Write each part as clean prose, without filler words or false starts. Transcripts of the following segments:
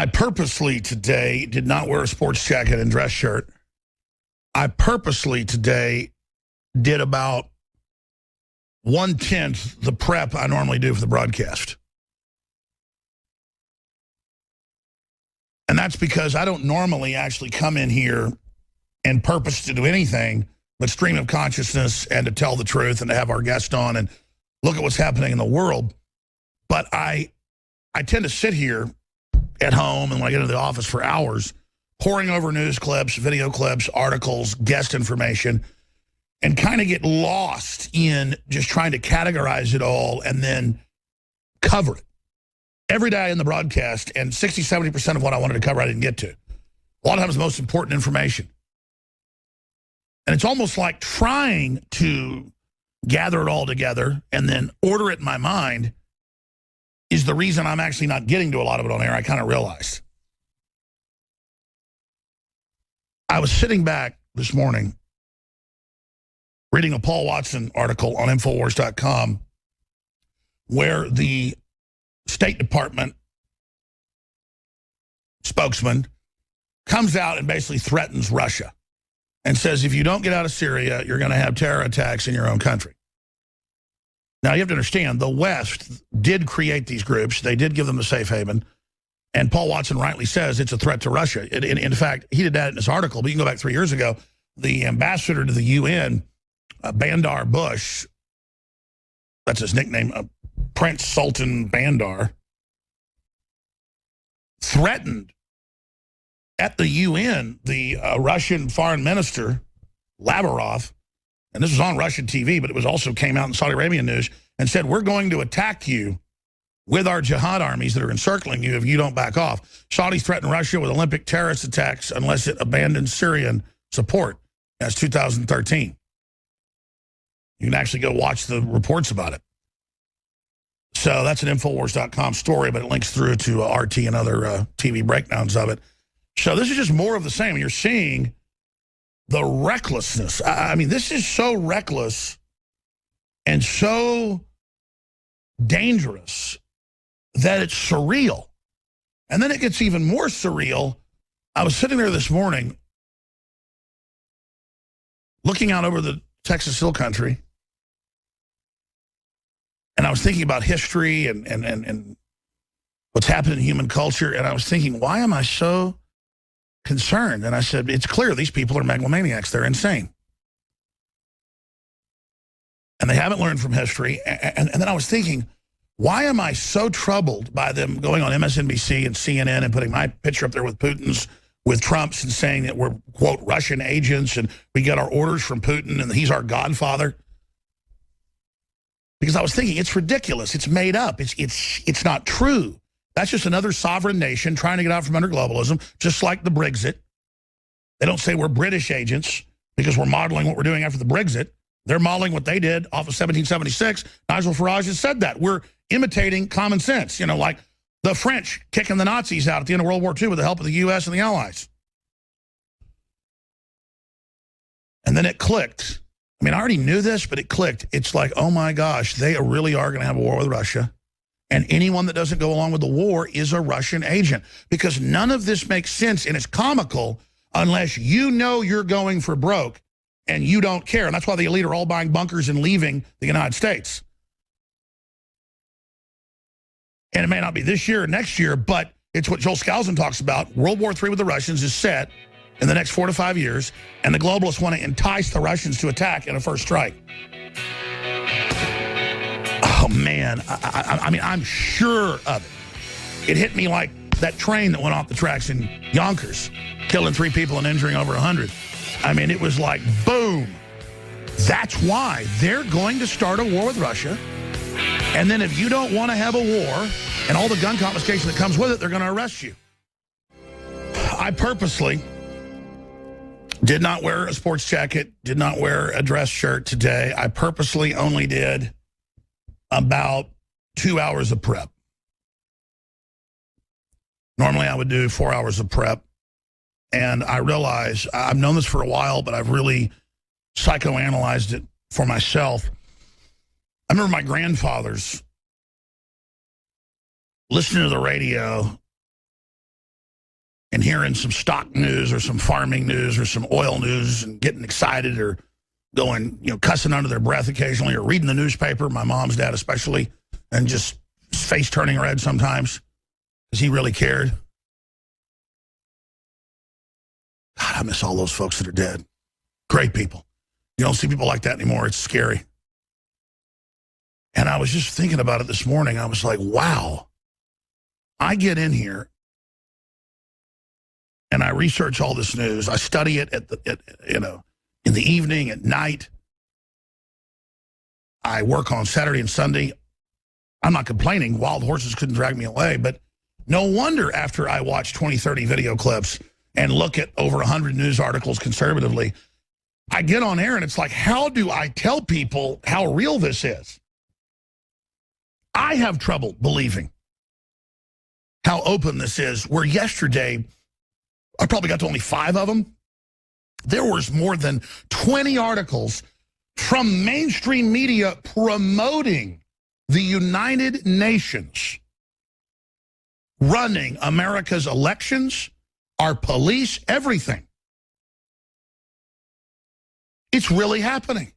I purposely today did not wear a sports jacket and dress shirt. I purposely today did about 1/10 the prep I normally do for the broadcast. And that's because I don't normally actually come in here and purpose to do anything but stream of consciousness and to tell the truth and to have our guest on and look at what's happening in the world. But I tend to sit here at home and when I get into the office for hours, poring over news clips, video clips, articles, guest information, and kind of get lost in just trying to categorize it all and then cover it. Every day in the broadcast, and 60, 70% of what I wanted to cover I didn't get to. A lot of times the most important information. And it's almost like trying to gather it all together and then order it in my mind is the reason I'm actually not getting to a lot of it on air, I kind of realized. I was sitting back this morning reading a Paul Watson article on Infowars.com where the State Department spokesman comes out and basically threatens Russia and says, if you don't get out of Syria, you're going to have terror attacks in your own country. Now, you have to understand, the West did create these groups. They did give them a safe haven. And Paul Watson rightly says it's a threat to Russia. In fact, he did that in his article, but you can go back 3 years ago. The ambassador to the UN, Bandar Bush, that's his nickname, Prince Sultan Bandar, threatened at the UN the Russian foreign minister, Lavrov, and this was on Russian TV, but it was also came out in Saudi Arabian news, and said, we're going to attack you with our jihad armies that are encircling you if you don't back off. Saudi threatened Russia with Olympic terrorist attacks unless it abandons Syrian support. That's 2013. You can actually go watch the reports about it. So that's an Infowars.com story, but it links through to RT and other TV breakdowns of it. So this is just more of the same. You're seeing the recklessness. I mean, this is so reckless and so dangerous that it's surreal. And then it gets even more surreal. I was sitting there this morning looking out over the Texas Hill Country, and I was thinking about history and what's happened in human culture, and I was thinking, why am I so concerned? And I said, it's clear these people are megalomaniacs. They're insane. And they haven't learned from history. And then I was thinking, why am I so troubled by them going on MSNBC and CNN and putting my picture up there with Trump's and saying that we're, quote, Russian agents and we get our orders from Putin and he's our godfather? Because I was thinking, it's ridiculous. It's made up. It's not true. That's just another sovereign nation trying to get out from under globalism, just like the Brexit. They don't say we're British agents because we're modeling what we're doing after the Brexit. They're modeling what they did off of 1776. Nigel Farage has said that. We're imitating common sense, you know, like the French kicking the Nazis out at the end of World War II with the help of the U.S. and the Allies. And then it clicked. I mean, I already knew this, but it clicked. It's like, oh, my gosh, they really are going to have a war with Russia. And anyone that doesn't go along with the war is a Russian agent. Because none of this makes sense, and it's comical unless you know you're going for broke and you don't care. And that's why the elite are all buying bunkers and leaving the United States. And it may not be this year or next year, but it's what Joel Skousen talks about. World War III with the Russians is set in the next 4 to 5 years, and the globalists want to entice the Russians to attack in a first strike. Oh, man, I mean, I'm sure of it. It hit me like that train that went off the tracks in Yonkers, killing 3 people and injuring over 100. I mean, it was like, boom. That's why they're going to start a war with Russia. And then if you don't want to have a war and all the gun confiscation that comes with it, they're going to arrest you. I purposely did not wear a sports jacket, did not wear a dress shirt today. I purposely only did about 2 hours of prep. Normally I would do 4 hours of prep. And I realize, I've known this for a while, but I've really psychoanalyzed it for myself. I remember my grandfathers listening to the radio and hearing some stock news or some farming news or some oil news and getting excited or going, cussing under their breath occasionally, or reading the newspaper, my mom's dad especially, and just face turning red sometimes because he really cared. God, I miss all those folks that are dead. Great people. You don't see people like that anymore. It's scary. And I was just thinking about it this morning. I was like, wow. I get in here and I research all this news. I study it in the evening, at night. I work on Saturday and Sunday. I'm not complaining. Wild horses couldn't drag me away. But no wonder after I watch 20, 30 video clips and look at over 100 news articles conservatively, I get on air and it's like, how do I tell people how real this is? I have trouble believing how open this is, where yesterday, I probably got to only 5 of them. There was more than 20 articles from mainstream media promoting the United Nations running America's elections, our police, everything. It's really happening.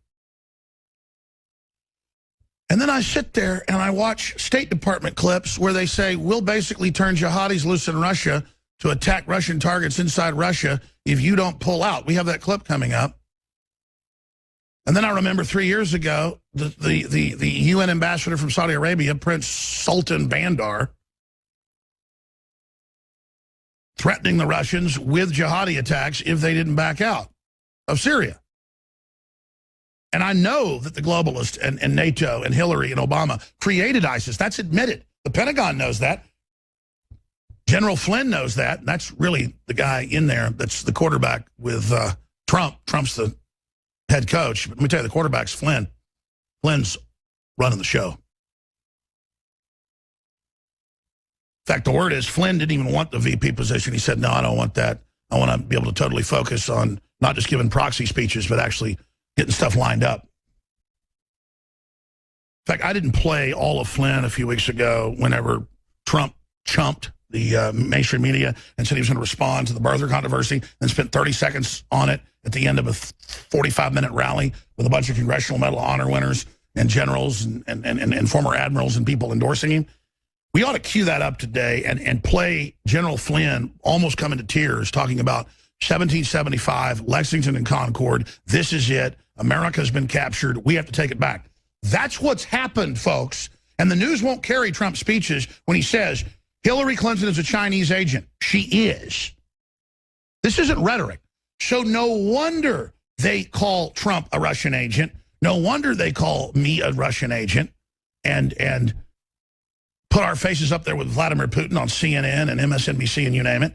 And then I sit there and I watch State Department clips where they say, we'll basically turn jihadis loose in Russia to attack Russian targets inside Russia if you don't pull out. We have that clip coming up. And then I remember 3 years ago, the UN ambassador from Saudi Arabia, Prince Sultan Bandar, threatening the Russians with jihadi attacks if they didn't back out of Syria. And I know that the globalists and NATO and Hillary and Obama created ISIS. That's admitted. The Pentagon knows that. General Flynn knows that. And that's really the guy in there that's the quarterback with Trump. Trump's the head coach. But let me tell you, the quarterback's Flynn. Flynn's running the show. In fact, the word is Flynn didn't even want the VP position. He said, no, I don't want that. I want to be able to totally focus on not just giving proxy speeches, but actually getting stuff lined up. In fact, I didn't play all of Flynn a few weeks ago whenever Trump chumped the mainstream media and said he was going to respond to the birther controversy, and spent 30 seconds on it at the end of a 45-minute rally with a bunch of Congressional Medal of Honor winners and generals and former admirals and people endorsing him. We ought to cue that up today and play General Flynn almost coming to tears talking about 1775, Lexington and Concord. This is it. America's been captured. We have to take it back. That's what's happened, folks. And the news won't carry Trump's speeches when he says, Hillary Clinton is a Chinese agent. She is. This isn't rhetoric. So no wonder they call Trump a Russian agent. No wonder they call me a Russian agent and put our faces up there with Vladimir Putin on CNN and MSNBC and you name it.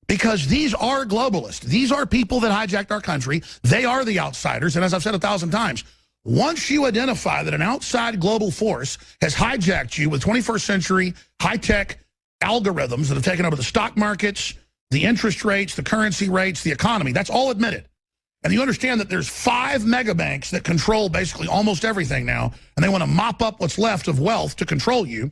Because these are globalists. These are people that hijacked our country. They are the outsiders. And as I've said 1,000 times, once you identify that an outside global force has hijacked you with 21st century high-tech algorithms that have taken over the stock markets, the interest rates, the currency rates, the economy, that's all admitted. And you understand that there's 5 mega banks that control basically almost everything now, and they want to mop up what's left of wealth to control you.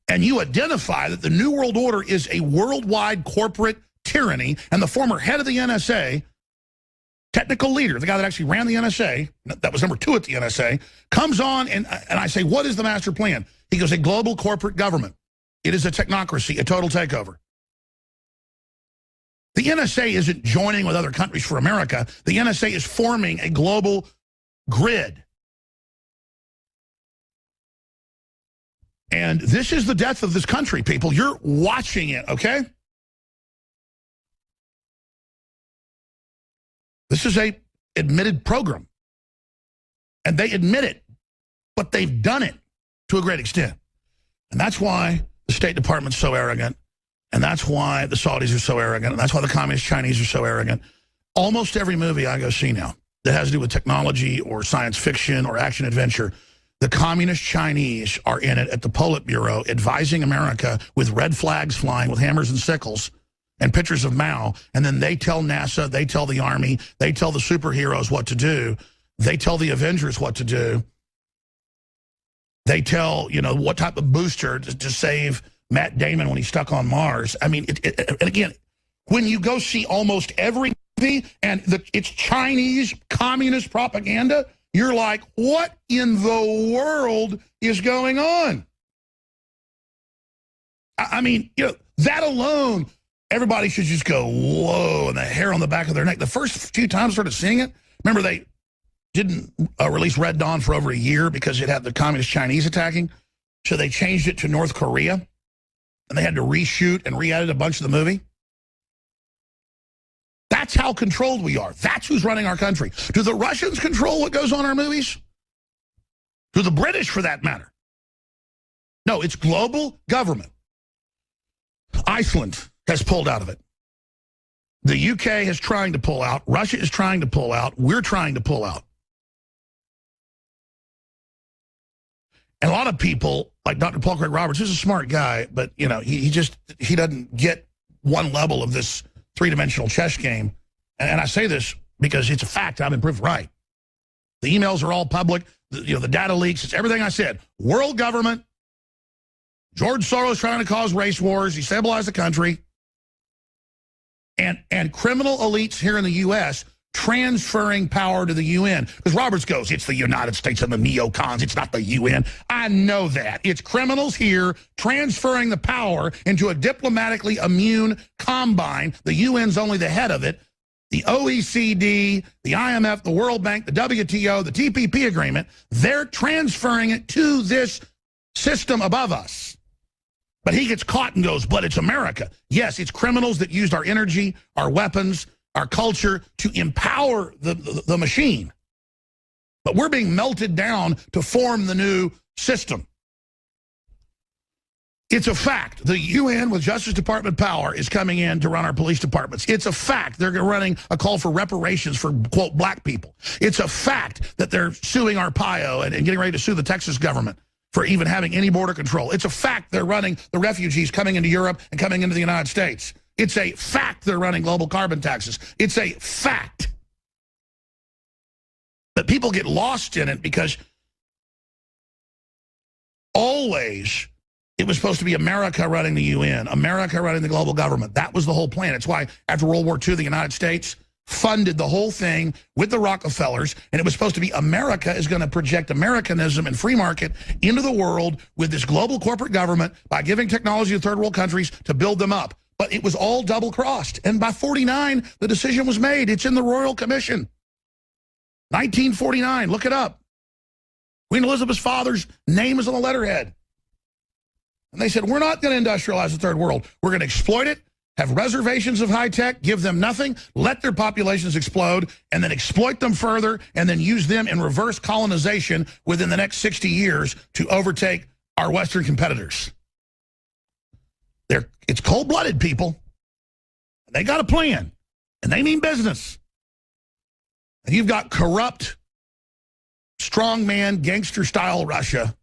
And you identify that the New World Order is a worldwide corporate tyranny, and the former head of the NSA, technical leader, the guy that actually ran the NSA, that was number 2 at the NSA, comes on, and I say, what is the master plan? He goes, a global corporate government. It is a technocracy, a total takeover. The NSA isn't joining with other countries for America. The NSA is forming a global grid. And this is the death of this country, people. You're watching it, okay? This is a admitted program. And they admit it, but they've done it to a great extent. And that's why the State Department's so arrogant. And that's why the Saudis are so arrogant. And that's why the Communist Chinese are so arrogant. Almost every movie I go see now that has to do with technology or science fiction or action adventure, the Communist Chinese are in it at the Politburo advising America with red flags flying with hammers and sickles and pictures of Mao. And then they tell NASA, they tell the Army, they tell the superheroes what to do. They tell the Avengers what to do. They tell, what type of booster to save Matt Damon when he's stuck on Mars. I mean, and again, when you go see almost every movie and it's Chinese communist propaganda, you're like, what in the world is going on? I mean, you know, that alone, everybody should just go, whoa, and the hair on the back of their neck. The first few times I started seeing it, remember they didn't release Red Dawn for over a year because it had the communist Chinese attacking. So they changed it to North Korea, and they had to reshoot and re-edit a bunch of the movie. That's how controlled we are. That's who's running our country. Do the Russians control what goes on in our movies? Do the British, for that matter? No, it's global government. Iceland has pulled out of it. The UK is trying to pull out. Russia is trying to pull out. We're trying to pull out. And a lot of people, like Dr. Paul Craig Roberts, who's a smart guy, but you know, he doesn't get one level of this three-dimensional chess game. And I say this because it's a fact. I've been proved right. The emails are all public. The data leaks. It's everything I said. World government. George Soros trying to cause race wars, destabilize the country. And criminal elites here in the U.S. transferring power to the UN. Because Roberts goes, it's the United States and the neocons. It's not the UN. I know that. It's criminals here transferring the power into a diplomatically immune combine. The UN's only the head of it. The OECD, the IMF, the World Bank, the WTO, the TPP agreement, they're transferring it to this system above us. But he gets caught and goes, but it's America. Yes, it's criminals that used our energy, our weapons, our culture to empower the machine. But we're being melted down to form the new system. It's a fact. The UN with Justice Department power is coming in to run our police departments. It's a fact they're running a call for reparations for, quote, black people. It's a fact that they're suing Arpaio and getting ready to sue the Texas government for even having any border control. It's a fact they're running the refugees coming into Europe and coming into the United States. It's a fact they're running global carbon taxes. It's a fact. But people get lost in it because always it was supposed to be America running the UN, America running the global government. That was the whole plan. It's why after World War II, the United States funded the whole thing with the Rockefellers, and it was supposed to be America is going to project Americanism and free market into the world with this global corporate government by giving technology to third world countries to build them up. But it was all double-crossed. And by 49, the decision was made. It's in the Royal Commission. 1949, look it up. Queen Elizabeth's father's name is on the letterhead. And they said, we're not going to industrialize the third world. We're going to exploit it, have reservations of high tech, give them nothing, let their populations explode, and then exploit them further, and then use them in reverse colonization within the next 60 years to overtake our Western competitors. It's cold-blooded, people. They got a plan, and they mean business. And you've got corrupt, strongman, gangster-style Russia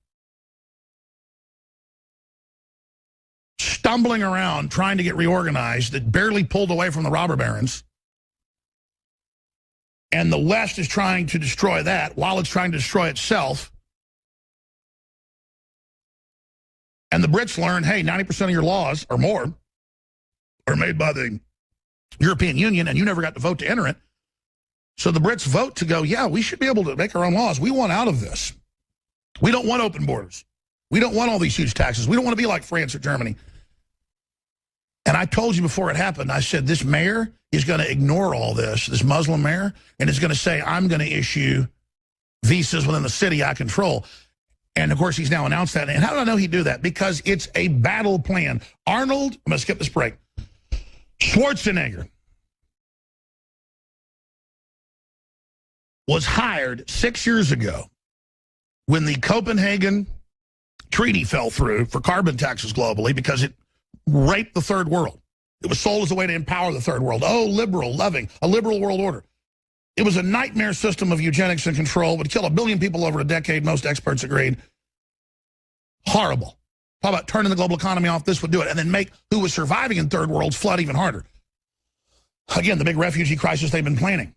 stumbling around trying to get reorganized that barely pulled away from the robber barons. And the West is trying to destroy that while it's trying to destroy itself. And the Brits learned, hey, 90% of your laws or more are made by the European Union, and you never got to vote to enter it. So the Brits vote to go, yeah, we should be able to make our own laws. We want out of this. We don't want open borders. We don't want all these huge taxes. We don't want to be like France or Germany. And I told you before it happened, I said this mayor is going to ignore all this Muslim mayor, and is going to say, I'm going to issue visas within the city I control. And, of course, he's now announced that. And how did I know he'd do that? Because it's a battle plan. Arnold, I'm going to skip this break, Schwarzenegger was hired 6 years ago when the Copenhagen Treaty fell through for carbon taxes globally because it raped the third world. It was sold as a way to empower the third world. Oh, liberal, loving, a liberal world order. It was a nightmare system of eugenics and control. Would kill 1 billion people over a decade, most experts agreed. Horrible. How about turning the global economy off? This would do it. And then make who was surviving in third worlds flood even harder. Again, the big refugee crisis they've been planning.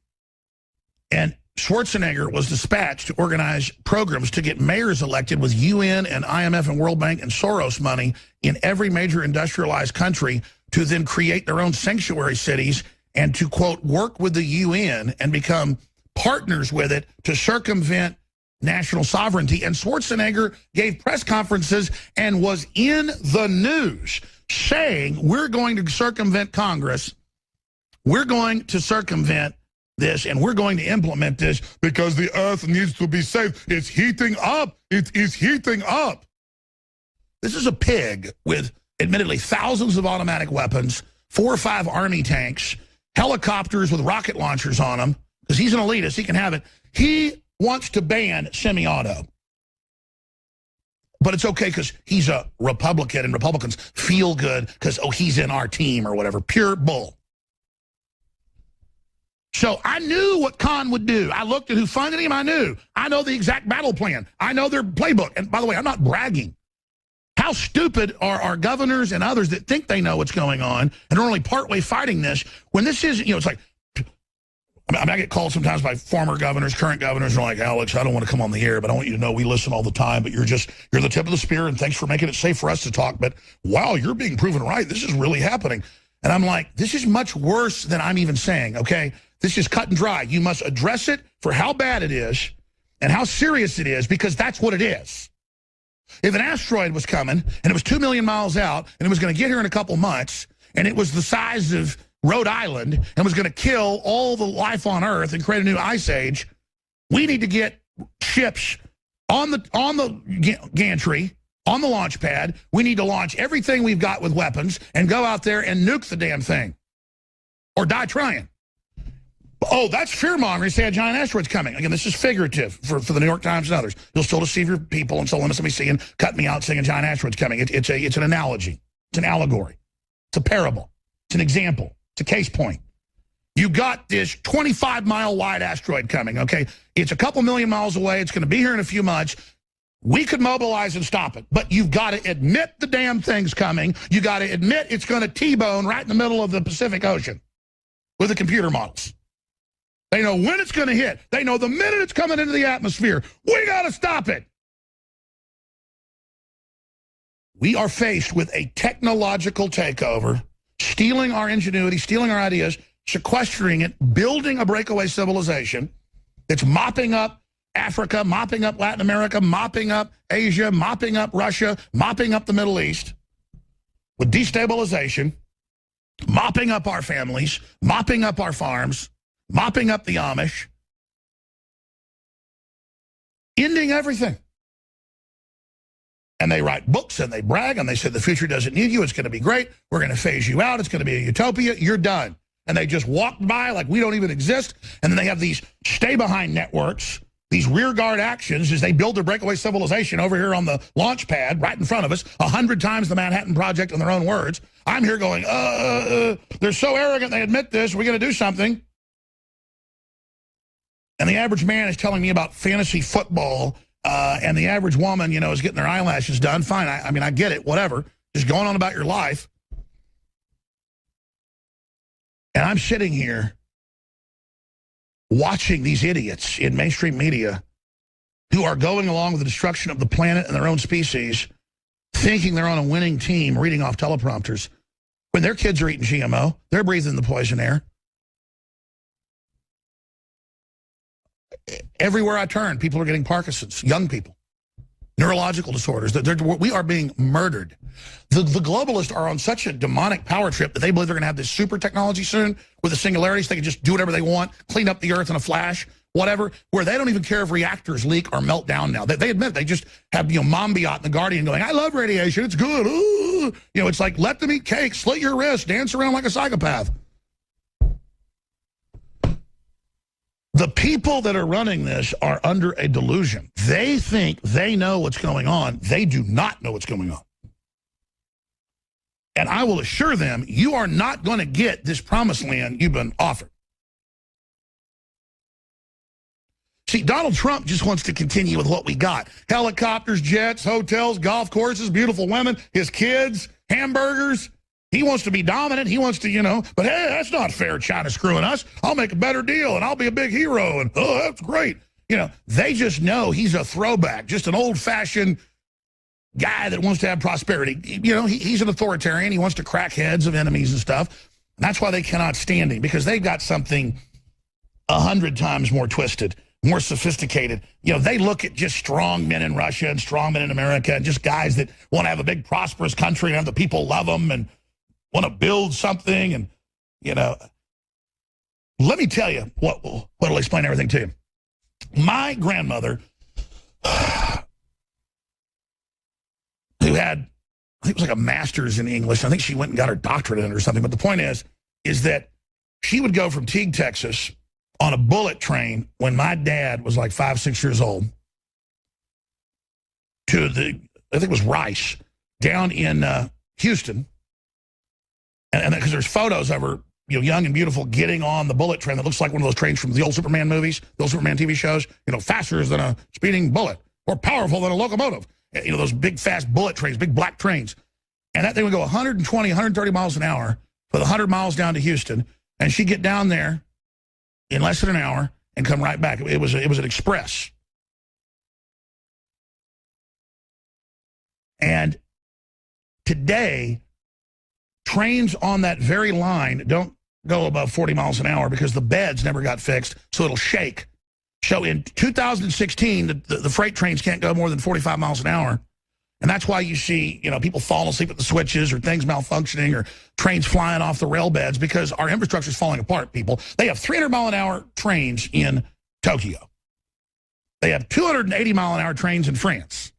And Schwarzenegger was dispatched to organize programs to get mayors elected with UN and IMF and World Bank and Soros money in every major industrialized country to then create their own sanctuary cities and to, quote, work with the UN and become partners with it to circumvent national sovereignty. And Schwarzenegger gave press conferences and was in the news saying, we're going to circumvent Congress, we're going to circumvent this, and we're going to implement this because the earth needs to be safe. It's heating up. It is heating up. This is a pig with, admittedly, thousands of automatic weapons, 4 or 5 army tanks, helicopters with rocket launchers on them, because he's an elitist. He can have it. He wants to ban semi-auto. But it's okay because he's a Republican, and Republicans feel good because, oh, he's in our team or whatever. Pure bull. So I knew what Khan would do. I looked at who funded him. I knew. I know the exact battle plan. I know their playbook. And by the way, I'm not bragging. How stupid are our governors and others that think they know what's going on and are only partway fighting this when this is, it's like, I get called sometimes by former governors, current governors, and are like, Alex, I don't want to come on the air, but I want you to know we listen all the time, but you're the tip of the spear, and thanks for making it safe for us to talk. But wow, you're being proven right. This is really happening. And I'm like, this is much worse than I'm even saying, okay? This is cut and dry. You must address it for how bad it is and how serious it is, because that's what it is. If an asteroid was coming and it was 2 million miles out and it was going to get here in a couple months and it was the size of Rhode Island and was going to kill all the life on Earth and create a new ice age, we need to get ships on the gantry, on the launch pad. We need to launch everything we've got with weapons and go out there and nuke the damn thing or die trying. Oh, that's fear-mongering. Say a giant asteroid's coming. Again, this is figurative for the New York Times and others. You'll still deceive your people and still MSNBC and cut me out saying a giant asteroid's coming. It's an analogy. It's an allegory. It's a parable. It's an example. It's a case point. You got this 25-mile wide asteroid coming, okay? It's a couple million miles away. It's going to be here in a few months. We could mobilize and stop it, but you've got to admit the damn thing's coming. You got to admit it's going to T-bone right in the middle of the Pacific Ocean with the computer models. They know when it's going to hit. They know the minute it's coming into the atmosphere. We got to stop it. We are faced with a technological takeover, stealing our ingenuity, stealing our ideas, sequestering it, building a breakaway civilization that's mopping up Africa, mopping up Latin America, mopping up Asia, mopping up Russia, mopping up the Middle East with destabilization, mopping up our families, mopping up our farms, mopping up the Amish, ending everything. And they write books and they brag and they say the future doesn't need you. It's going to be great. We're going to phase you out. It's going to be a utopia. You're done. And they just walk by like we don't even exist. And then they have these stay-behind networks, these rearguard actions as they build their breakaway civilization over here on the launch pad right in front of us, 100 times the Manhattan Project in their own words. I'm here going, they're so arrogant they admit this. We're going to do something. And the average man is telling me about fantasy football, and the average woman, is getting their eyelashes done. Fine, I mean, I get it, whatever. Just going on about your life. And I'm sitting here watching these idiots in mainstream media who are going along with the destruction of the planet and their own species, thinking they're on a winning team, reading off teleprompters. When their kids are eating GMO, they're breathing the poison air. Everywhere I turn, people are getting Parkinson's, young people, neurological disorders. We are being murdered. The globalists are on such a demonic power trip that they believe they're going to have this super technology soon with the singularities. They can just do whatever they want, clean up the earth in a flash, whatever, where they don't even care if reactors leak or melt down now. They admit they just have, Mombiot and The Guardian going, I love radiation. It's good. Ooh. It's like, let them eat cake, slit your wrist, dance around like a psychopath. The people that are running this are under a delusion. They think they know what's going on. They do not know what's going on. And I will assure them, you are not going to get this promised land you've been offered. See, Donald Trump just wants to continue with what we got. Helicopters, jets, hotels, golf courses, beautiful women, his kids, hamburgers. He wants to be dominant. He wants to, but hey, that's not fair, China screwing us. I'll make a better deal, and I'll be a big hero, and oh, that's great. They just know he's a throwback, just an old-fashioned guy that wants to have prosperity. He's an authoritarian. He wants to crack heads of enemies and stuff. And that's why they cannot stand him, because they've got something 100 times more twisted, more sophisticated. They look at just strong men in Russia and strong men in America and just guys that want to have a big, prosperous country and have the people love them and want to build something. And, let me tell you what'll explain everything to you. My grandmother, who had, I think it was like a master's in English. I think she went and got her doctorate in it or something. But the point is that she would go from Teague, Texas on a bullet train when my dad was like 5, 6 years old to I think it was Rice, down in Houston. And because there's photos of her, young and beautiful, getting on the bullet train that looks like one of those trains from the old Superman movies, the old Superman TV shows, faster than a speeding bullet, more powerful than a locomotive. Those big, fast bullet trains, big black trains. And that thing would go 120, 130 miles an hour for the 100 miles down to Houston. And she'd get down there in less than an hour and come right back. It was an express. And today, trains on that very line don't go above 40 miles an hour because the beds never got fixed, so it'll shake. So in 2016, the freight trains can't go more than 45 miles an hour. And that's why you see, people falling asleep at the switches or things malfunctioning or trains flying off the rail beds, because our infrastructure is falling apart, people. They have 300-mile-an-hour trains in Tokyo. They have 280-mile-an-hour trains in France.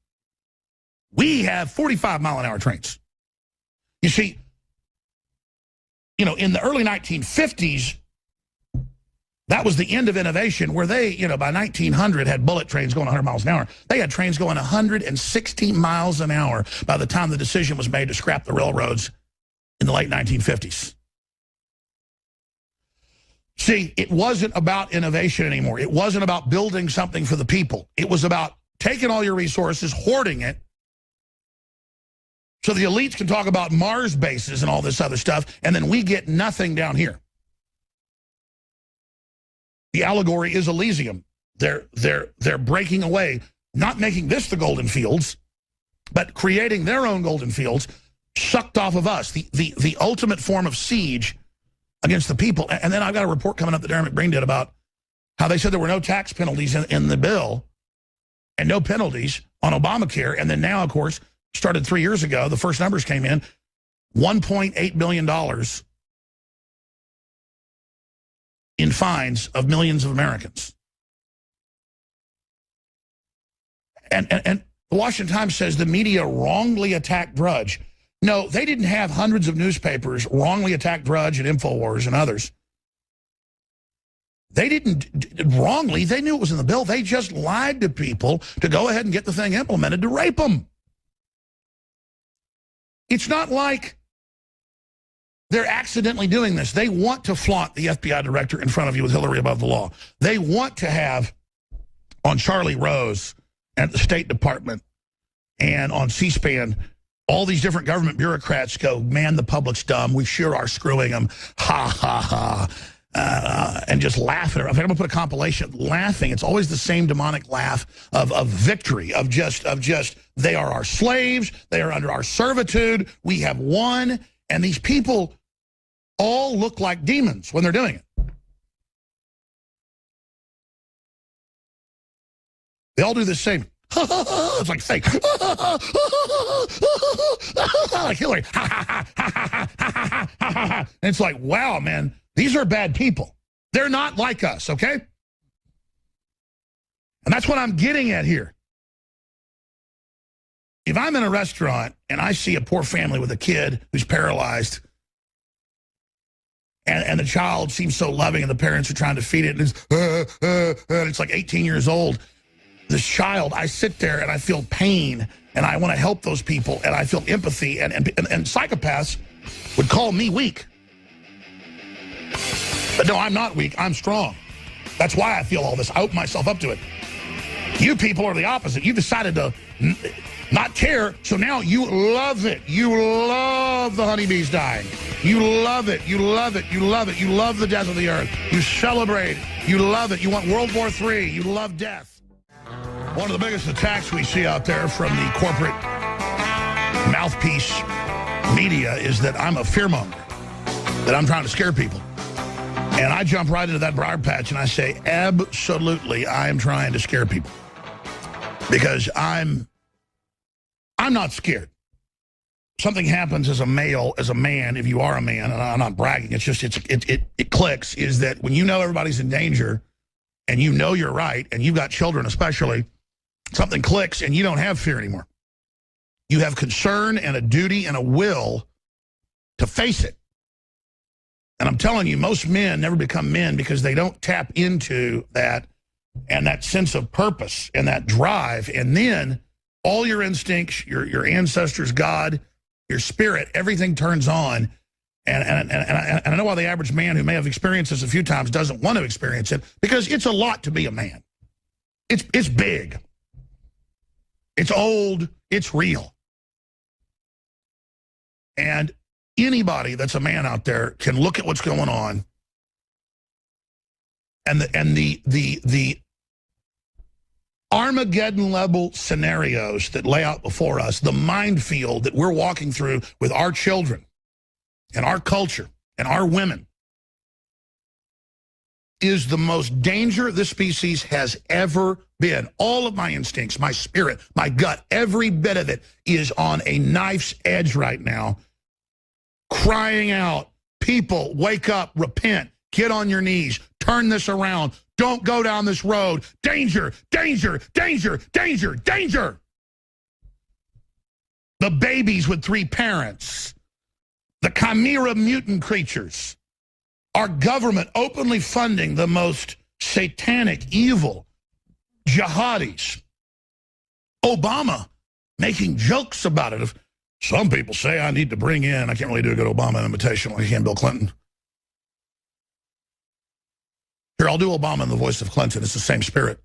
We have 45-mile-an-hour trains. You see, in the early 1950s, that was the end of innovation, where they, by 1900 had bullet trains going 100 miles an hour. They had trains going 160 miles an hour by the time the decision was made to scrap the railroads in the late 1950s. See, it wasn't about innovation anymore. It wasn't about building something for the people. It was about taking all your resources, hoarding it, so the elites can talk about Mars bases and all this other stuff, and then we get nothing down here. The allegory is Elysium. They're breaking away, not making this the golden fields, but creating their own golden fields, sucked off of us. The ultimate form of siege against the people. And then I've got a report coming up that Darren McBreen did about how they said there were no tax penalties in the bill and no penalties on Obamacare. And then now, of course, started 3 years ago, the first numbers came in, $1.8 billion in fines of millions of Americans. And the Washington Times says the media wrongly attacked Drudge. No, they didn't have hundreds of newspapers wrongly attack Drudge and InfoWars and others. They didn't wrongly. They knew it was in the bill. They just lied to people to go ahead and get the thing implemented to rape them. It's not like they're accidentally doing this. They want to flaunt the FBI director in front of you with Hillary above the law. They want to have on Charlie Rose at the State Department and on C-SPAN all these different government bureaucrats go, man, the public's dumb. We sure are screwing them. Ha, ha, ha. And just laugh at her. I'm going to put a compilation laughing. It's always the same demonic laugh of victory, of just they are our slaves. They are under our servitude. We have won. And these people all look like demons when they're doing it. They all do the same. It's like fake. Like Hillary. And it's like, wow, man, these are bad people. They're not like us, okay? And that's what I'm getting at here. If I'm in a restaurant and I see a poor family with a kid who's paralyzed, and the child seems so loving and the parents are trying to feed it, and it's like 18 years old, this child, I sit there and I feel pain, and I want to help those people, and I feel empathy, and psychopaths would call me weak. But no, I'm not weak. I'm strong. That's why I feel all this. I open myself up to it. You people are the opposite. You decided to not care. So now you love it. You love the honeybees dying. You love it. You love it. You love it. You love the death of the earth. You celebrate. You love it. You want World War III. You love death. One of the biggest attacks we see out there from the corporate mouthpiece media is that I'm a fearmonger, that I'm trying to scare people. And I jump right into that briar patch and I say, absolutely, I am trying to scare people. Because I'm not scared. Something happens as a male, as a man, if you are a man, and I'm not bragging, it's just, it clicks, is that when you know everybody's in danger and you know you're right, and you've got children especially, something clicks and you don't have fear anymore. You have concern and a duty and a will to face it. And I'm telling you, most men never become men because they don't tap into that and that sense of purpose and that drive. And then all your instincts, your ancestors, God, your spirit, everything turns on. And I know why the average man who may have experienced this a few times doesn't want to experience it, because it's a lot to be a man. It's big. It's old. It's real. And anybody that's a man out there can look at what's going on, and the Armageddon level scenarios that lay out before us, the minefield that we're walking through with our children and our culture and our women, is the most danger this species has ever been. All of my instincts, my spirit, my gut, every bit of it is on a knife's edge right now, crying out, people, wake up, repent, get on your knees, turn this around, don't go down this road, danger, danger, danger, danger, danger. The babies with 3 parents, the chimera mutant creatures, our government openly funding the most satanic, evil jihadis, Obama making jokes about it. If some people say I need to bring in, I can't really do a good Obama imitation like I can Bill Clinton. Here, I'll do Obama in the voice of Clinton. It's the same spirit.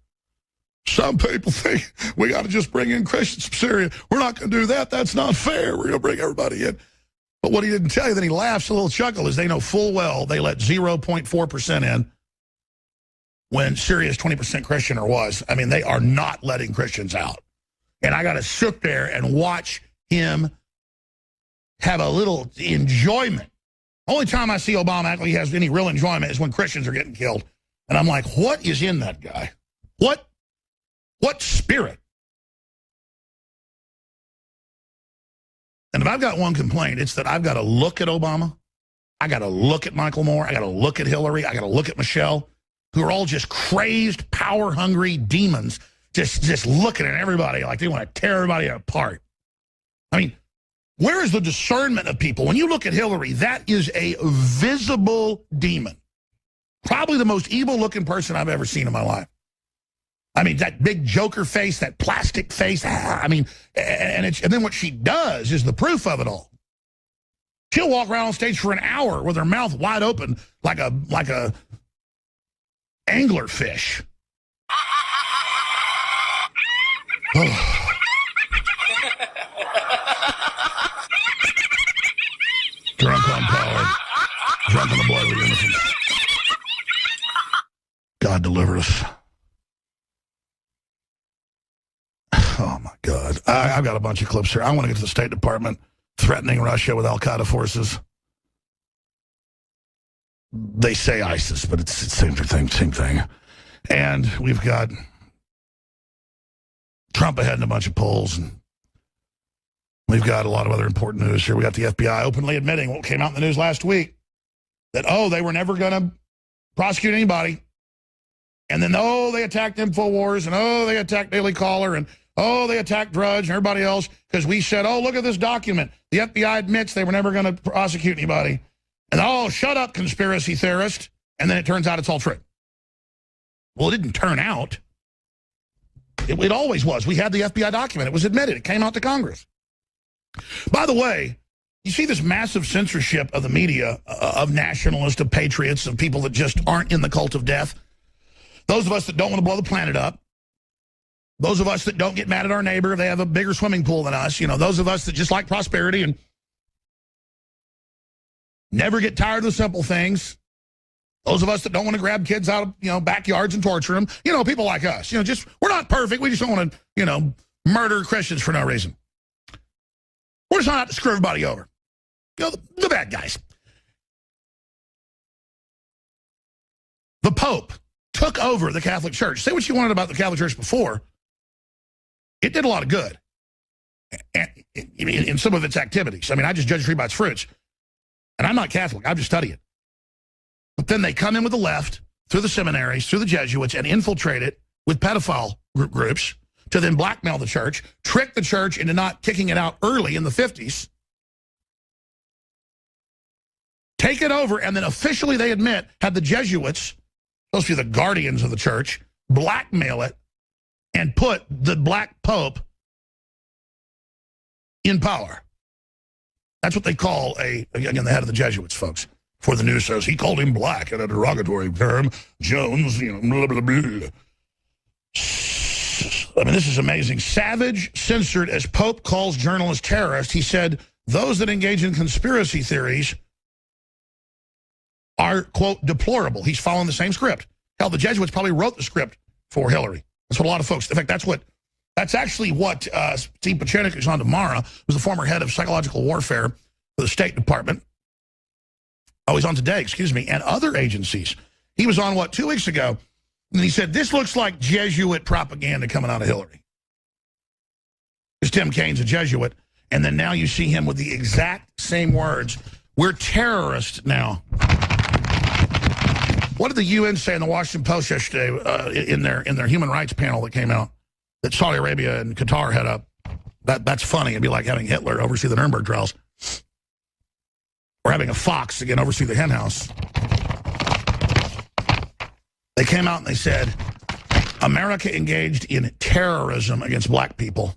Some people think we got to just bring in Christians from Syria. We're not going to do that. That's not fair. We're going to bring everybody in. But what he didn't tell you, then he laughs a little chuckle, is they know full well they let 0.4% in when Syria is 20% Christian, or was. I mean, they are not letting Christians out. And I got to sit there and watch him have a little enjoyment. Only time I see Obama act like he has any real enjoyment is when Christians are getting killed. And I'm like, what is in that guy? What spirit? And if I've got one complaint, it's that I've got to look at Obama, I got to look at Michael Moore, I got to look at Hillary, I got to look at Michelle, who are all just crazed, power-hungry demons, just looking at everybody like they want to tear everybody apart. I mean, where is the discernment of people? When you look at Hillary, that is a visible demon. Probably the most evil-looking person I've ever seen in my life. I mean, that big Joker face, that plastic face. I mean, and then what she does is the proof of it all. She'll walk around on stage for an hour with her mouth wide open like a anglerfish. Oh. Drunk on power, drunk on the blood of the innocent. God deliver us. Oh, my God. I've got a bunch of clips here. I want to get to the State Department threatening Russia with al-Qaeda forces. They say ISIS, but it's the same thing. And we've got Trump ahead in a bunch of polls. And we've got a lot of other important news here. We got the FBI openly admitting what came out in the news last week, that, they were never going to prosecute anybody. And then, they attacked InfoWars, and, they attacked Daily Caller, and, they attacked Drudge and everybody else because we said, look at this document. The FBI admits they were never going to prosecute anybody. And, shut up, conspiracy theorist. And then it turns out it's all true. Well, it didn't turn out. It always was. We had the FBI document. It was admitted. It came out to Congress. By the way, you see this massive censorship of the media, of nationalists, of patriots, of people that just aren't in the cult of death. Those of us that don't want to blow the planet up. Those of us that don't get mad at our neighbor if they have a bigger swimming pool than us. You know, those of us that just like prosperity and never get tired of the simple things. Those of us that don't want to grab kids out of, you know, backyards and torture them. You know, people like us. You know, just, we're not perfect. We just don't want to, you know, murder Christians for no reason. We're just not out to screw everybody over. You know, the bad guys. The Pope took over the Catholic Church. Say what you wanted about the Catholic Church before. It did a lot of good in some of its activities. I mean, I just judge a tree by its fruits. And I'm not Catholic. I just study it. But then they come in with the left, through the seminaries, through the Jesuits, and infiltrate it with pedophile groups to then blackmail the church, trick the church into not kicking it out early in the 50s, take it over, and then officially they admit, had the Jesuits, supposed to be the guardians of the church, blackmail it and put the black pope in power. That's what they call again, the head of the Jesuits, folks. For the news says he called him black in a derogatory term. Jones, you know, blah, blah, blah. I mean, this is amazing. Savage censored as Pope calls journalist terrorist. He said those that engage in conspiracy theories are, quote, deplorable. He's following the same script. Hell, the Jesuits probably wrote the script for Hillary. That's what a lot of folks, in fact, that's actually what Steve Pachenik, who's on tomorrow, who's the former head of psychological warfare for the State Department. Oh, he's on today, excuse me, and other agencies. He was on, 2 weeks ago, and he said, this looks like Jesuit propaganda coming out of Hillary. Because Tim Kaine's a Jesuit, and then now you see him with the exact same words. We're terrorists now. What did the UN say in the Washington Post yesterday in their human rights panel that came out that Saudi Arabia and Qatar had up? That's funny. It'd be like having Hitler oversee the Nuremberg trials. Or having a fox, again, oversee the hen house. They came out and they said, America engaged in terrorism against black people.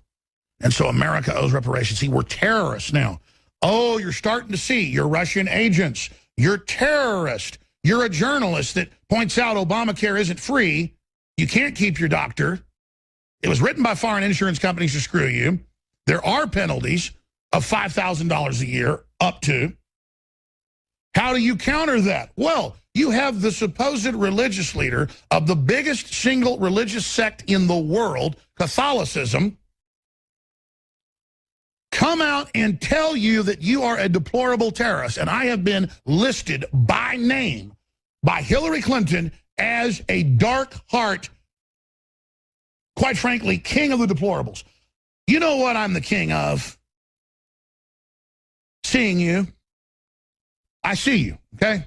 And so America owes reparations. See, we're terrorists now. Oh, you're starting to see. You're Russian agents. You're terrorist. You're a journalist that points out Obamacare isn't free. You can't keep your doctor. It was written by foreign insurance companies to screw you. There are penalties of $5,000 a year, up to. How do you counter that? Well, you have the supposed religious leader of the biggest single religious sect in the world, Catholicism, come out and tell you that you are a deplorable terrorist. And I have been listed by name by Hillary Clinton as a dark heart, quite frankly, king of the deplorables. You know what I'm the king of? Seeing you. I see you, okay?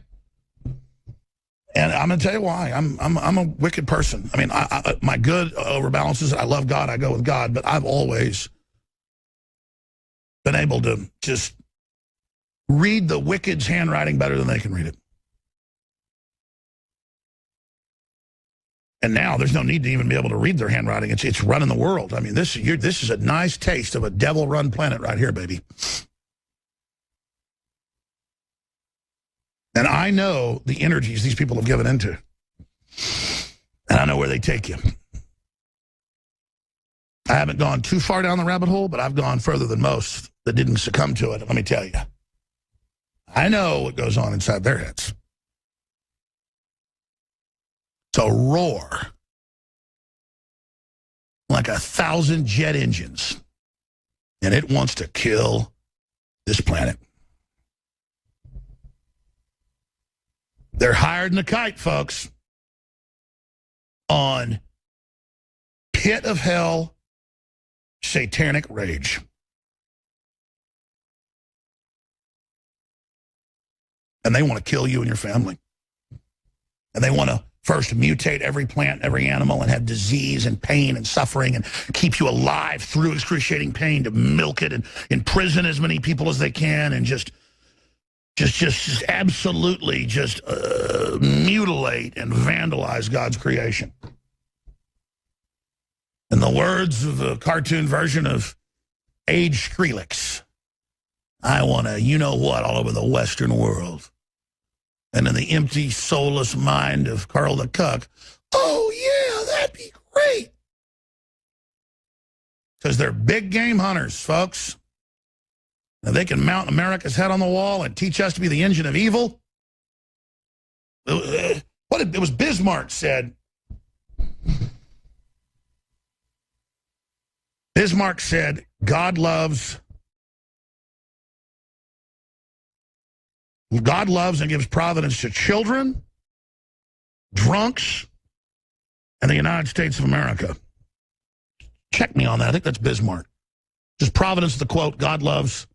And I'm going to tell you why. I'm a wicked person. I mean, my good overbalances. I love God. I go with God. But I've always been able to just read the wicked's handwriting better than they can read it. And now there's no need to even be able to read their handwriting. It's running the world. I mean, this is a nice taste of a devil-run planet right here, baby. And I know the energies these people have given into. And I know where they take you. I haven't gone too far down the rabbit hole, but I've gone further than most that didn't succumb to it. Let me tell you. I know what goes on inside their heads. It's a roar. Like 1,000 jet engines. And it wants to kill this planet. They're higher than a kite, folks, on pit of hell, satanic rage. And they want to kill you and your family. And they want to first mutate every plant, every animal, and have disease and pain and suffering and keep you alive through excruciating pain to milk it and imprison as many people as they can and just absolutely mutilate and vandalize God's creation. In the words of the cartoon version of Age Skrillex, I want to you-know-what all over the Western world. And in the empty, soulless mind of Carl the Cuck, oh, yeah, that'd be great. because they're big game hunters, folks. Now, they can mount America's head on the wall and teach us to be the engine of evil. It was Bismarck said. Bismarck said, God loves and gives providence to children, drunks, and the United States of America. Check me on that. I think that's Bismarck. Just providence, the quote, God loves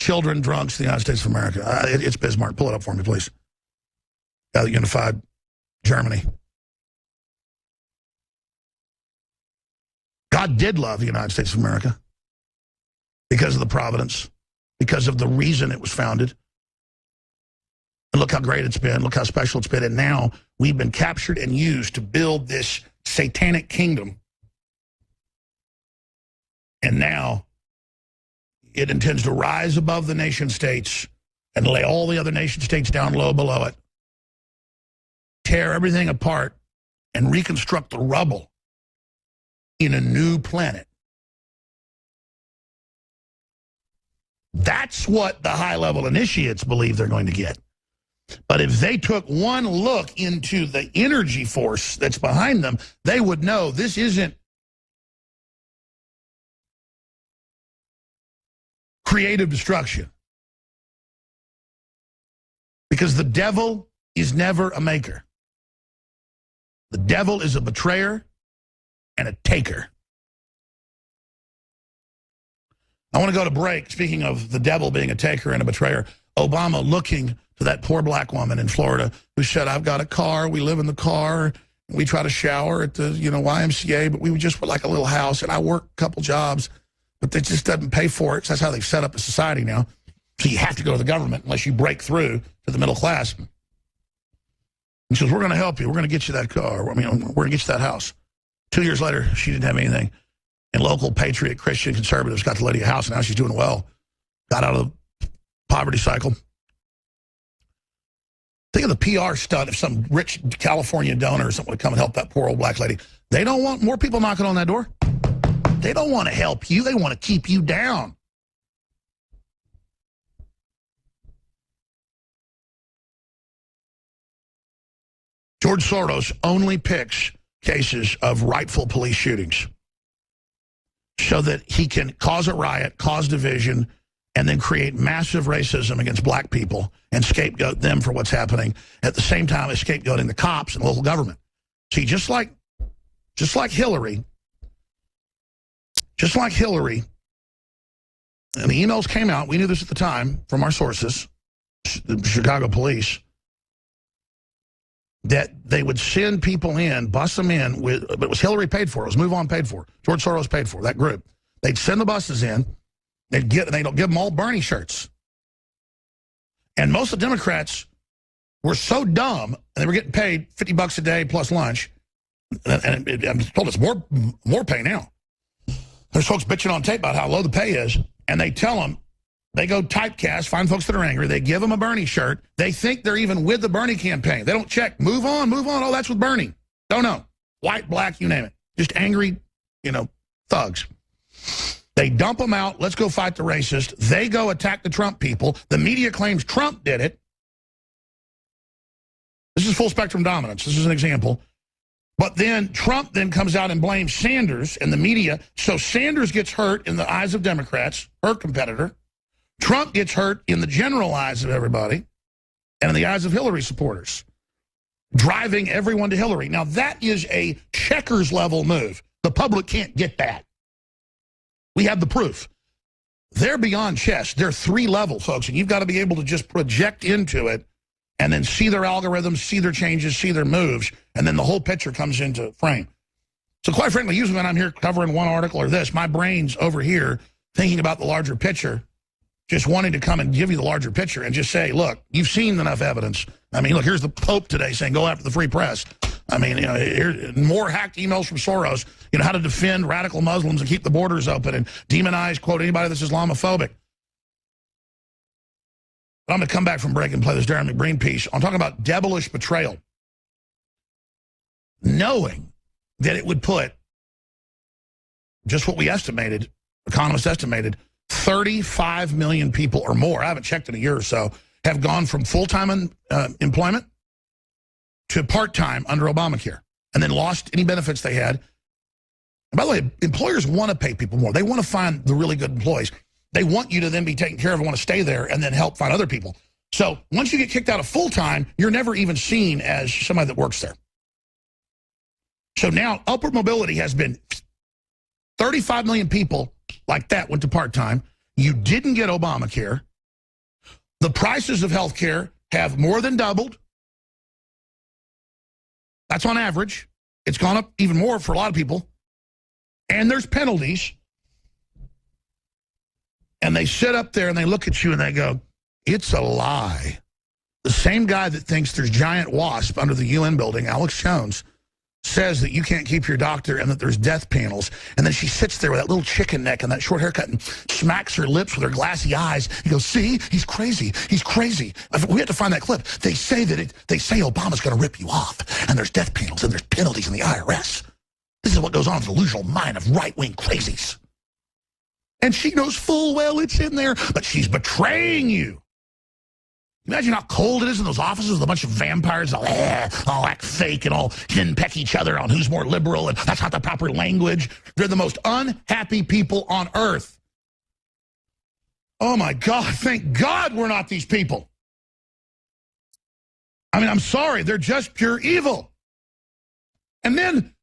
children, drunks, the United States of America. It's Bismarck. Pull it up for me, please. Unified Germany. God did love the United States of America because of the providence, because of the reason it was founded. And look how great it's been. Look how special it's been. And now we've been captured and used to build this satanic kingdom. And now it intends to rise above the nation states and lay all the other nation states down low below it, tear everything apart, and reconstruct the rubble in a new planet. That's what the high-level initiates believe they're going to get. But if they took one look into the energy force that's behind them, they would know this isn't creative destruction. Because the devil is never a maker. The devil is a betrayer and a taker. I want to go to break. Speaking of the devil being a taker and a betrayer, Obama looking to that poor black woman in Florida who said, I've got a car, we live in the car, we try to shower at the YMCA, but we just were like a little house, and I work a couple jobs, but it just doesn't pay for it. So that's how they've set up a society now. So you have to go to the government unless you break through to the middle class. He says, we're going to help you. We're going to get you that car. I mean, we're going to get you that house. 2 years later, she didn't have anything. And local patriot Christian conservatives got the lady a house, and now she's doing well. Got out of the poverty cycle. Think of the PR stunt if some rich California donor or something would come and help that poor old black lady. They don't want more people knocking on that door. They don't want to help you. They want to keep you down. George Soros only picks cases of rightful police shootings so that he can cause a riot, cause division, and then create massive racism against black people and scapegoat them for what's happening, at the same time as scapegoating the cops and local government. See, just like Hillary, and the emails came out, we knew this at the time from our sources, the Chicago police, that they would send people in, bus them in, but it was Hillary paid for, it was Move On paid for, George Soros paid for, that group. They'd send the buses in, they'd give them all Bernie shirts. And most of the Democrats were so dumb, and they were getting paid $50 a day plus lunch, and I'm told it's more pay now. There's folks bitching on tape about how low the pay is, and they tell them, they go typecast, find folks that are angry, they give them a Bernie shirt, they think they're even with the Bernie campaign. They don't check, move on, oh, that's with Bernie. Don't know. White, black, you name it. Just angry, thugs. They dump them out, let's go fight the racist. They go attack the Trump people. The media claims Trump did it. This is full spectrum dominance. This is an example. But then Trump then comes out and blames Sanders and the media. So Sanders gets hurt in the eyes of Democrats, her competitor. Trump gets hurt in the general eyes of everybody and in the eyes of Hillary supporters, driving everyone to Hillary. Now, that is a checkers level move. The public can't get that. We have the proof. They're beyond chess. They're 3 level, folks, and you've got to be able to just project into it and then see their algorithms, see their changes, see their moves, and then the whole picture comes into frame. So quite frankly, usually when I'm here covering one article or this, my brain's over here thinking about the larger picture, just wanting to come and give you the larger picture and just say, look, you've seen enough evidence. I mean, look, here's the Pope today saying, go after the free press. I mean, here, more hacked emails from Soros, how to defend radical Muslims and keep the borders open and demonize, quote, anybody that's Islamophobic. But I'm going to come back from break and play this Darren McBreen piece. I'm talking about devilish betrayal. Knowing that it would put just what we estimated, economists estimated, 35 million people or more, I haven't checked in a year or so, have gone from full-time employment to part-time under Obamacare and then lost any benefits they had. And by the way, employers want to pay people more. They want to find the really good employees. They want you to then be taken care of and want to stay there and then help find other people. So once you get kicked out of full-time, you're never even seen as somebody that works there. So now upward mobility has been 35 million people like that went to part-time. You didn't get Obamacare. The prices of health care have more than doubled. That's on average. It's gone up even more for a lot of people. And there's penalties. And they sit up there and they look at you and they go, it's a lie. The same guy that thinks there's giant wasp under the UN building, Alex Jones, says that you can't keep your doctor and that there's death panels. And then she sits there with that little chicken neck and that short haircut and smacks her lips with her glassy eyes. He goes, see, he's crazy. He's crazy. We have to find that clip. They say Obama's going to rip you off. And there's death panels and there's penalties in the IRS. This is what goes on in the delusional mind of right-wing crazies. And she knows full well it's in there, but she's betraying you. Imagine how cold it is in those offices with a bunch of vampires all act fake and all henpeck each other on who's more liberal, and that's not the proper language. They're the most unhappy people on earth. Oh, my God, thank God we're not these people. I mean, I'm sorry, they're just pure evil. And then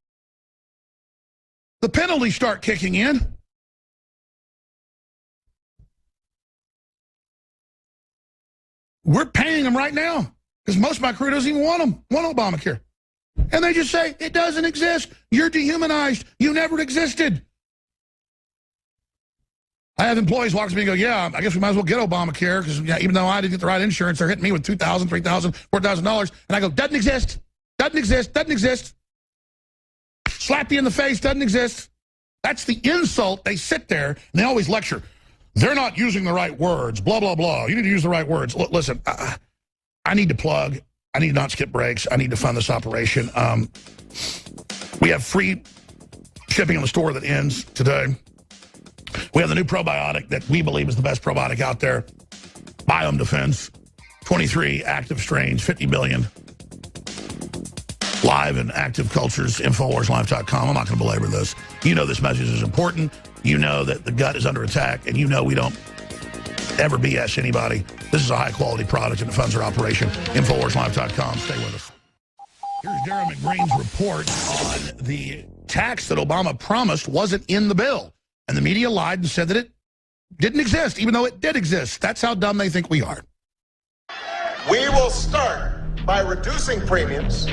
the penalties start kicking in. We're paying them right now because most of my crew doesn't even want Obamacare. And they just say, it doesn't exist. You're dehumanized. You never existed. I have employees walk to me and go, yeah, I guess we might as well get Obamacare because even though I didn't get the right insurance, they're hitting me with $2,000, $3,000, $4,000. And I go, doesn't exist. Doesn't exist. Doesn't exist. Slap you in the face. Doesn't exist. That's the insult. They sit there and they always lecture. They're not using the right words, blah, blah, blah. You need to use the right words. Listen, I need to plug. I need to not skip breaks. I need to fund this operation. We have free shipping in the store that ends today. We have the new probiotic that we believe is the best probiotic out there. Biome Defense, 23 active strains, 50 billion. Live and active cultures, InfoWarsLive.com. I'm not going to belabor this. You know this message is important. You know that the gut is under attack, and you know we don't ever BS anybody. This is a high-quality product, and it funds our operation. InfoWarsLive.com. Stay with us. Here's Darren McBreen's report on the tax that Obama promised wasn't in the bill. And the media lied and said that it didn't exist, even though it did exist. That's how dumb they think we are. We will start by reducing premiums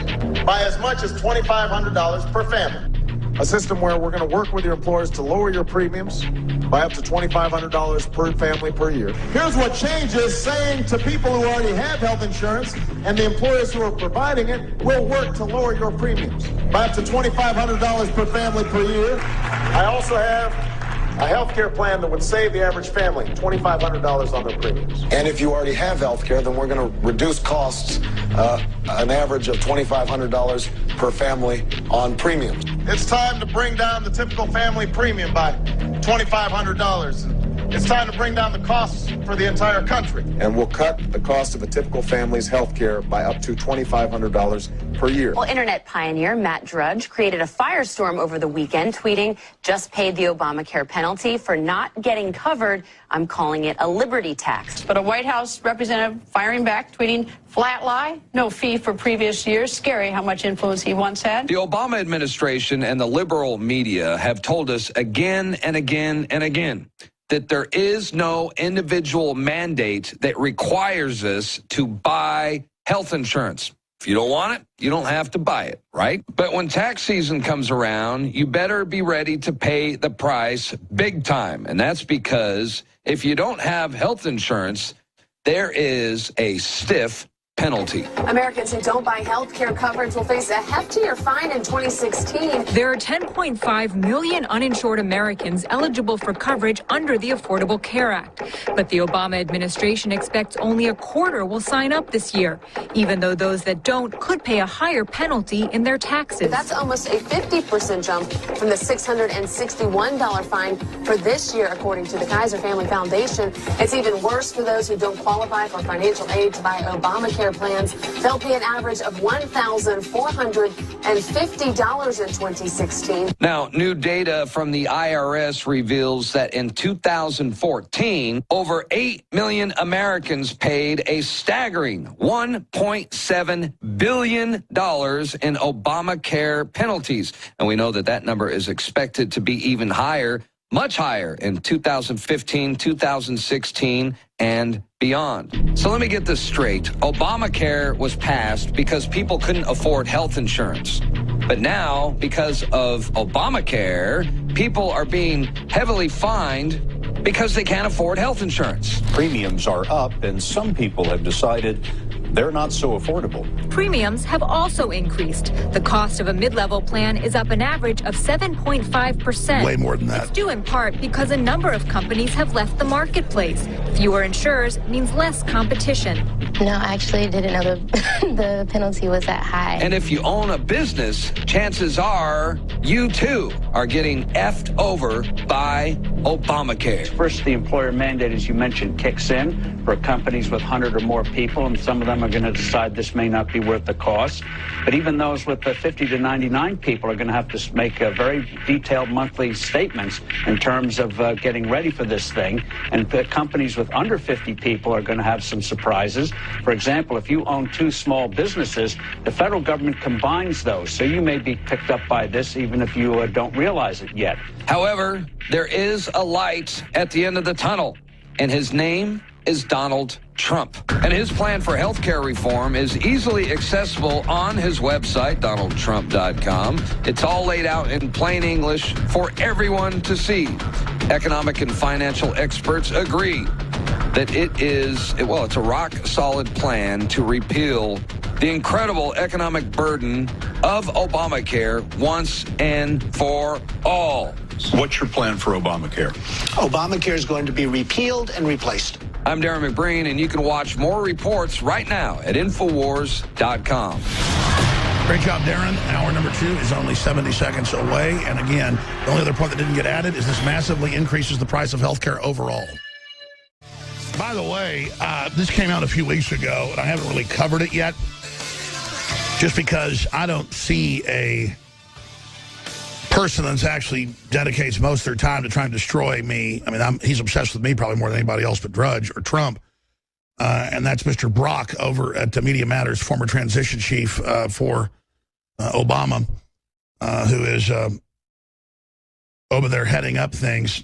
by as much as $2,500 per family. A system where we're going to work with your employers to lower your premiums by up to $2,500 per family per year. Here's what change is saying to people who already have health insurance and the employers who are providing it will work to lower your premiums by up to $2,500 per family per year. I also have a health care plan that would save the average family $2,500 on their premiums. And if you already have health care, then we're going to reduce costs an average of $2,500 per family on premiums. It's time to bring down the typical family premium by $2,500. It's time to bring down the costs for the entire country. And we'll cut the cost of a typical family's health care by up to $2,500 per year. Well, internet pioneer Matt Drudge created a firestorm over the weekend, tweeting, just paid the Obamacare penalty for not getting covered. I'm calling it a liberty tax. But a White House representative firing back, tweeting, flat lie, no fee for previous years. Scary how much influence he once had. The Obama administration and the liberal media have told us again and again and again that there is no individual mandate that requires us to buy health insurance. If you don't want it, you don't have to buy it, right? But when tax season comes around, you better be ready to pay the price big time. And that's because if you don't have health insurance, there is a stiff penalty. Americans who don't buy health care coverage will face a heftier fine in 2016. There are 10.5 million uninsured Americans eligible for coverage under the Affordable Care Act. But the Obama administration expects only a quarter will sign up this year, even though those that don't could pay a higher penalty in their taxes. That's almost a 50% jump from the $661 fine for this year, according to the Kaiser Family Foundation. It's even worse for those who don't qualify for financial aid to buy Obamacare plans. They'll pay an average of $1,450 in 2016. Now, new data from the IRS reveals that in 2014, over 8 million Americans paid a staggering $1.7 billion in Obamacare penalties. And we know that that number is expected to be even higher, much higher in 2015, 2016, and beyond. So let me get this straight. Obamacare was passed because people couldn't afford health insurance. But now, because of Obamacare, people are being heavily fined because they can't afford health insurance. Premiums are up, and some people have decided they're not so affordable. Premiums have also increased. The cost of a mid-level plan is up an average of 7.5%. Way more than that. It's due in part because a number of companies have left the marketplace. Fewer insurers means less competition. No, I actually didn't know the penalty was that high. And if you own a business, chances are you too are getting effed over by Obamacare. First, the employer mandate, as you mentioned, kicks in for companies with 100 or more people, and some of them are going to decide this may not be worth the cost. But even those with the 50 to 99 people are going to have to make very detailed monthly statements in terms of getting ready for this thing. And the companies with under 50 people are going to have some surprises. For example, if you own two small businesses, the federal government combines those. So you may be picked up by this even if you don't realize it yet. However, there is a light at the end of the tunnel, and his name is Donald Trump. And his plan for health care reform is easily accessible on his website, DonaldTrump.com. It's all laid out in plain English for everyone to see. Economic and financial experts agree that it's a rock-solid plan to repeal the incredible economic burden of Obamacare once and for all. What's your plan for Obamacare? Obamacare is going to be repealed and replaced. I'm Darren McBreen, and you can watch more reports right now at Infowars.com. Great job, Darren. Hour number 2 is only 70 seconds away. And again, the only other point that didn't get added is this massively increases the price of healthcare overall. By the way, this came out a few weeks ago, and I haven't really covered it yet, just because I don't see a person that's actually dedicates most of their time to trying to destroy me. I mean, he's obsessed with me probably more than anybody else but Drudge or Trump. And that's Mr. Brock over at Media Matters, former transition chief for Obama, who is over there heading up things.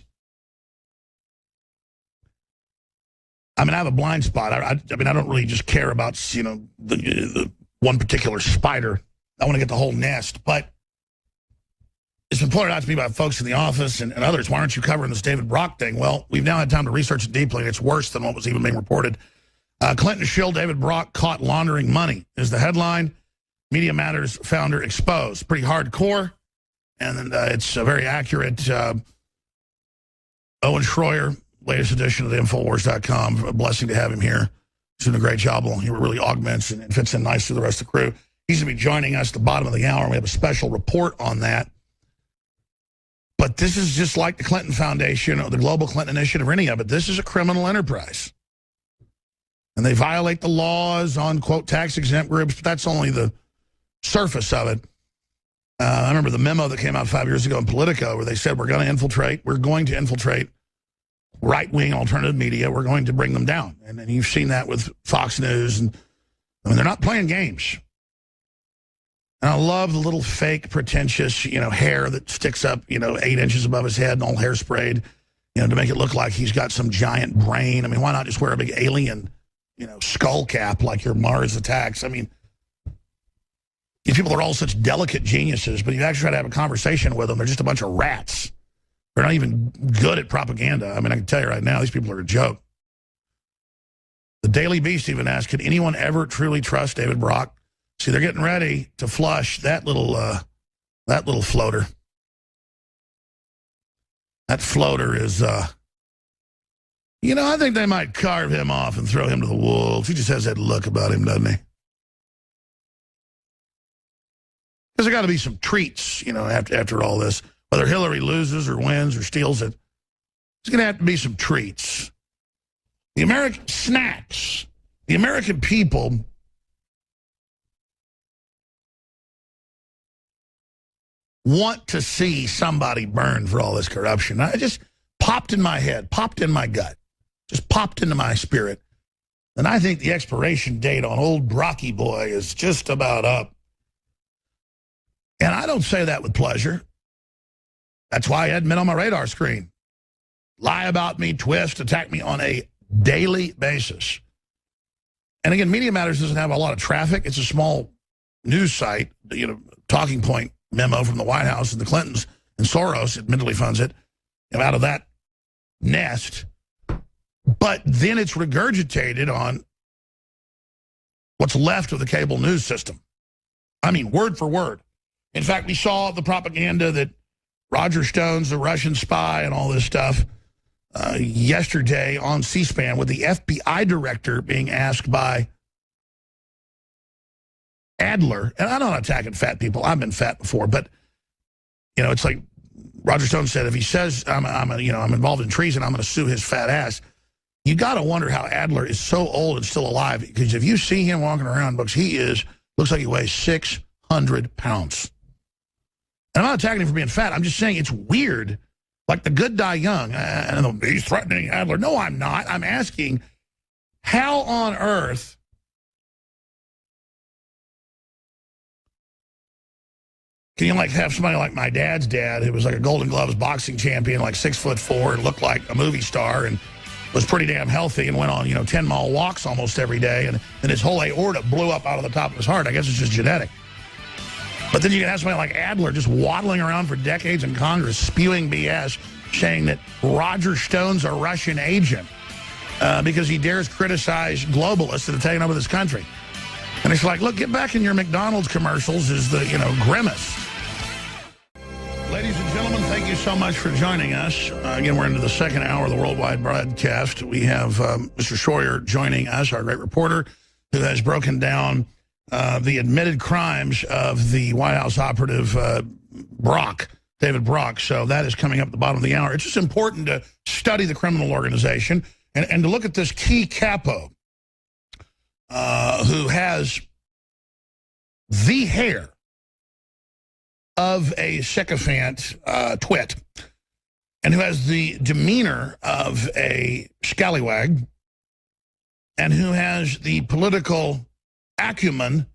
I mean, I have a blind spot. I mean, I don't really just care about, the one particular spider. I want to get the whole nest. But it's been pointed out to me by folks in the office and others, why aren't you covering this David Brock thing? Well, we've now had time to research it deeply, and it's worse than what was even being reported. Clinton shill David Brock caught laundering money is the headline. Media Matters founder exposed. Pretty hardcore, and then it's very accurate. Owen Schroyer, latest edition of the Infowars.com. A blessing to have him here. He's doing a great job. He really augments and fits in nicely with the rest of the crew. He's going to be joining us at the bottom of the hour, and we have a special report on that. But this is just like the Clinton Foundation or the Global Clinton Initiative or any of it. This is a criminal enterprise. And they violate the laws on, quote, tax-exempt groups, but that's only the surface of it. I remember the memo that came out 5 years ago in Politico where they said we're going to infiltrate right-wing alternative media. We're going to bring them down. And you've seen that with Fox News. And I mean, they're not playing games. And I love the little fake, pretentious, hair that sticks up, 8 inches above his head and all hairsprayed, to make it look like he's got some giant brain. I mean, why not just wear a big alien, skull cap like your Mars Attacks? I mean, these people are all such delicate geniuses, but you actually try to have a conversation with them, they're just a bunch of rats. They're not even good at propaganda. I mean, I can tell you right now, these people are a joke. The Daily Beast even asked, could anyone ever truly trust David Brock? See, they're getting ready to flush that little floater. That floater is, you know, I think they might carve him off and throw him to the wolves. He just has that look about him, doesn't he? Because there got to be some treats, you know, after all this. Whether Hillary loses or wins or steals it, there's going to have to be some treats. The American snacks, the American people want to see somebody burn for all this corruption. I just popped in my head, popped in my gut, just popped into my spirit. And I think the expiration date on old Brocky boy is just about up. And I don't say that with pleasure. That's why I admit on my radar screen. Lie about me, twist, attack me on a daily basis. And again, Media Matters doesn't have a lot of traffic. It's a small news site, you know, talking point memo from the White House and the Clintons and Soros admittedly funds it, you know, out of that nest. But then it's regurgitated on what's left of the cable news system. I mean, word for word. In fact, we saw the propaganda that Roger Stone's the Russian spy and all this stuff yesterday on C-SPAN with the FBI director being asked by Adler. And I'm not attacking fat people. I've been fat before. But, you know, it's like Roger Stone said, if he says I'm involved in treason, I'm going to sue his fat ass. You got to wonder how Adler is so old and still alive. Because if you see him walking around, folks, looks like he weighs 600 pounds. And I'm not attacking him for being fat. I'm just saying it's weird. Like the good die young. And he's threatening Adler. No, I'm not. I'm asking, how on earth can you like have somebody like my dad's dad, who was like a Golden Gloves boxing champion, like 6'4", and looked like a movie star and was pretty damn healthy and went on, 10-mile walks almost every day. And then his whole aorta blew up out of the top of his heart. I guess it's just genetic. But then you can have somebody like Adler just waddling around for decades in Congress, spewing BS, saying that Roger Stone's a Russian agent because he dares criticize globalists that have taken over this country. And it's like, look, get back in your McDonald's commercials is the, grimace. Ladies and gentlemen, thank you so much for joining us. Again, we're into the second hour of the worldwide broadcast. We have Mr. Schroyer joining us, our great reporter, who has broken down the admitted crimes of the White House operative Brock, David Brock. So that is coming up at the bottom of the hour. It's just important to study the criminal organization and to look at this key capo who has the hair of a sycophant twit and who has the demeanor of a scallywag and who has the political acumen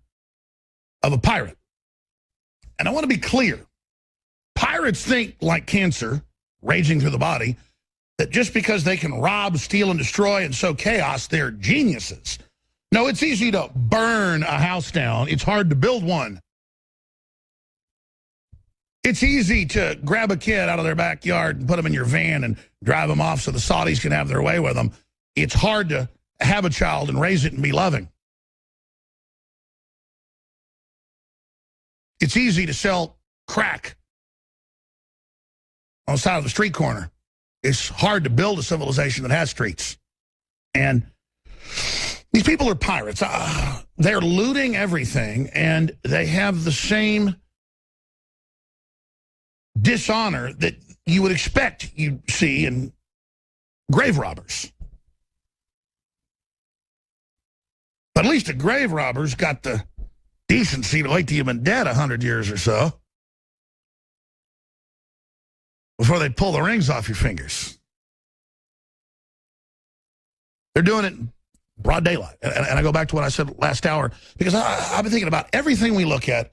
of a pirate. And I want to be clear. Pirates think like cancer raging through the body, that just because they can rob, steal, and destroy and sow chaos, they're geniuses. No, it's easy to burn a house down. It's hard to build one. It's easy to grab a kid out of their backyard and put them in your van and drive them off so the Saudis can have their way with them. It's hard to have a child and raise it and be loving. It's easy to sell crack on the side of the street corner. It's hard to build a civilization that has streets. And these people are pirates. They're looting everything, and they have the same dishonor that you would expect you see in grave robbers. But at least a grave robber's got the decency to wait till you've been dead 100 years or so before they pull the rings off your fingers. They're doing it in broad daylight. And I go back to what I said last hour, because I've been thinking about everything we look at.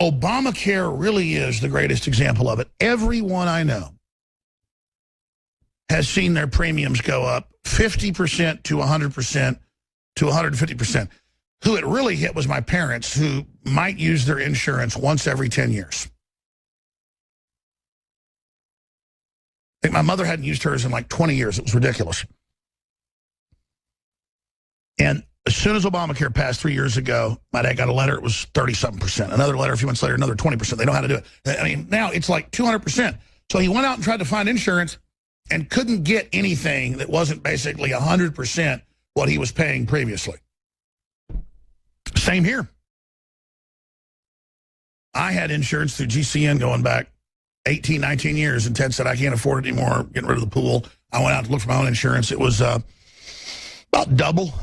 Obamacare really is the greatest example of it. Everyone I know has seen their premiums go up 50% to 100% to 150%. Who it really hit was my parents, who might use their insurance once every 10 years. I think my mother hadn't used hers in like 20 years. It was ridiculous. And as soon as Obamacare passed 3 years ago, my dad got a letter, it was 30-something%. Another letter a few months later, another 20%. They know how to do it. I mean, now it's like 200%. So he went out and tried to find insurance and couldn't get anything that wasn't basically 100% what he was paying previously. Same here. I had insurance through GCN going back 18, 19 years, and Ted said, I can't afford it anymore, getting rid of the pool. I went out to look for my own insurance. It was about double.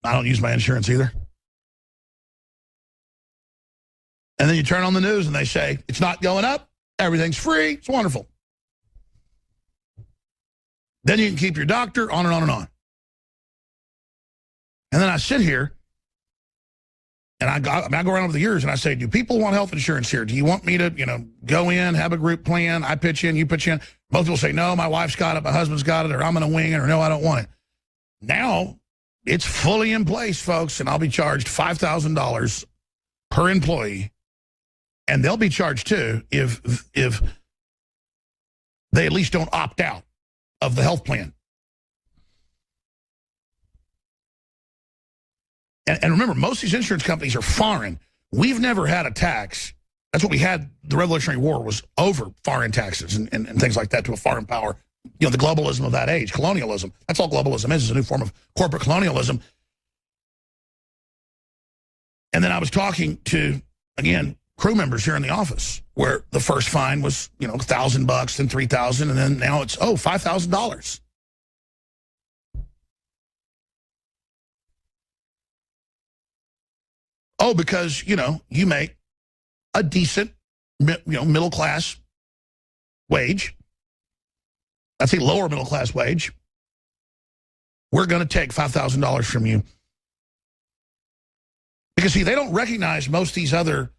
I don't use my insurance either. And then you turn on the news and they say, it's not going up, everything's free, it's wonderful. Then you can keep your doctor, on and on and on. And then I sit here, and I go around over the years and I say, do people want health insurance here? Do you want me to, go in, have a group plan, I pitch in, you pitch in? Most people say, no, my wife's got it, my husband's got it, or I'm going to wing it, or no, I don't want it. Now, it's fully in place, folks, and I'll be charged $5,000 per employee, and they'll be charged too if they at least don't opt out of the health plan. And remember, most of these insurance companies are foreign. We've never had a tax. That's what we had. The Revolutionary War was over foreign taxes and things like that to a foreign power. The globalism of that age, colonialism. That's all globalism is a new form of corporate colonialism. And then I was talking to, again, crew members here in the office where the first fine was, $1,000, then $3,000, and then now it's, $5,000. Oh, because, you make a decent, middle class wage. That's a lower middle class wage. We're going to take $5,000 from you. Because, see, they don't recognize most of these other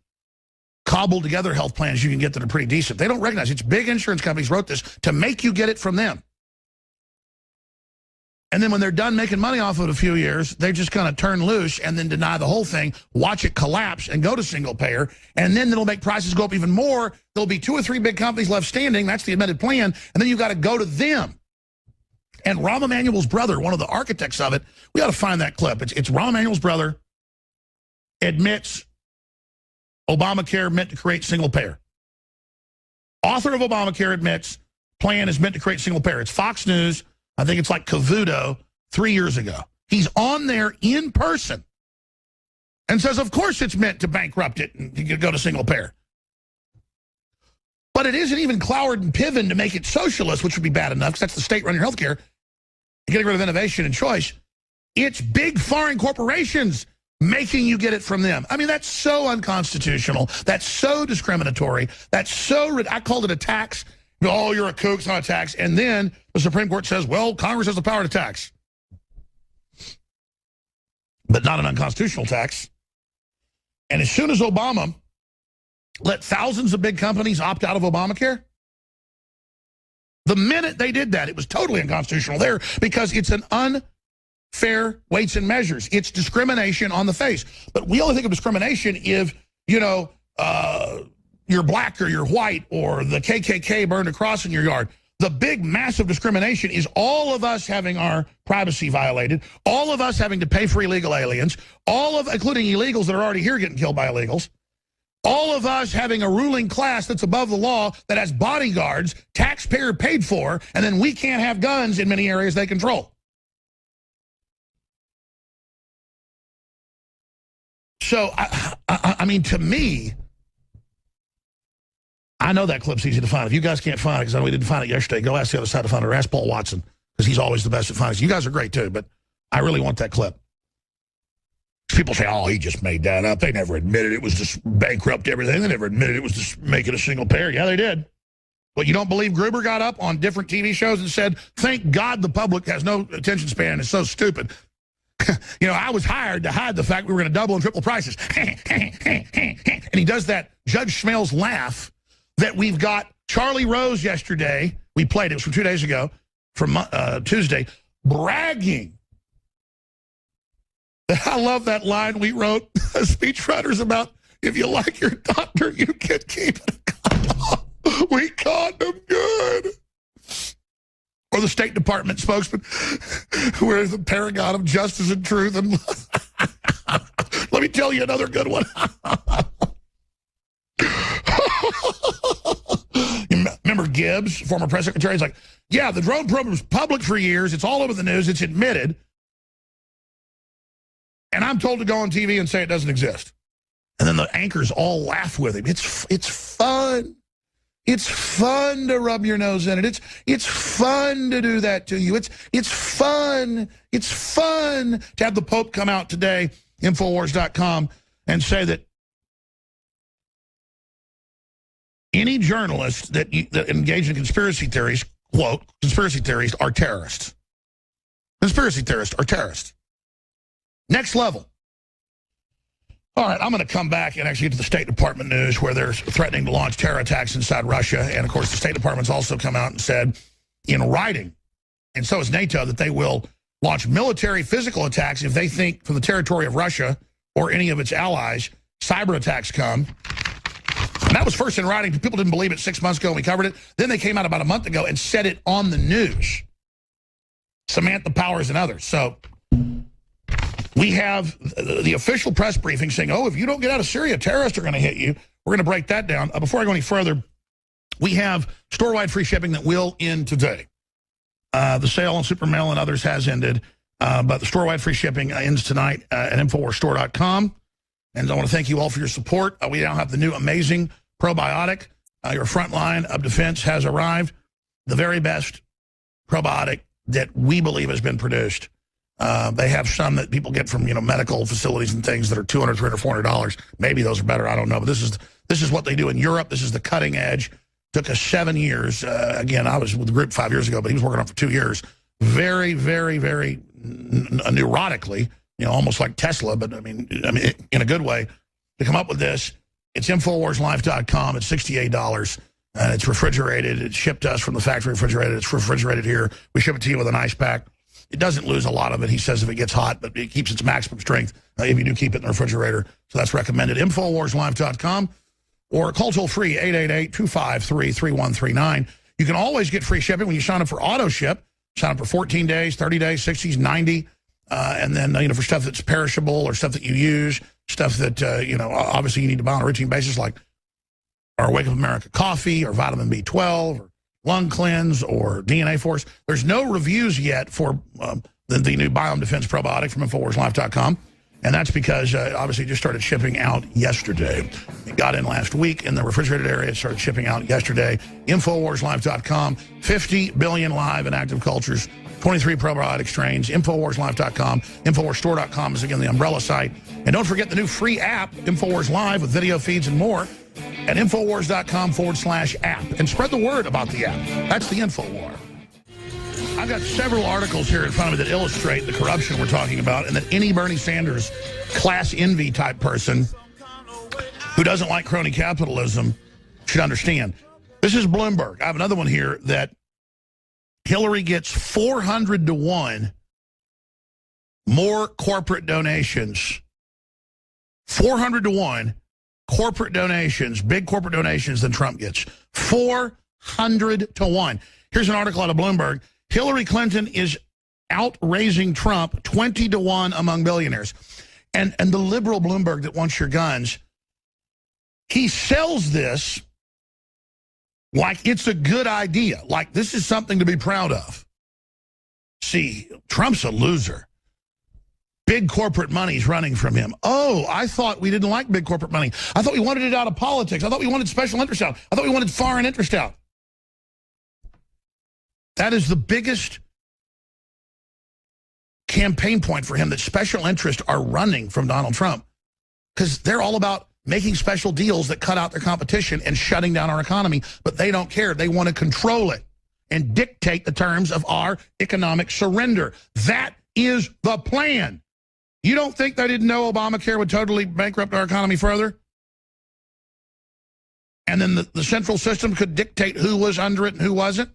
cobbled together health plans you can get that are pretty decent. They don't recognize it's big insurance companies wrote this to make you get it from them. And then when they're done making money off of it a few years, they're just going to turn loose and then deny the whole thing, watch it collapse and go to single payer. And then it'll make prices go up even more. There'll be 2 or 3 big companies left standing. That's the admitted plan. And then you've got to go to them. And Rahm Emanuel's brother, one of the architects of it, we got to find that clip. It's Rahm Emanuel's brother admits Obamacare meant to create single payer. Author of Obamacare admits plan is meant to create single payer. It's Fox News. I think it's like Cavuto 3 years ago. He's on there in person and says, of course it's meant to bankrupt it and you go to single payer. But it isn't even Cloward and Piven to make it socialist, which would be bad enough because that's the state running your healthcare, getting rid of innovation and choice. It's big foreign corporations making you get it from them. I mean, that's so unconstitutional. That's so discriminatory. That's so, I called it a tax. Oh, you're a kook, it's not a tax. And then the Supreme Court says, well, Congress has the power to tax. But not an unconstitutional tax. And as soon as Obama let thousands of big companies opt out of Obamacare, the minute they did that, it was totally unconstitutional there because it's an unfair weights and measures. It's discrimination on the face. But we only think of discrimination if, you're black or you're white or the KKK burned a cross in your yard. The big, massive discrimination is all of us having our privacy violated, all of us having to pay for illegal aliens, including illegals that are already here getting killed by illegals, all of us having a ruling class that's above the law that has bodyguards, taxpayer paid for, and then we can't have guns in many areas they control. So, I mean, to me, I know that clip's easy to find. If you guys can't find it, because I know we didn't find it yesterday, go ask the other side to find it, or ask Paul Watson, because he's always the best at finding it. You guys are great, too, but I really want that clip. People say, oh, he just made that up. They never admitted it was just bankrupt everything. They never admitted it was just making a single payer. Yeah, they did. But you don't believe Gruber got up on different TV shows and said, thank God the public has no attention span and is so stupid. I was hired to hide the fact we were going to double and triple prices. And he does that Judge Schmelz laugh that we've got Charlie Rose yesterday. We played it. It was from 2 days ago, from Tuesday, bragging. I love that line we wrote, speechwriters, about if you like your doctor, you can keep it. We caught them good. or the State Department spokesman, where the paragon of justice and truth. And let me tell you another good one. Remember Gibbs, former press secretary? He's like, yeah, the drone program was public for years. It's all over the news. It's admitted. And I'm told to go on TV and say it doesn't exist. And then the anchors all laugh with him. It's fun. It's fun to rub your nose in it. It's fun to do that to you. It's fun. It's fun to have the Pope come out today, Infowars.com, and say that any journalist that engage in conspiracy theories, quote, conspiracy theories are terrorists. Conspiracy theorists are terrorists. Next level. All right, I'm going to come back and actually get to the State Department news where they're threatening to launch terror attacks inside Russia. And, of course, the State Department's also come out and said in writing, and so is NATO, that they will launch military physical attacks if they think from the territory of Russia or any of its allies, cyber attacks come. And that was first in writing. People didn't believe it 6 months ago when we covered it. Then they came out about a month ago and said it on the news. Samantha Powers and others. So we have the official press briefing saying, oh, if you don't get out of Syria, terrorists are going to hit you. We're going to break that down. Before I go any further, we have store-wide free shipping that will end today. The sale on Supermail and others has ended, but the store-wide free shipping ends tonight at InfoWarsStore.com. And I want to thank you all for your support. We now have the new amazing probiotic. Your front line of defense has arrived. The very best probiotic that we believe has been produced. They have some that people get from, medical facilities and things that are $200, $300, $400. Maybe those are better. I don't know. But this is what they do in Europe. This is the cutting edge. Took us 7 years. Again, I was with the group 5 years ago, but he was working on it for 2 years. Very, very, very neurotically, almost like Tesla, but I mean, in a good way, to come up with this. It's InfoWarsLife.com. It's $68. It's refrigerated. It's shipped to us from the factory refrigerated. It's refrigerated here. We ship it to you with an ice pack. It doesn't lose a lot of it, he says, if it gets hot, but it keeps its maximum strength if you do keep it in the refrigerator. So that's recommended. InfoWarsLife.com or call toll-free 888-253-3139. You can always get free shipping when you sign up for AutoShip. Sign up for 14 days, 30 days, 60s, 90. And then, for stuff that's perishable or stuff that you use, stuff that, obviously you need to buy on a routine basis, like our Wake Up America coffee or vitamin B12 or lung cleanse or DNA Force. There's no reviews yet for the new Biome Defense probiotic from InfoWarsLife.com. And that's because, obviously, it just started shipping out yesterday. It got in last week in the refrigerated area. It started shipping out yesterday. InfoWarsLife.com, 50 billion live and active cultures, 23 probiotic strains, InfoWarsLife.com. InfoWarsStore.com is, again, the umbrella site. And don't forget the new free app, InfoWars Live, with video feeds and more at InfoWars.com/app. And spread the word about the app. That's the InfoWar. I've got several articles here in front of me that illustrate the corruption we're talking about, and that any Bernie Sanders class envy type person who doesn't like crony capitalism should understand. This is Bloomberg. I have another one here that Hillary gets 400 to 1 more corporate donations. 400 to 1 corporate donations, big corporate donations than Trump gets. 400 to 1. Here's an article out of Bloomberg. Hillary Clinton is outraising Trump 20 to 1 among billionaires. And the liberal Bloomberg that wants your guns, he sells this like it's a good idea, like this is something to be proud of. See, Trump's a loser. Big corporate money's running from him. Oh, I thought we didn't like big corporate money. I thought we wanted it out of politics. I thought we wanted special interest out. I thought we wanted foreign interest out. That is the biggest campaign point for him, that special interests are running from Donald Trump, because they're all about making special deals that cut out their competition and shutting down our economy, but they don't care. They want to control it and dictate the terms of our economic surrender. That is the plan. You don't think they didn't know Obamacare would totally bankrupt our economy further? And then the central system could dictate who was under it and who wasn't?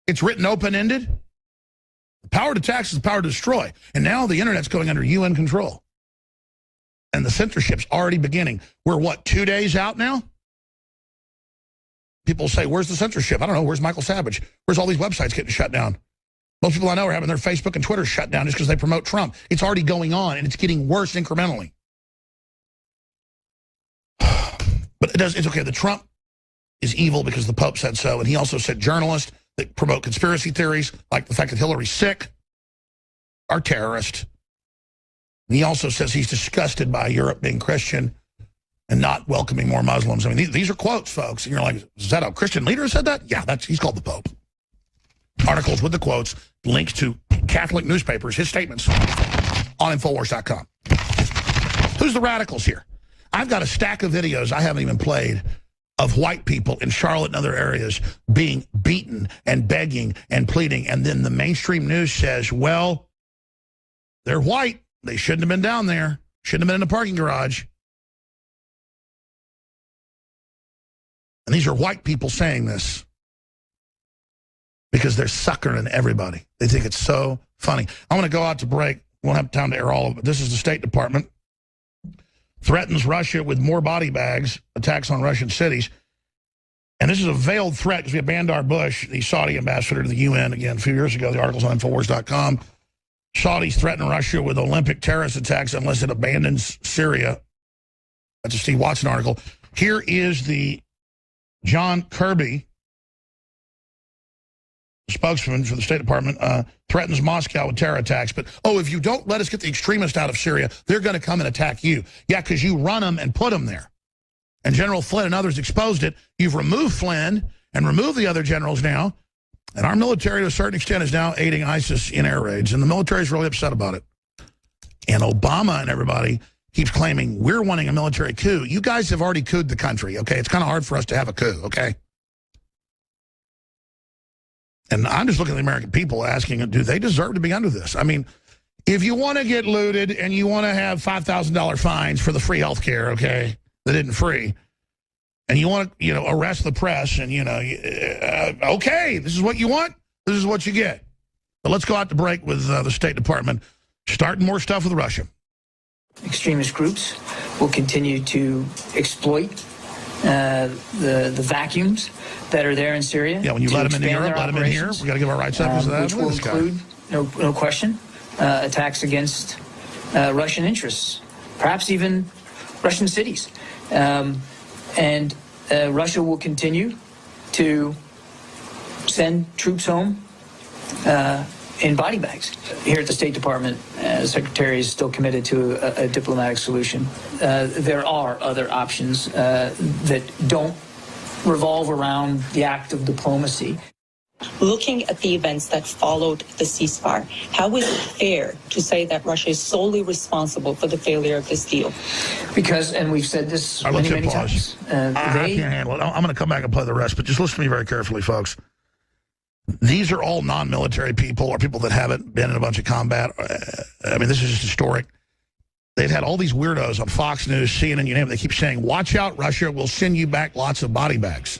It's written open-ended. The power to tax is the power to destroy. And now the internet's going under UN control. And the censorship's already beginning. We're, what, 2 days out now? people say, where's the censorship? I don't know. Where's Michael Savage? Where's all these websites getting shut down? Most people I know are having their Facebook and Twitter shut down just because they promote Trump. It's already going on, and it's getting worse incrementally. But it's okay. The Trump is evil because the Pope said so, and he also said journalists that promote conspiracy theories, like the fact that Hillary's sick, are terrorists. And he also says he's disgusted by Europe being Christian and not welcoming more Muslims. I mean, these are quotes, folks. And you're like, is that a Christian leader who said that? Yeah, he's called the Pope. Articles with the quotes, links to Catholic newspapers, his statements on Infowars.com. Who's the radicals here? I've got a stack of videos I haven't even played of white people in Charlotte and other areas being beaten and begging and pleading. And then the mainstream news says, well, they're white. They shouldn't have been down there. Shouldn't have been in the parking garage. And these are white people saying this because they're suckering everybody. They think it's so funny. I want to go out to break. We won't have time to air all of it. This is the State Department. Threatens Russia with more body bags, attacks on Russian cities. And this is a veiled threat because we have Bandar Bush, the Saudi ambassador to the UN, again, a few years ago. The article's on Infowars.com. Saudis threaten Russia with Olympic terrorist attacks unless it abandons Syria. That's a Steve Watson article. Here is the John Kirby, spokesman for the State Department, threatens Moscow with terror attacks. But, if you don't let us get the extremists out of Syria, they're going to come and attack you. Yeah, because you run them and put them there. And General Flynn and others exposed it. You've removed Flynn and removed the other generals now. And our military, to a certain extent, is now aiding ISIS in air raids. And the military is really upset about it. And Obama and everybody keeps claiming we're wanting a military coup. You guys have already couped the country, okay? It's kind of hard for us to have a coup, okay? And I'm just looking at the American people asking, do they deserve to be under this? I mean, if you want to get looted and you want to have $5,000 fines for the free health care, okay, that isn't free, and you want to, arrest the press and, okay, this is what you want, this is what you get. But let's go out to break with the State Department, starting more stuff with Russia. Extremist groups will continue to exploit the vacuums that are there in Syria. Yeah, when you let them in Europe, let them in here. We got to give our rights up to that. Which will include, no question, attacks against Russian interests, perhaps even Russian cities. And Russia will continue to send troops home in body bags. Here at the State Department, the Secretary is still committed to a diplomatic solution. There are other options that don't revolve around the act of diplomacy. Looking at the events that followed the ceasefire, how is it fair to say that Russia is solely responsible for the failure of this deal? Because, and we've said this many times, I can't handle it. I'm going to come back and play the rest, but just listen to me very carefully, folks. These are all non-military people or people that haven't been in a bunch of combat. I mean, this is just historic. They've had all these weirdos on Fox News, CNN, you name it. They keep saying, watch out, Russia, we'll send you back lots of body bags.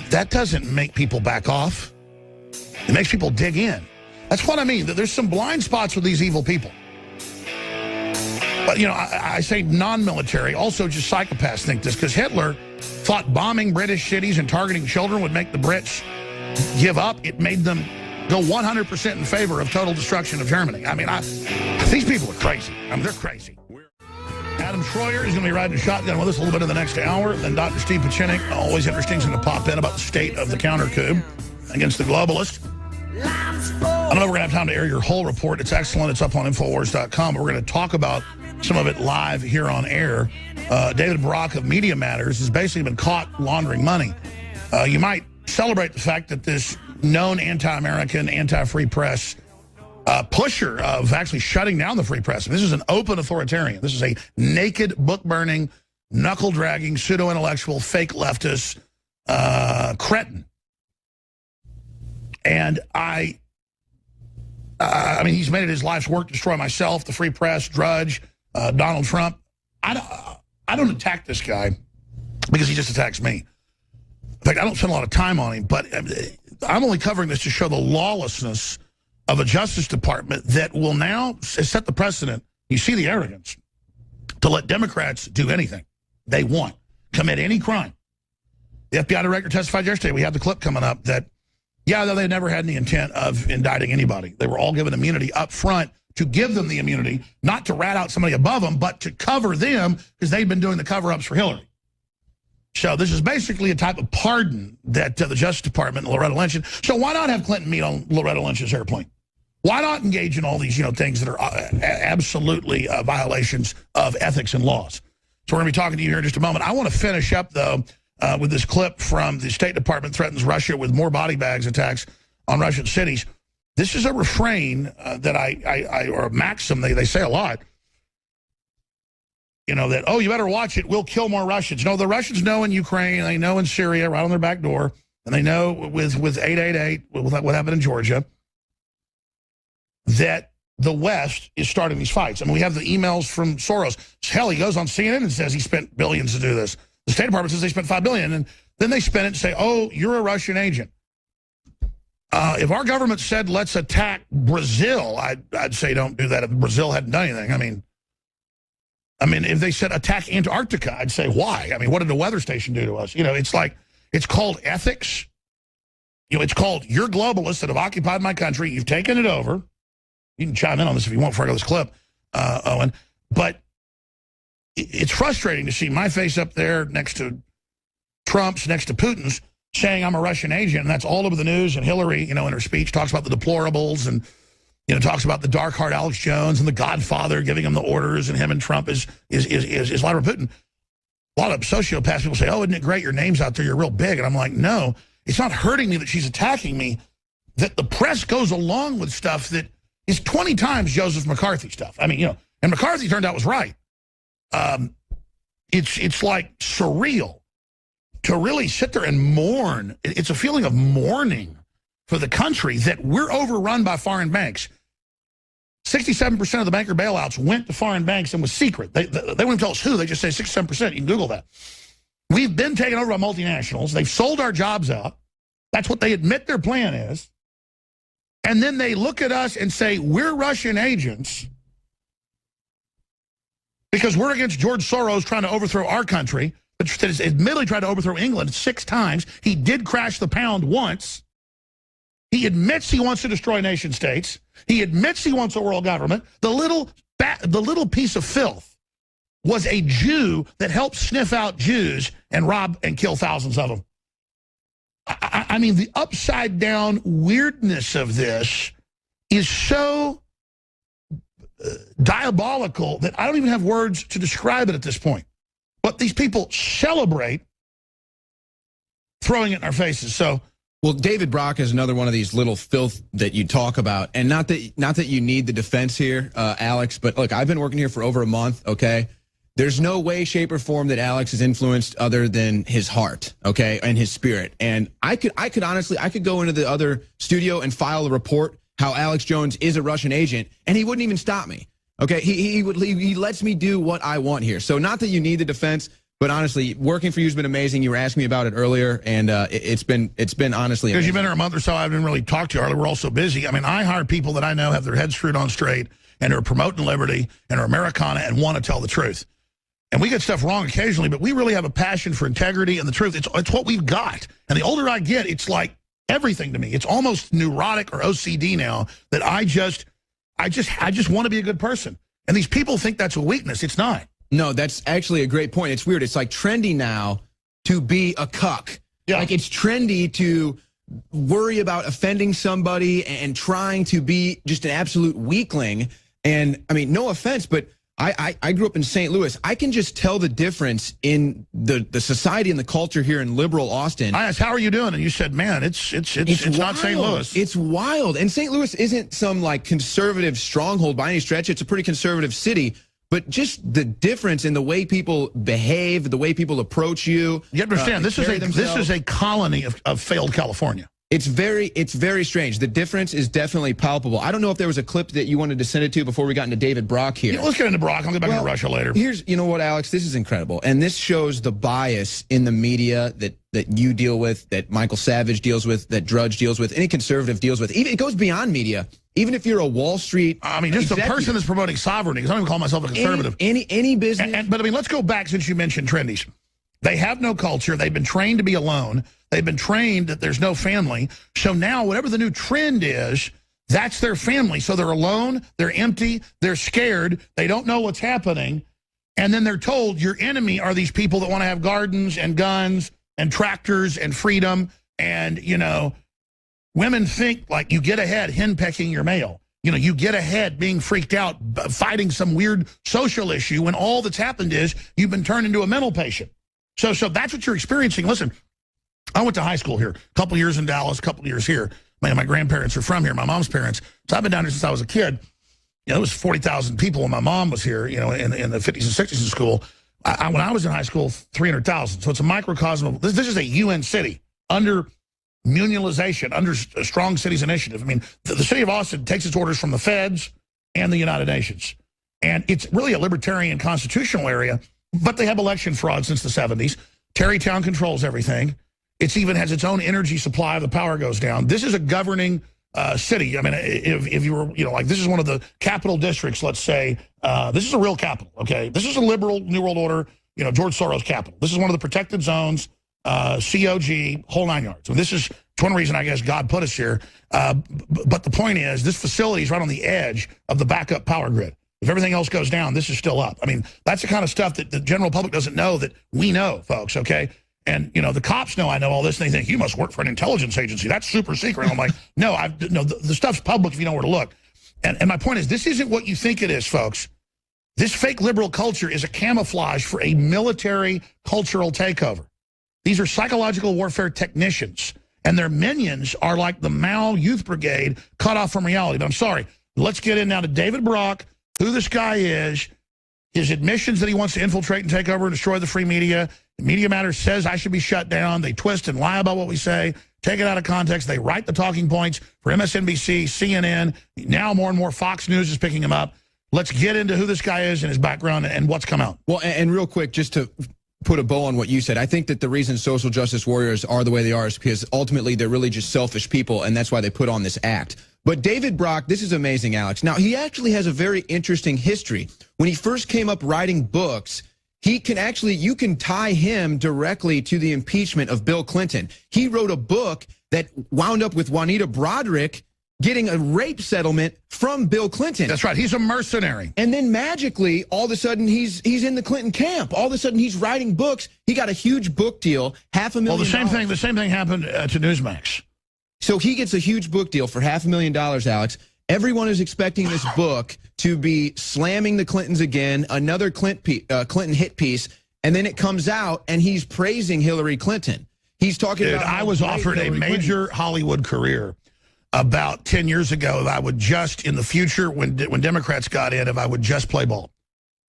That doesn't make people back off. It makes people dig in. That's what I mean. There's some blind spots with these evil people. But, I say non-military. Also, just psychopaths think this, because Hitler thought bombing British cities and targeting children would make the Brits give up. It made them go 100% in favor of total destruction of Germany. I mean, these people are crazy. I mean, they're crazy. Adam Schroyer is going to be riding shotgun with us a little bit in the next hour. Then Dr. Steve Pieczenik, always interesting to pop in about the state of the counter coup against the globalists. I don't know if we're going to have time to air your whole report. It's excellent. It's up on Infowars.com. But we're going to talk about some of it live here on air. David Brock of Media Matters has basically been caught laundering money. You might celebrate the fact that this known anti-American, anti-free press pusher of actually shutting down the free press. This is an open authoritarian. This is a naked, book-burning, knuckle-dragging, pseudo-intellectual, fake leftist cretin. And I mean, he's made it his life's work to destroy myself, the free press, Drudge, Donald Trump. I don't attack this guy because he just attacks me. In fact, I don't spend a lot of time on him, but I'm only covering this to show the lawlessness of a Justice Department that will now set the precedent. You see the arrogance to let Democrats do anything they want, commit any crime. The FBI director testified yesterday. We have the clip coming up that, yeah, though they never had any intent of indicting anybody. They were all given immunity up front to give them the immunity, not to rat out somebody above them, but to cover them because they'd been doing the cover-ups for Hillary. So this is basically a type of pardon that the Justice Department and Loretta Lynch. So why not have Clinton meet on Loretta Lynch's airplane? Why not engage in all these, things that are absolutely violations of ethics and laws? So we're going to be talking to you here in just a moment. I want to finish up, though, with this clip from the State Department threatens Russia with more body bags attacks on Russian cities. This is a refrain that or a maxim they say a lot. That, oh, you better watch it. We'll kill more Russians. No, the Russians know in Ukraine, they know in Syria, right on their back door, and they know with 888, what happened in Georgia, that the West is starting these fights. I mean, we have the emails from Soros. Hell, he goes on CNN and says he spent billions to do this. The State Department says they spent $5 billion, and then they spin it and say, oh, you're a Russian agent. If our government said, let's attack Brazil, I'd say don't do that if Brazil hadn't done anything. I mean, if they said attack Antarctica, I'd say why? I mean, what did the weather station do to us? It's like, it's called ethics. It's called you're globalists that have occupied my country. You've taken it over. You can chime in on this if you want before I go this clip, Owen. But it's frustrating to see my face up there next to Trump's, next to Putin's, saying I'm a Russian agent, and that's all over the news. And Hillary, in her speech, talks about the deplorables and, talks about the dark heart Alex Jones and the Godfather giving him the orders, and him and Trump is Vladimir Putin. A lot of sociopaths people say, oh, isn't it great? Your name's out there. You're real big. And I'm like, no, it's not hurting me that she's attacking me, that the press goes along with stuff that is 20 times Joseph McCarthy stuff. I mean, and McCarthy turned out was right. It's like surreal to really sit there and mourn. It's a feeling of mourning for the country that we're overrun by foreign banks. 67% of the banker bailouts went to foreign banks and was secret. They wouldn't tell us who. They just say 67%. You can Google that. We've been taken over by multinationals. They've sold our jobs out. That's what they admit their plan is. And then they look at us and say, we're Russian agents because we're against George Soros trying to overthrow our country, that has admittedly tried to overthrow England 6 times. He did crash the pound once. He admits he wants to destroy nation states. He admits he wants a world government. The little piece of filth was a Jew that helped sniff out Jews and rob and kill thousands of them. I mean, the upside-down weirdness of this is so diabolical that I don't even have words to describe it at this point. But these people celebrate throwing it in our faces. So, well, David Brock is another one of these little filth that you talk about, and not that you need the defense here, Alex. But look, I've been working here for over a month. Okay, there's no way, shape, or form that Alex is influenced other than his heart, okay, and his spirit. And I could honestly go into the other studio and file a report how Alex Jones is a Russian agent, and he wouldn't even stop me. Okay, he lets me do what I want here. So not that you need the defense, but honestly, working for you has been amazing. You were asking me about it earlier, and it's been honestly amazing. Because you've been here a month or so, I haven't really talked to you, Harley. We're all so busy. I mean, I hire people that I know have their heads screwed on straight and are promoting liberty and are Americana and want to tell the truth. And we get stuff wrong occasionally, but we really have a passion for integrity and the truth. It's what we've got. And the older I get, it's like everything to me. It's almost neurotic or OCD now that I just want to be a good person. And these people think that's a weakness. It's not. No, that's actually a great point. It's weird. It's like trendy now to be a cuck. Yeah. Like it's trendy to worry about offending somebody and trying to be just an absolute weakling. And I mean, no offense, but I grew up in St. Louis. I can just tell the difference in the society and the culture here in liberal Austin. I asked, how are you doing? And you said, man, it's not St. Louis. It's wild. And St. Louis isn't some like conservative stronghold by any stretch. It's a pretty conservative city. But just the difference in the way people behave, the way people approach you. You understand, this is a colony of failed California. It's very strange. The difference is definitely palpable. I don't know if there was a clip that you wanted to send it to before we got into David Brock here. Yeah, let's get into Brock. I'll get back into Russia later. You know what, Alex? This is incredible. And this shows the bias in the media that you deal with, that Michael Savage deals with, that Drudge deals with, any conservative deals with. Even it goes beyond media. Even if you're a Wall Street just a person that's promoting sovereignty, because I don't even call myself a conservative. Any business. But I mean, let's go back since you mentioned trendies. They have no culture. They've been trained to be alone. They've been trained that there's no family. So now whatever the new trend is, that's their family. So they're alone, they're empty, they're scared, they don't know what's happening. And then they're told your enemy are these people that want to have gardens and guns and tractors and freedom. And, you know, women think like you get ahead henpecking your male. You know, you get ahead being freaked out, fighting some weird social issue when all that's happened is you've been turned into a mental patient. So that's what you're experiencing. Listen, I went to high school here, a couple years in Dallas, a couple years here. My grandparents are from here, my mom's parents. So I've been down here since I was a kid. You know, it was 40,000 people when my mom was here, you know, in the 50s and 60s in school. When I was in high school, 300,000. So it's a microcosm of, this is a UN city under unionization, under a Strong Cities Initiative. I mean, the city of Austin takes its orders from the feds and the United Nations. And it's really a libertarian constitutional area, but they have election fraud since the 70s. Tarrytown controls everything. It even has its own energy supply if the power goes down. This is a governing city. I mean, if you were, you know, like this is one of the capital districts, let's say, this is a real capital, okay? This is a liberal New World Order, you know, George Soros capital. This is one of the protected zones, COG, whole nine yards. So this is one reason I guess God put us here. But the point is, this facility is right on the edge of the backup power grid. If everything else goes down, this is still up. I mean, that's the kind of stuff that the general public doesn't know that we know, folks, okay? And, you know, the cops know I know all this, and they think, you must work for an intelligence agency. That's super secret. And I'm like, no, the stuff's public if you know where to look. And my point is, this isn't what you think it is, folks. This fake liberal culture is a camouflage for a military cultural takeover. These are psychological warfare technicians, and their minions are like the Mao Youth Brigade cut off from reality. But I'm sorry. Let's get in now to David Brock, who this guy is, his admissions that he wants to infiltrate and take over and destroy the free media. The Media Matters says I should be shut down. They twist and lie about what we say, take it out of context. They write the talking points for MSNBC, CNN. Now more and more Fox News is picking him up. Let's get into who this guy is and his background and what's come out. Well, and real quick, just to put a bow on what you said, I think that the reason social justice warriors are the way they are is because ultimately they're really just selfish people, and that's why they put on this act. But David Brock, this is amazing, Alex. Now, he actually has a very interesting history. When he first came up writing books, he can actually, you can tie him directly to the impeachment of Bill Clinton. He wrote a book that wound up with Juanita Broaddrick getting a rape settlement from Bill Clinton. That's right. He's a mercenary. And then magically, all of a sudden, he's in the Clinton camp. All of a sudden, he's writing books. He got a huge book deal, $500,000. Well, the same thing happened to Newsmax. So he gets a huge book deal for $500,000, Alex. Everyone is expecting this book to be slamming the Clintons again, another Clinton hit piece, and then it comes out, and he's praising Hillary Clinton. He's talking about... I was offered a major Hollywood career about 10 years ago. That I would just, in the future, when Democrats got in, if I would just play ball.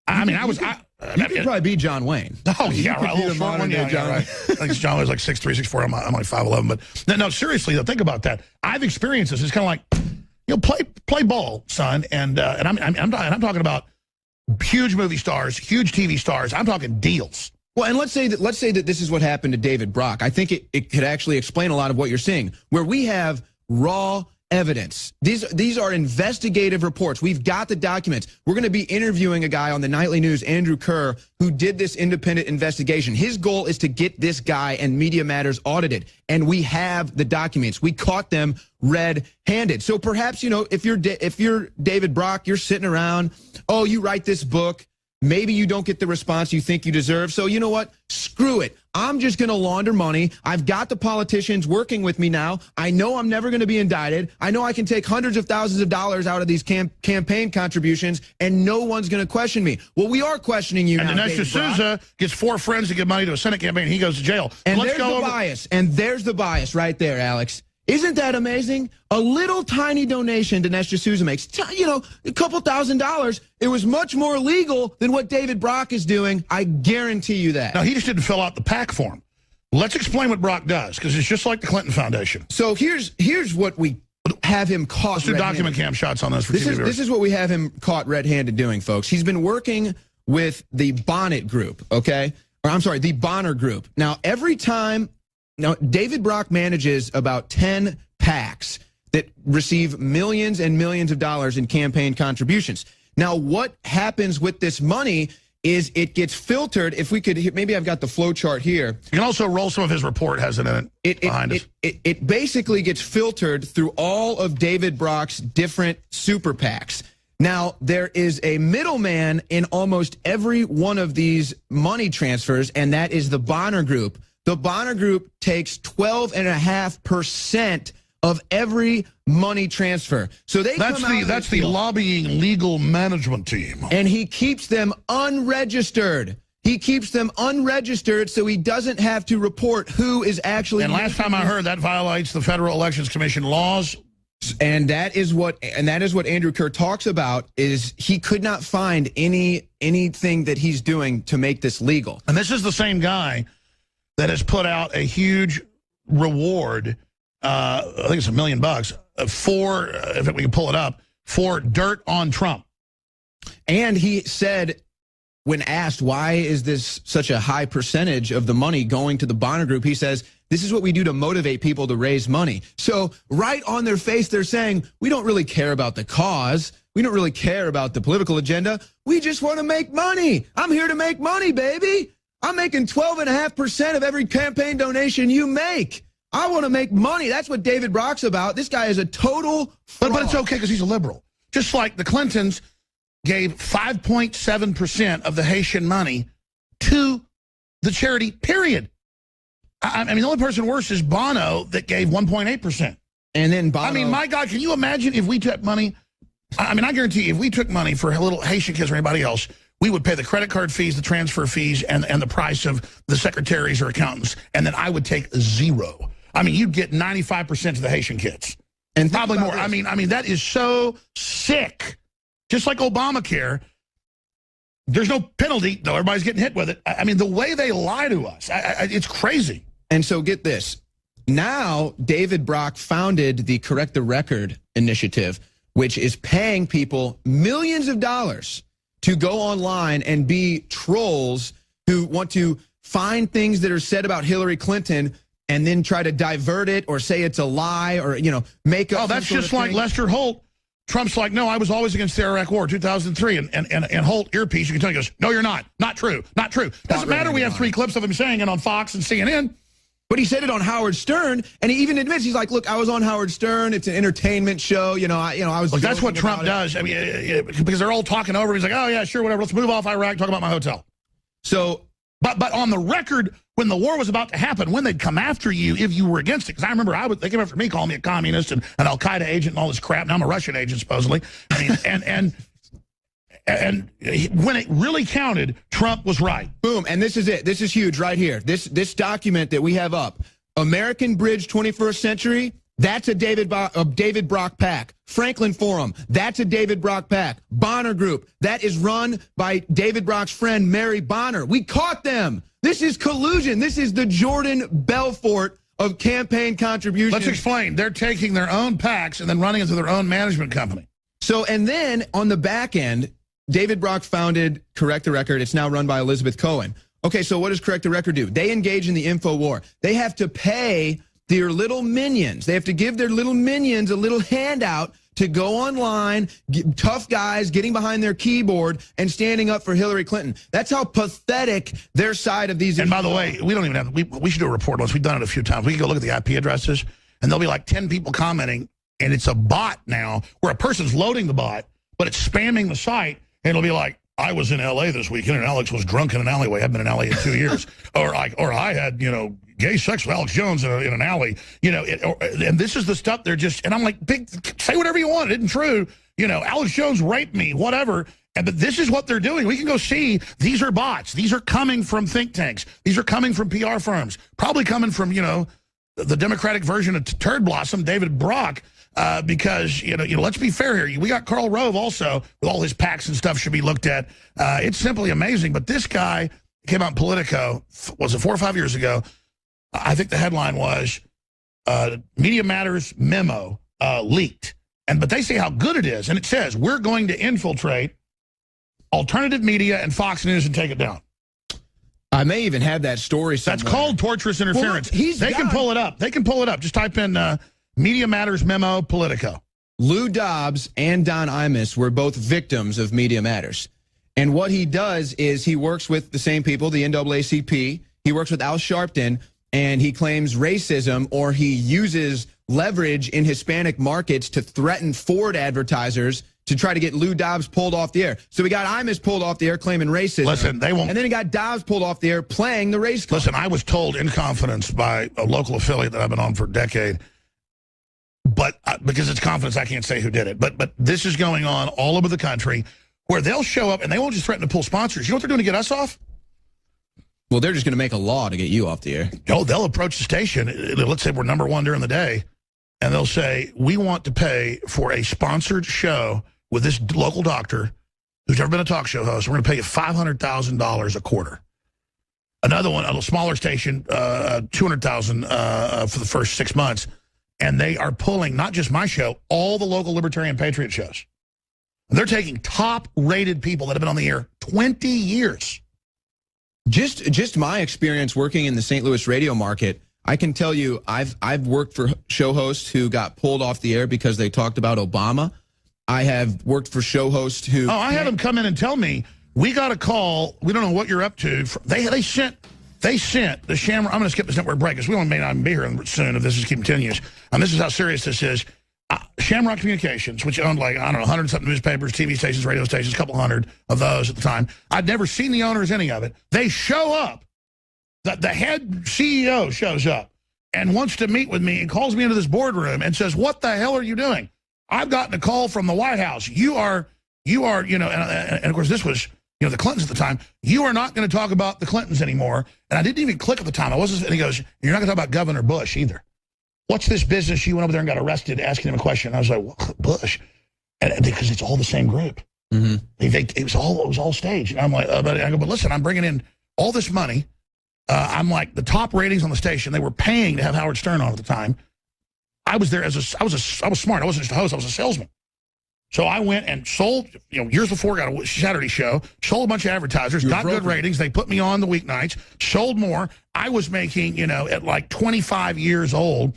I mean, you could probably be John Wayne. Oh, yeah, right. A little short one, yeah, right. I think John was like 6'3", 6'4". I'm like 5'11". But no, seriously, though, think about that. I've experienced this. It's kind of like, you know, play ball, son. And I'm talking about huge movie stars, huge TV stars. I'm talking deals. Well, and let's say that this is what happened to David Brock. I think it could actually explain a lot of what you're seeing, where we have raw evidence. These are investigative reports. We've got the documents. We're going to be interviewing a guy on the Nightly News, Andrew Kerr, who did this independent investigation. His goal is to get this guy and Media Matters audited, and we have the documents. We caught them red-handed. So perhaps, you know, if you're David Brock, you're sitting around, oh, you write this book, maybe you don't get the response you think you deserve. So you know what? Screw it. I'm just going to launder money. I've got the politicians working with me now. I know I'm never going to be indicted. I know I can take hundreds of thousands of dollars out of these campaign contributions, and no one's going to question me. Well, we are questioning you now, and Dinesh D'Souza gets 4 friends to give money to a Senate campaign. He goes to jail. And there's the bias. And there's the bias right there, Alex. Isn't that amazing? A little tiny donation Dinesh D'Souza makes, you know, a couple $1,000. It was much more legal than what David Brock is doing. I guarantee you that. Now, he just didn't fill out the PAC form. Let's explain what Brock does, because it's just like the Clinton Foundation. So here's what we have him caught. Let's do document cam shots on this for TV viewers. This is what we have him caught red-handed doing, folks. He's been working with the Bonnet Group, okay? Or I'm sorry, the Bonner Group. Now, every time... Now, David Brock manages about 10 PACs that receive millions and millions of dollars in campaign contributions. Now, what happens with this money is it gets filtered. If we could, maybe I've got the flow chart here. You can also roll some of his report, has it in it, behind us. It basically gets filtered through all of David Brock's different super PACs. Now, there is a middleman in almost every one of these money transfers, and that is the Bonner Group. The Bonner Group takes 12.5% of every money transfer. So that's the lobbying legal management team. And he keeps them unregistered. He keeps them unregistered so he doesn't have to report who is actually. And last time I heard, that violates the Federal Elections Commission laws. And that is what Andrew Kerr talks about, is he could not find anything that he's doing to make this legal. And this is the same guy that has put out a huge reward, I think it's $1 million, for, if we can pull it up, for dirt on Trump. And he said, when asked why is this such a high percentage of the money going to the Bonner Group, he says, this is what we do to motivate people to raise money. So right on their face, they're saying, we don't really care about the cause. We don't really care about the political agenda. We just want to make money. I'm here to make money, baby. I'm making 12.5% of every campaign donation you make. I want to make money. That's what David Brock's about. This guy is a total fraud. But it's okay because he's a liberal. Just like the Clintons gave 5.7% of the Haitian money to the charity, period. I mean, the only person worse is Bono that gave 1.8%. And then Bono. I mean, my God, can you imagine if we took money? I mean, I guarantee you, if we took money for little Haitian kids or anybody else, we would pay the credit card fees, the transfer fees, and the price of the secretaries or accountants, and then I would take zero. I mean, you'd get 95% of the Haitian kids. And probably more. I mean, that is so sick. Just like Obamacare, there's no penalty, though everybody's getting hit with it. I mean, the way they lie to us, it's crazy. And so get this. Now, David Brock founded the Correct the Record initiative, which is paying people millions of dollars to go online and be trolls who want to find things that are said about Hillary Clinton and then try to divert it or say it's a lie or, make up. Oh, that's just like Lester Holt. Trump's like, no, I was always against the Iraq War, 2003. And Holt, earpiece, you can tell, he goes, no, you're not. Not true. Not true. Doesn't matter. We have 3 clips of him saying it on Fox and CNN. But he said it on Howard Stern, and he even admits, he's like, look, I was on Howard Stern. It's an entertainment show. I was. Look, that's what Trump does. I mean, because they're all talking over. He's like, oh yeah, sure, whatever. Let's move off Iraq. Talk about my hotel. So, but on the record, when the war was about to happen, when they'd come after you if you were against it, because I remember they came after me, calling me a communist and an Al Qaeda agent and all this crap. Now I'm a Russian agent supposedly. I mean, and when it really counted, Trump was right. Boom. And this is it. This is huge right here. This document that we have up, American Bridge 21st Century, that's a David Brock PAC. Franklin Forum, that's a David Brock PAC. Bonner Group, that is run by David Brock's friend, Mary Bonner. We caught them. This is collusion. This is the Jordan Belfort of campaign contributions. Let's explain. They're taking their own PACs and then running into their own management company. So, and then on the back end, David Brock founded Correct the Record. It's now run by Elizabeth Cohen. Okay, so what does Correct the Record do? They engage in the info war. They have to pay their little minions. They have to give their little minions a little handout to go online, tough guys getting behind their keyboard and standing up for Hillary Clinton. That's how pathetic their side of these. And by the way, we don't even have, we should do a report on this. We've done it a few times. We can go look at the IP addresses, and there'll be like 10 people commenting, and it's a bot now where a person's loading the bot, but it's spamming the site, and it'll be like, I was in L.A. this weekend, and Alex was drunk in an alleyway. I've been in L.A. in 2 years. or I had, gay sex with Alex Jones in an alley. And this is the stuff they're just, and I'm like, say whatever you want. It isn't true. Alex Jones raped me, whatever. But this is what they're doing. We can go see these are bots. These are coming from think tanks. These are coming from PR firms. Probably coming from, the Democratic version of Turd Blossom, David Brock. Because, let's be fair here. We got Karl Rove also with all his PACs and stuff should be looked at. It's simply amazing. But this guy came out in Politico, was it 4 or 5 years ago? I think the headline was Media Matters memo leaked. But they say how good it is. And it says, we're going to infiltrate alternative media and Fox News and take it down. I may even have that story somewhere. That's called torturous interference. Well, they can pull it up. They can pull it up. Just type in Media Matters memo Politico. Lou Dobbs and Don Imus were both victims of Media Matters. And what he does is he works with the same people, the NAACP. He works with Al Sharpton, and he claims racism, or he uses leverage in Hispanic markets to threaten Ford advertisers to try to get Lou Dobbs pulled off the air. So we got Imus pulled off the air claiming racism. Listen, they won't. And then he got Dobbs pulled off the air playing the race card. Listen, I was told in confidence by a local affiliate that I've been on for a decade, but because it's confidence, I can't say who did it. But this is going on all over the country where they'll show up and they won't just threaten to pull sponsors. You know what they're doing to get us off? Well, they're just going to make a law to get you off the air. No, they'll approach the station. Let's say we're number one during the day, and they'll say, we want to pay for a sponsored show with this local doctor who's ever been a talk show host. We're going to pay you $500,000 a quarter. Another one, a little smaller station, $200,000 for the first 6 months. And they are pulling, not just my show, all the local Libertarian Patriot shows. They're taking top-rated people that have been on the air 20 years. Just my experience working in the St. Louis radio market, I can tell you I've worked for show hosts who got pulled off the air because they talked about Obama. I have worked for show hosts who... Oh, I had them come in and tell me, we got a call, we don't know what you're up to. They sent the Shamrock... I'm going to skip this network break because we may not even be here soon if this continues. And this is how serious this is. Shamrock Communications, which owned like, I don't know, 100-something newspapers, TV stations, radio stations, a couple hundred of those at the time. I'd never seen the owners, any of it. They show up. The head CEO shows up and wants to meet with me and calls me into this boardroom and says, what the hell are you doing? I've gotten a call from the White House. You are, you know, and of course this was, you know, the Clintons at the time. You are not going to talk about the Clintons anymore. And I didn't even click at the time. And he goes, you're not going to talk about Governor Bush either. What's this business? You went over there and got arrested asking him a question. I was like, what, Bush? And because it's all the same group. Mm-hmm. It was all staged. And I'm like, but listen, I'm bringing in all this money. I'm like the top ratings on the station. They were paying to have Howard Stern on at the time. I was there I was smart. I wasn't just a host. I was a salesman. So I went and sold, you know, years before, got a Saturday show, sold a bunch of advertisers, got good ratings. They put me on the weeknights, sold more. I was making, you know, at like 25 years old,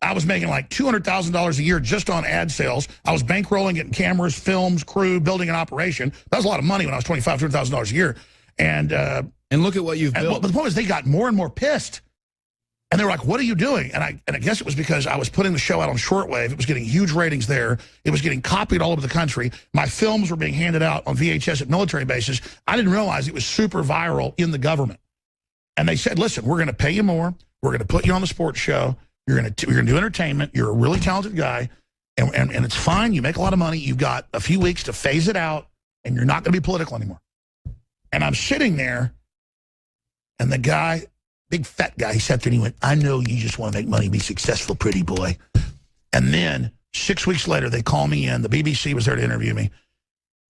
I was making like $200,000 a year just on ad sales. I was bankrolling, getting cameras, films, crew, building an operation. That was a lot of money when I was $25,000, $200,000 a year. And look at what you've built. But the point is, they got more and more pissed. And they were like, what are you doing? And I guess it was because I was putting the show out on shortwave. It was getting huge ratings there. It was getting copied all over the country. My films were being handed out on VHS at military bases. I didn't realize it was super viral in the government. And they said, listen, we're going to pay you more. We're going to put you on the sports show. You're going to do entertainment. You're a really talented guy. And it's fine. You make a lot of money. You've got a few weeks to phase it out. And you're not going to be political anymore. And I'm sitting there. And the guy... big fat guy, he sat there and he went, I know you just want to make money, be successful, pretty boy. And then 6 weeks later, they call me in. The BBC was there to interview me.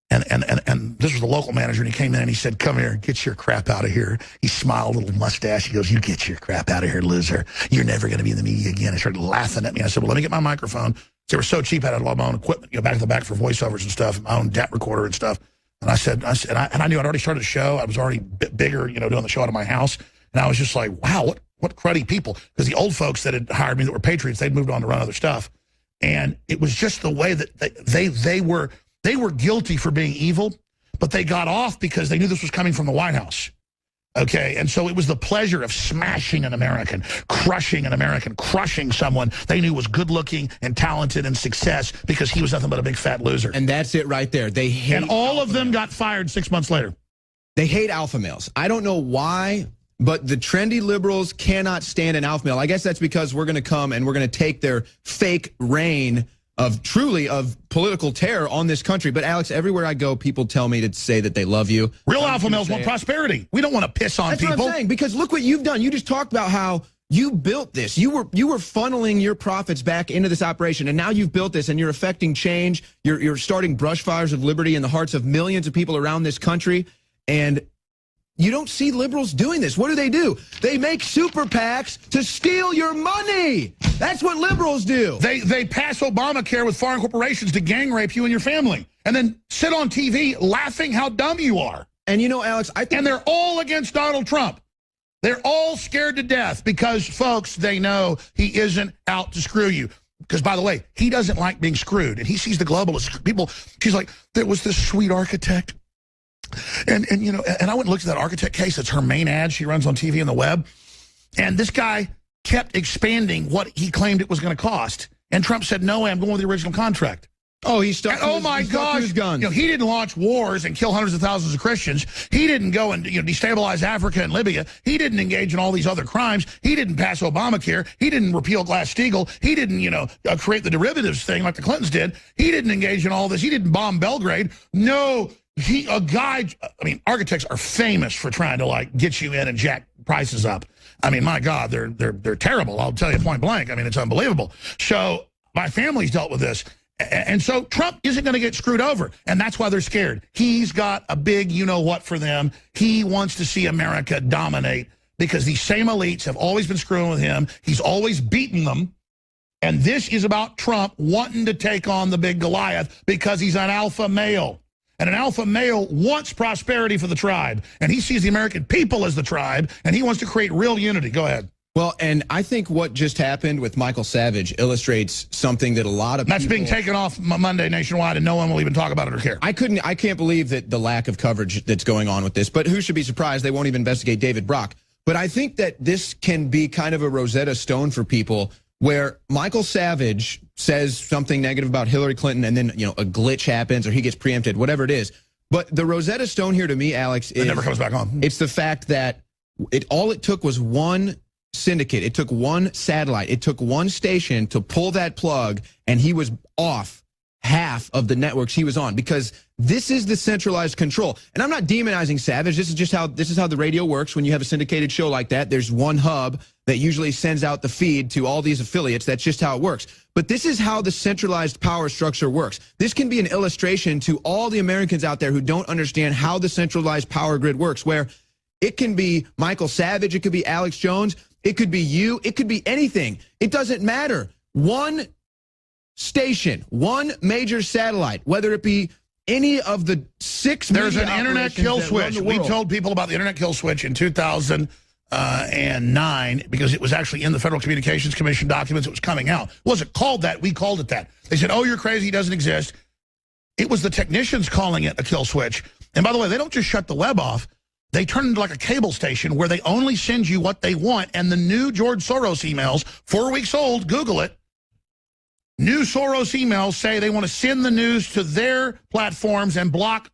And this was the local manager, and he came in and he said, come here, get your crap out of here. He smiled, a little mustache. He goes, you get your crap out of here, loser. You're never going to be in the media again. He started laughing at me. I said, well, let me get my microphone. They were so cheap, I had a lot of my own equipment, you know, back to the back for voiceovers and stuff, my own DAT recorder and stuff. And I knew I'd already started a show. I was already bigger, you know, doing the show out of my house. And I was just like, wow, what cruddy people. Because the old folks that had hired me that were patriots, they'd moved on to run other stuff. And it was just the way that they were guilty for being evil, but they got off because they knew this was coming from the White House. Okay, and so it was the pleasure of smashing an American, crushing someone they knew was good-looking and talented and success because he was nothing but a big fat loser. And that's it right there. They hate and all of them got fired 6 months later. They hate alpha males. I don't know why, but the trendy liberals cannot stand an alpha male. I guess that's because we're going to come and we're going to take their fake reign of political terror on this country. But Alex, everywhere I go, people tell me to say that they love you. Real alpha males want prosperity. We don't want to piss on people. That's what I'm saying, because look what you've done. You just talked about how you built this. You were funneling your profits back into this operation, and now you've built this, and you're affecting change. You're starting brush fires of liberty in the hearts of millions of people around this country, and you don't see liberals doing this. What do? They make super PACs to steal your money. That's what liberals do. They pass Obamacare with foreign corporations to gang rape you and your family, and then sit on TV laughing how dumb you are. And you know, Alex, and they're all against Donald Trump. They're all scared to death because, folks, they know he isn't out to screw you. Because, by the way, he doesn't like being screwed, and he sees the globalist people. She's like, there was this sweet architect. And you know, and I went and looked at that architect case. It's her main ad she runs on TV and the web. And this guy kept expanding what he claimed it was going to cost. And Trump said, no way, I'm going with the original contract. Oh, he stuck. Oh my gosh! His guns. You know, he didn't launch wars and kill hundreds of thousands of Christians. He didn't go and destabilize Africa and Libya. He didn't engage in all these other crimes. He didn't pass Obamacare. He didn't repeal Glass-Steagall. He didn't create the derivatives thing like the Clintons did. He didn't engage in all this. He didn't bomb Belgrade. No, architects are famous for trying to get you in and jack prices up. I mean, my God, they're terrible. I'll tell you point blank. I mean, it's unbelievable. So my family's dealt with this. And so Trump isn't going to get screwed over, and that's why they're scared. He's got a big you-know-what for them. He wants to see America dominate because these same elites have always been screwing with him. He's always beaten them, and this is about Trump wanting to take on the big Goliath because he's an alpha male. And an alpha male wants prosperity for the tribe, and he sees the American people as the tribe, and he wants to create real unity. Go ahead. Well, and I think what just happened with Michael Savage illustrates something that a lot of people... That's being taken off Monday nationwide, and no one will even talk about it or care. I can't believe that the lack of coverage that's going on with this, but who should be surprised? They won't even investigate David Brock. But I think that this can be kind of a Rosetta Stone for people where Michael Savage says something negative about Hillary Clinton and then, a glitch happens or he gets preempted, whatever it is. But the Rosetta Stone here to me, Alex, is... It never comes back on. It's the fact that all it took was one syndicate. It took one satellite. It took one station to pull that plug, and he was off half of the networks he was on because this is the centralized control. And I'm not demonizing Savage. This is how the radio works. When you have a syndicated show like that, there's one hub that usually sends out the feed to all these affiliates. That's just how it works. But this is how the centralized power structure works. This can be an illustration to all the Americans out there who don't understand how the centralized power grid works, where it can be Michael Savage, it could be Alex Jones, it could be you, it could be anything. It doesn't matter. One station, one major satellite, whether it be any of the 6 There's an internet kill switch. We told people about the internet kill switch in 2009 because it was actually in the Federal Communications Commission documents. It was coming out. It wasn't called that. We called it that. They said, oh, you're crazy. It doesn't exist. It was the technicians calling it a kill switch. And by the way, they don't just shut the web off. They turn it into like a cable station where they only send you what they want. And the new George Soros emails, 4 weeks old, Google it. New Soros emails say they want to send the news to their platforms and block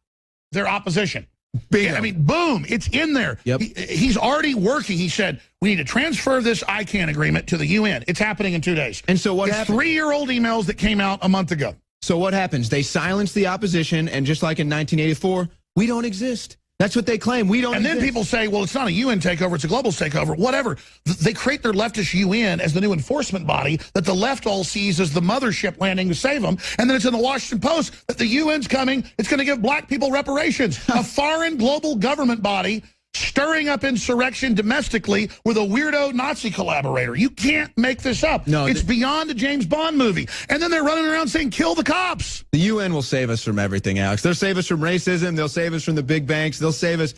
their opposition. I mean, boom, it's in there. Yep. He's already working. He said, we need to transfer this ICANN agreement to the UN. It's happening in 2 days. And so what happened? 3-year-old emails that came out a month ago. So what happens? They silence the opposition, and just like in 1984, we don't exist. That's what they claim. We don't exist. Then people say, well, it's not a UN takeover, it's a global takeover. Whatever. They create their leftist UN as the new enforcement body that the left all sees as the mothership landing to save them. And then it's in the Washington Post that the UN's coming. It's going to give black people reparations. A foreign global government body stirring up insurrection domestically with a weirdo Nazi collaborator. You can't make this up. No, it's beyond a James Bond movie. And then they're running around saying, kill the cops. The UN will save us from everything, Alex. They'll save us from racism. They'll save us from the big banks. They'll save us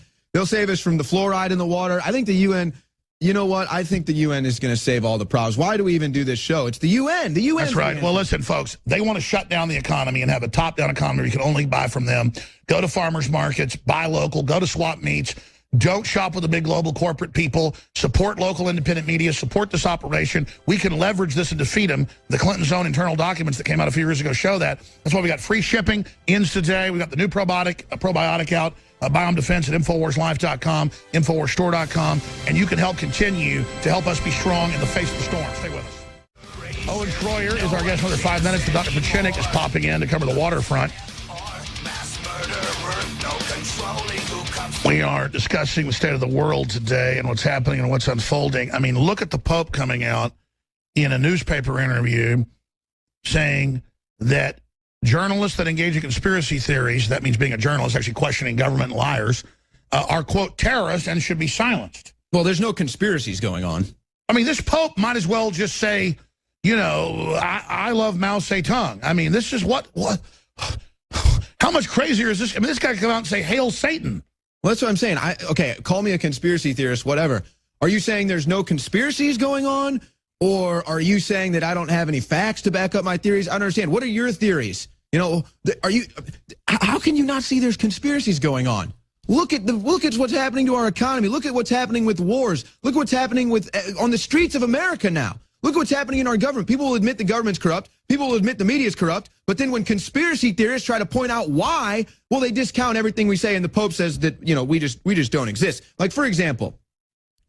from the fluoride in the water. I think the UN, you know what? I think the UN is going to save all the problems. Why do we even do this show? It's the UN. The UN. That's right. Well, listen, folks, they want to shut down the economy and have a top-down economy. You can only buy from them. Go to farmers markets, buy local, go to swap meets. Don't shop with the big global corporate people. Support local independent media. Support this operation. We can leverage this and defeat them. The Clinton's own internal documents that came out a few years ago show that. That's why we got free shipping. Ends today. We got the new probiotic out. Biome Defense at InfoWarsLife.com, InfoWarsStore.com. And you can help continue to help us be strong in the face of the storm. Stay with us. Owen Schroyer is our guest for another 5 minutes. Dr. Pachinik is popping in to cover the waterfront. We are discussing the state of the world today and what's happening and what's unfolding. I mean, look at the Pope coming out in a newspaper interview saying that journalists that engage in conspiracy theories, that means being a journalist, actually questioning government liars, are, quote, terrorists and should be silenced. Well, there's no conspiracies going on. I mean, this Pope might as well just say, you know, I love Mao Zedong. I mean, this is what how much crazier is this? I mean, this guy could come out and say, hail Satan. Well, that's what I'm saying. Okay, call me a conspiracy theorist, whatever. Are you saying there's no conspiracies going on? Or are you saying that I don't have any facts to back up my theories? I don't understand. What are your theories? You know, how can you not see there's conspiracies going on? Look at what's happening to our economy. Look at what's happening with wars. Look what's happening with on the streets of America now. Look what's happening in our government. People will admit the government's corrupt. People will admit the media is corrupt. But then when conspiracy theorists try to point out why, well, they discount everything we say, and the Pope says that, you know, we just don't exist. Like, for example,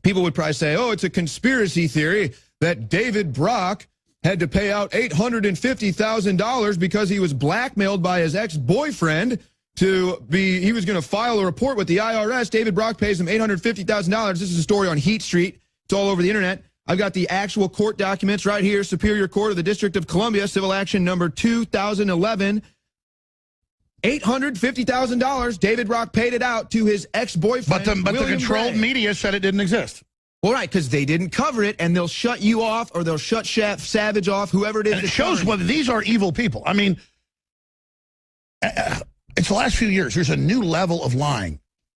people would probably say, oh, it's a conspiracy theory that David Brock had to pay out $850,000 because he was blackmailed by his ex-boyfriend he was going to file a report with the IRS. David Brock pays him $850,000. This is a story on Heat Street. It's all over the internet. I've got the actual court documents right here. Superior Court of the District of Columbia, civil action number 2011. $850,000. David Brock paid it out to his ex-boyfriend. But the controlled media said it didn't exist. Well, right, because they didn't cover it, and they'll shut you off, or they'll shut Savage off, whoever it is. And it shows whether these are evil people. I mean, it's the last few years. There's a new level of lying.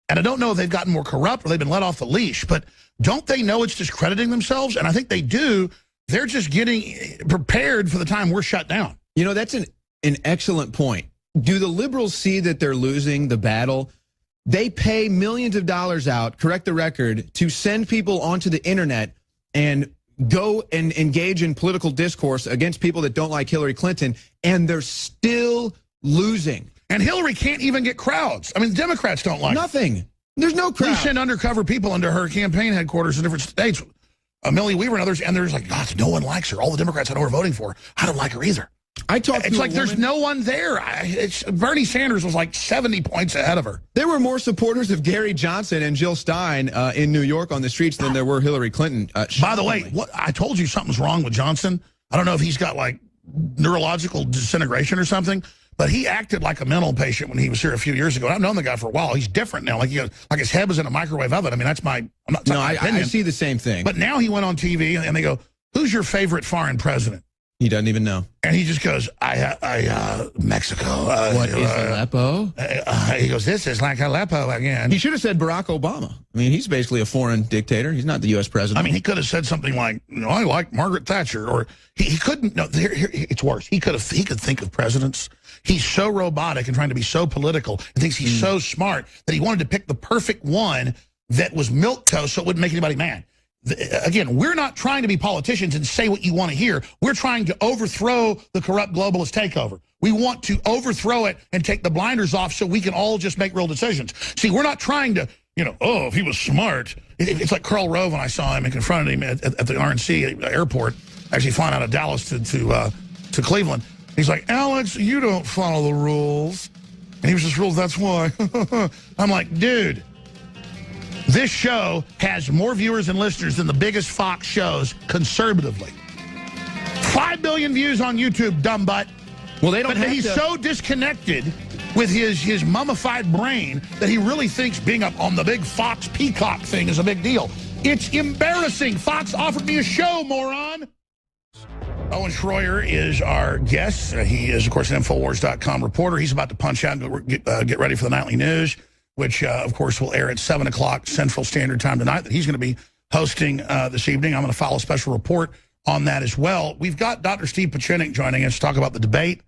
And I don't know if they've gotten more corrupt or they've been let off the leash, but don't they know it's discrediting themselves? And I think they do. They're just getting prepared for the time we're shut down. You know, that's an excellent point. Do the liberals see that they're losing the battle? They pay millions of dollars out, correct the record, to send people onto the internet and go and engage in political discourse against people that don't like Hillary Clinton, and they're still losing. And Hillary can't even get crowds. I mean, the Democrats don't like nothing. There's no crowd. We send undercover people into her campaign headquarters in different states, Millie Weaver and others, and there's like, God, no one likes her. All the Democrats I know are voting for her. I don't like her either. It's like there's no one there. Bernie Sanders was like 70 points ahead of her. There were more supporters of Gary Johnson and Jill Stein in New York on the streets than there were Hillary Clinton. By the way, I told you something's wrong with Johnson. I don't know if he's got like neurological disintegration or something, but he acted like a mental patient when he was here a few years ago. I've known the guy for a while. He's different now. Like his head was in a microwave oven. I mean, that's my. I see the same thing. But now he went on TV and they go, "Who's your favorite foreign president?" He doesn't even know. And he just goes, Mexico. What is Aleppo? He goes, this is like Aleppo again. He should have said Barack Obama. I mean, he's basically a foreign dictator. He's not the U.S. president. I mean, he could have said something like, I like Margaret Thatcher. Or he couldn't. No, it's worse. He could think of presidents. He's so robotic and trying to be so political and thinks he's so smart that he wanted to pick the perfect one that was milquetoast so it wouldn't make anybody mad. Again, we're not trying to be politicians and say what you want to hear. We're trying to overthrow the corrupt globalist takeover. We want to overthrow it and take the blinders off so we can all just make real decisions. See, we're not trying to, if he was smart. It's like Karl Rove when I saw him and confronted him at the RNC airport, actually flying out of Dallas to Cleveland. He's like, Alex, you don't follow the rules. And he was just rules, that's why. I'm like, dude. This show has more viewers and listeners than the biggest Fox shows conservatively. 5 billion views on YouTube, dumb butt. Well, they don't but he's so disconnected with his mummified brain that he really thinks being up on the big Fox Peacock thing is a big deal. It's embarrassing. Fox offered me a show, moron. Owen Schroyer is our guest. He is, of course, an Infowars.com reporter. He's about to punch out and get ready for the nightly news, which, of course, will air at 7 o'clock Central Standard Time tonight, that he's going to be hosting this evening. I'm going to file a special report on that as well. We've got Dr. Steve Pieczenik joining us to talk about the debate,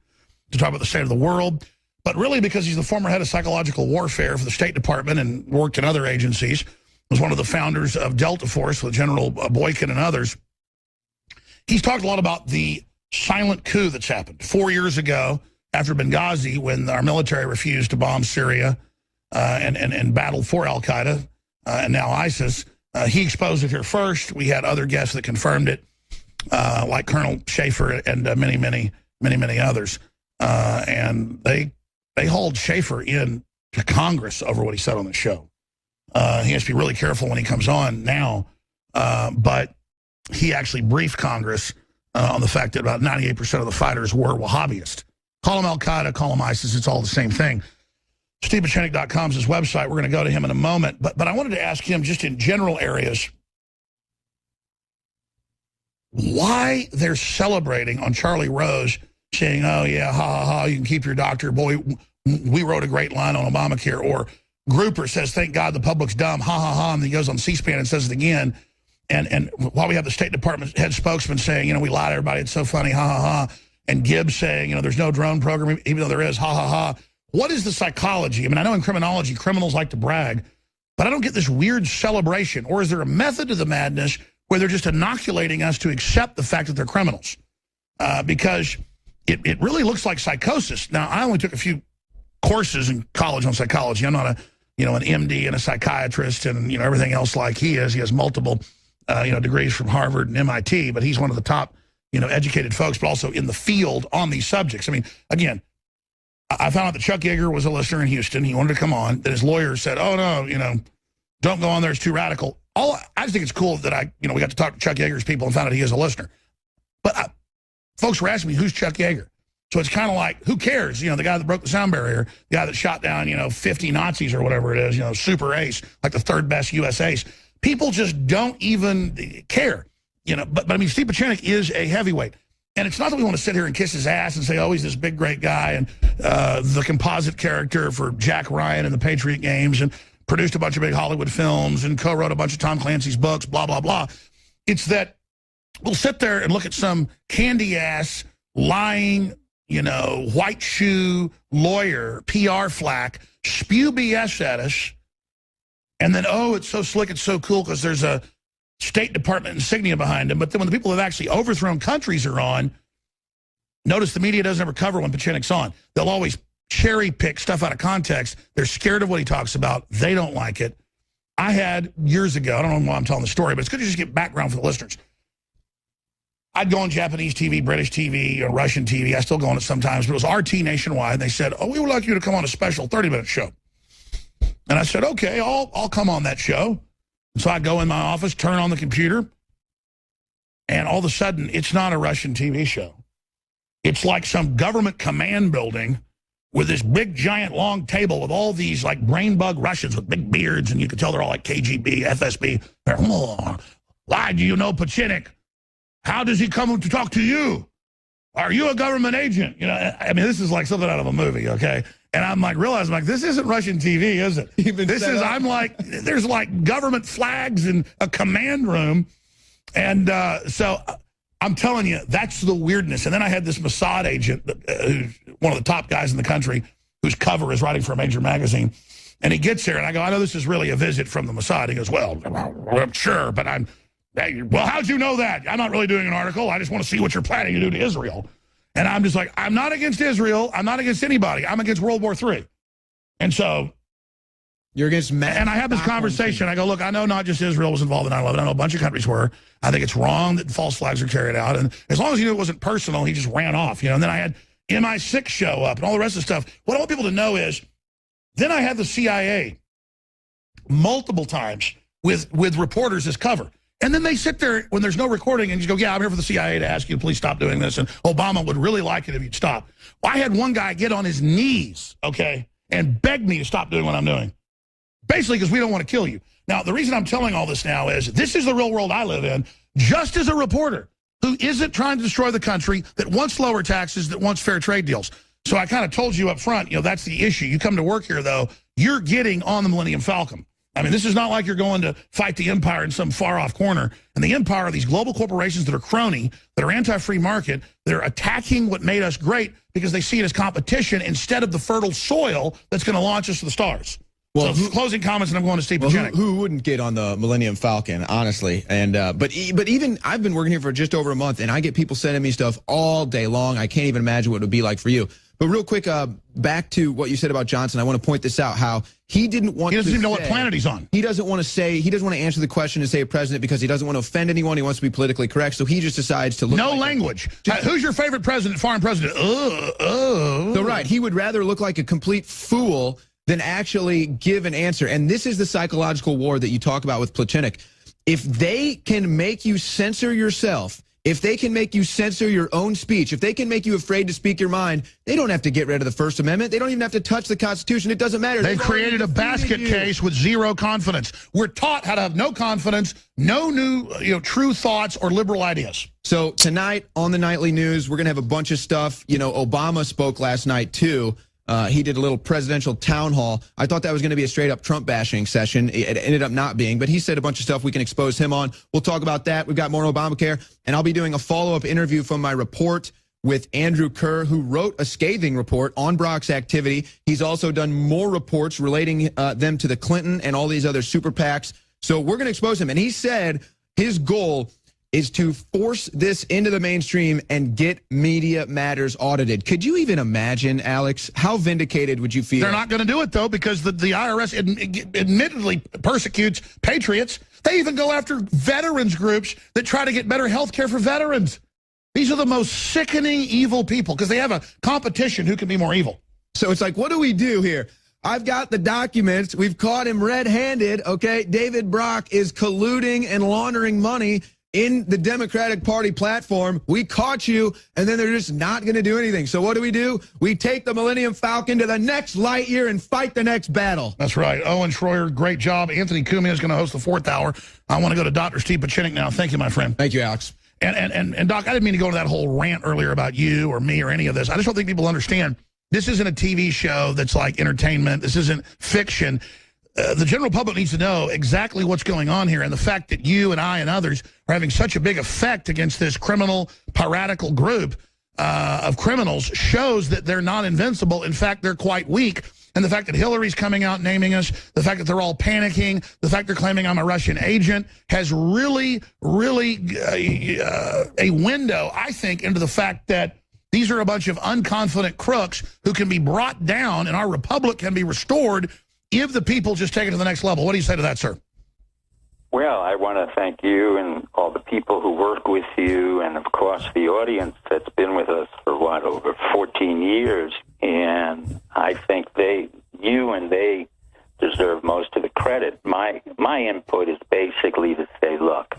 to talk about the state of the world, but really because he's the former head of psychological warfare for the State Department and worked in other agencies, was one of the founders of Delta Force with General Boykin and others. He's talked a lot about the silent coup that's happened 4 years ago after Benghazi, when our military refused to bomb Syria and battled for al-Qaeda and now ISIS. He exposed it here first. We had other guests that confirmed it, like Colonel Schaefer and many others. And they hauled Schaefer in to Congress over what he said on the show. He has to be really careful when he comes on now. But he actually briefed Congress on the fact that about 98% of the fighters were Wahhabist. Call them al-Qaeda, call them ISIS, it's all the same thing. StevePieczenik.com is his website. We're going to go to him in a moment. But I wanted to ask him, just in general areas, why they're celebrating on Charlie Rose, saying, oh, yeah, ha, ha, ha, you can keep your doctor. Boy, we wrote a great line on Obamacare. Or Grouper says, thank God the public's dumb, ha, ha, ha, and he goes on C-SPAN and says it again. And while we have the State Department head spokesman saying, we lied to everybody, it's so funny, ha, ha, ha. And Gibbs saying, there's no drone program, even though there is, ha, ha, ha. what is the psychology? I mean, I know in criminology, criminals like to brag, but I don't get this weird celebration. Or is there a method to the madness where they're just inoculating us to accept the fact that they're criminals? Because it really looks like psychosis. Now, I only took a few courses in college on psychology. I'm not an MD and a psychiatrist and, everything else like he is. He has multiple, degrees from Harvard and MIT, but he's one of the top, educated folks, but also in the field on these subjects. I mean, again, I found out that Chuck Yeager was a listener in Houston. He wanted to come on. That his lawyer said, oh, no, don't go on there. It's too radical. I just think it's cool that we got to talk to Chuck Yeager's people and found out he is a listener. But folks were asking me, who's Chuck Yeager? So it's kind of like, who cares? The guy that broke the sound barrier, the guy that shot down, 50 Nazis or whatever it is, super ace, like the third best U.S. ace. People just don't even care, But I mean, Steve Pieczenik is a heavyweight. And it's not that we want to sit here and kiss his ass and say, oh, he's this big, great guy and the composite character for Jack Ryan and the Patriot Games and produced a bunch of big Hollywood films and co-wrote a bunch of Tom Clancy's books, blah, blah, blah. It's that we'll sit there and look at some candy-ass, lying, white shoe lawyer, PR flack, spew BS at us, and then, oh, it's so slick, it's so cool because there's a State Department insignia behind him. But then when the people that have actually overthrown countries are on, notice the media doesn't ever cover when Pieczenik's on. They'll always cherry pick stuff out of context. They're scared of what he talks about. They don't like it. I had years ago, I don't know why I'm telling the story, but it's good to just get background for the listeners. I'd go on Japanese TV, British TV, or Russian TV. I still go on it sometimes, but it was RT nationwide. And they said, oh, we would like you to come on a special 30-minute show. And I said, okay, I'll come on that show. And so I go in my office, turn on the computer, and all of a sudden, it's not a Russian TV show. It's like some government command building with this big, giant, long table with all these, like, brain bug Russians with big beards, and you can tell they're all like KGB, FSB. They're, why do you know Pieczenik? How does he come to talk to you? Are you a government agent? I mean, this is like something out of a movie, okay? And I'm like, realizing, like, this isn't Russian TV, is it? I'm like, there's like government flags in a command room. And so I'm telling you, that's the weirdness. And then I had this Mossad agent, who's one of the top guys in the country, whose cover is writing for a major magazine. And he gets here, and I go, I know this is really a visit from the Mossad. He goes, well, I'm sure, but well, how'd you know that? I'm not really doing an article. I just want to see what you're planning to do to Israel. And I'm just like, I'm not against Israel. I'm not against anybody. I'm against World War III. And so you're against and I had this conversation. I go, look, I know not just Israel was involved in 9/11. I know a bunch of countries were. I think it's wrong that false flags are carried out. And as long as he knew it wasn't personal, he just ran off. And then I had MI6 show up and all the rest of the stuff. What I want people to know is then I had the CIA multiple times with reporters as cover. And then they sit there when there's no recording and just go, yeah, I'm here for the CIA to ask you to please stop doing this. And Obama would really like it if you'd stop. Well, I had one guy get on his knees, okay, and beg me to stop doing what I'm doing. Basically because we don't want to kill you. Now, the reason I'm telling all this now is this is the real world I live in, just as a reporter who isn't trying to destroy the country, that wants lower taxes, that wants fair trade deals. So I kind of told you up front, that's the issue. You come to work here, though, you're getting on the Millennium Falcon. I mean, this is not like you're going to fight the empire in some far-off corner. And the empire are these global corporations that are crony, that are anti-free market, that are attacking what made us great because they see it as competition instead of the fertile soil that's going to launch us to the stars. Well, so closing comments, and I'm going to Steve Pieczenik. Who wouldn't get on the Millennium Falcon, honestly? And but even I've been working here for just over a month, and I get people sending me stuff all day long. I can't even imagine what it would be like for you. But real quick, back to what you said about Johnson, I want to point this out, how he didn't want to He doesn't even know what planet he's on. He doesn't want to answer the question and say a president because he doesn't want to offend anyone. He wants to be politically correct, so he just decides to look No language. Who's your favorite president, foreign president? So right, he would rather look like a complete fool than actually give an answer. And this is the psychological war that you talk about with Pieczenik. If they can make you censor yourself, if they can make you censor your own speech, if they can make you afraid to speak your mind, they don't have to get rid of the First Amendment. They don't even have to touch the Constitution. It doesn't matter. They've created a basket case with zero confidence. We're taught how to have no confidence, no new true thoughts or liberal ideas. So tonight on the Nightly News, we're going to have a bunch of stuff. Obama spoke last night, too. He did a little presidential town hall. I thought that was going to be a straight-up Trump bashing session. It ended up not being, but he said a bunch of stuff we can expose him on. We'll talk about that. We've got more Obamacare, and I'll be doing a follow-up interview from my report with Andrew Kerr, who wrote a scathing report on Brock's activity. He's also done more reports relating them to the Clinton and all these other super PACs. So we're going to expose him. And he said his goal is to force this into the mainstream and get Media Matters audited. Could you even imagine, Alex? How vindicated would you feel? They're not going to do it, though, because the IRS admittedly persecutes patriots. They even go after veterans groups that try to get better health care for veterans. These are the most sickening, evil people because they have a competition who can be more evil. So it's like, what do we do here? I've got the documents. We've caught him red-handed, okay? David Brock is colluding and laundering money in the Democratic Party platform. We caught you, and then they're just not going to do anything. So what do? We take the Millennium Falcon to the next light year and fight the next battle. That's right. Owen Schroyer, great job. Anthony Cumia is going to host the 4th hour. I want to go to Dr. Steve Pachinik now. Thank you, my friend. Thank you, Alex. And Doc, I didn't mean to go into that whole rant earlier about you or me or any of this. I just don't think people understand. This isn't a TV show that's like entertainment. This isn't fiction. The general public needs to know exactly what's going on here, and the fact that you and I and others are having such a big effect against this criminal, piratical group of criminals shows that they're not invincible. In fact, they're quite weak. And the fact that Hillary's coming out naming us, the fact that they're all panicking, the fact they're claiming I'm a Russian agent has really, really a window, I think, into the fact that these are a bunch of unconfident crooks who can be brought down and our republic can be restored if the people just take it to the next level. What do you say to that, sir? Well, I want to thank you and all the people who work with you and, of course, the audience that's been with us for, over 14 years. And I think you and they deserve most of the credit. My input is basically to say, look,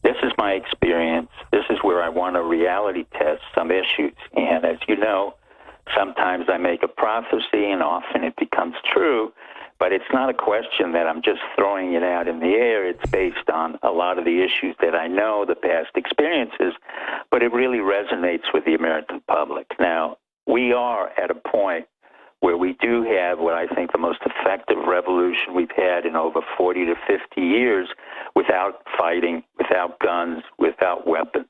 this is my experience. This is where I want to reality test some issues. And as you know, sometimes I make a prophecy and often it becomes true. But it's not a question that I'm just throwing it out in the air. It's based on a lot of the issues that I know, the past experiences, but it really resonates with the American public. Now, we are at a point where we do have what I think the most effective revolution we've had in over 40 to 50 years without fighting, without guns, without weapons.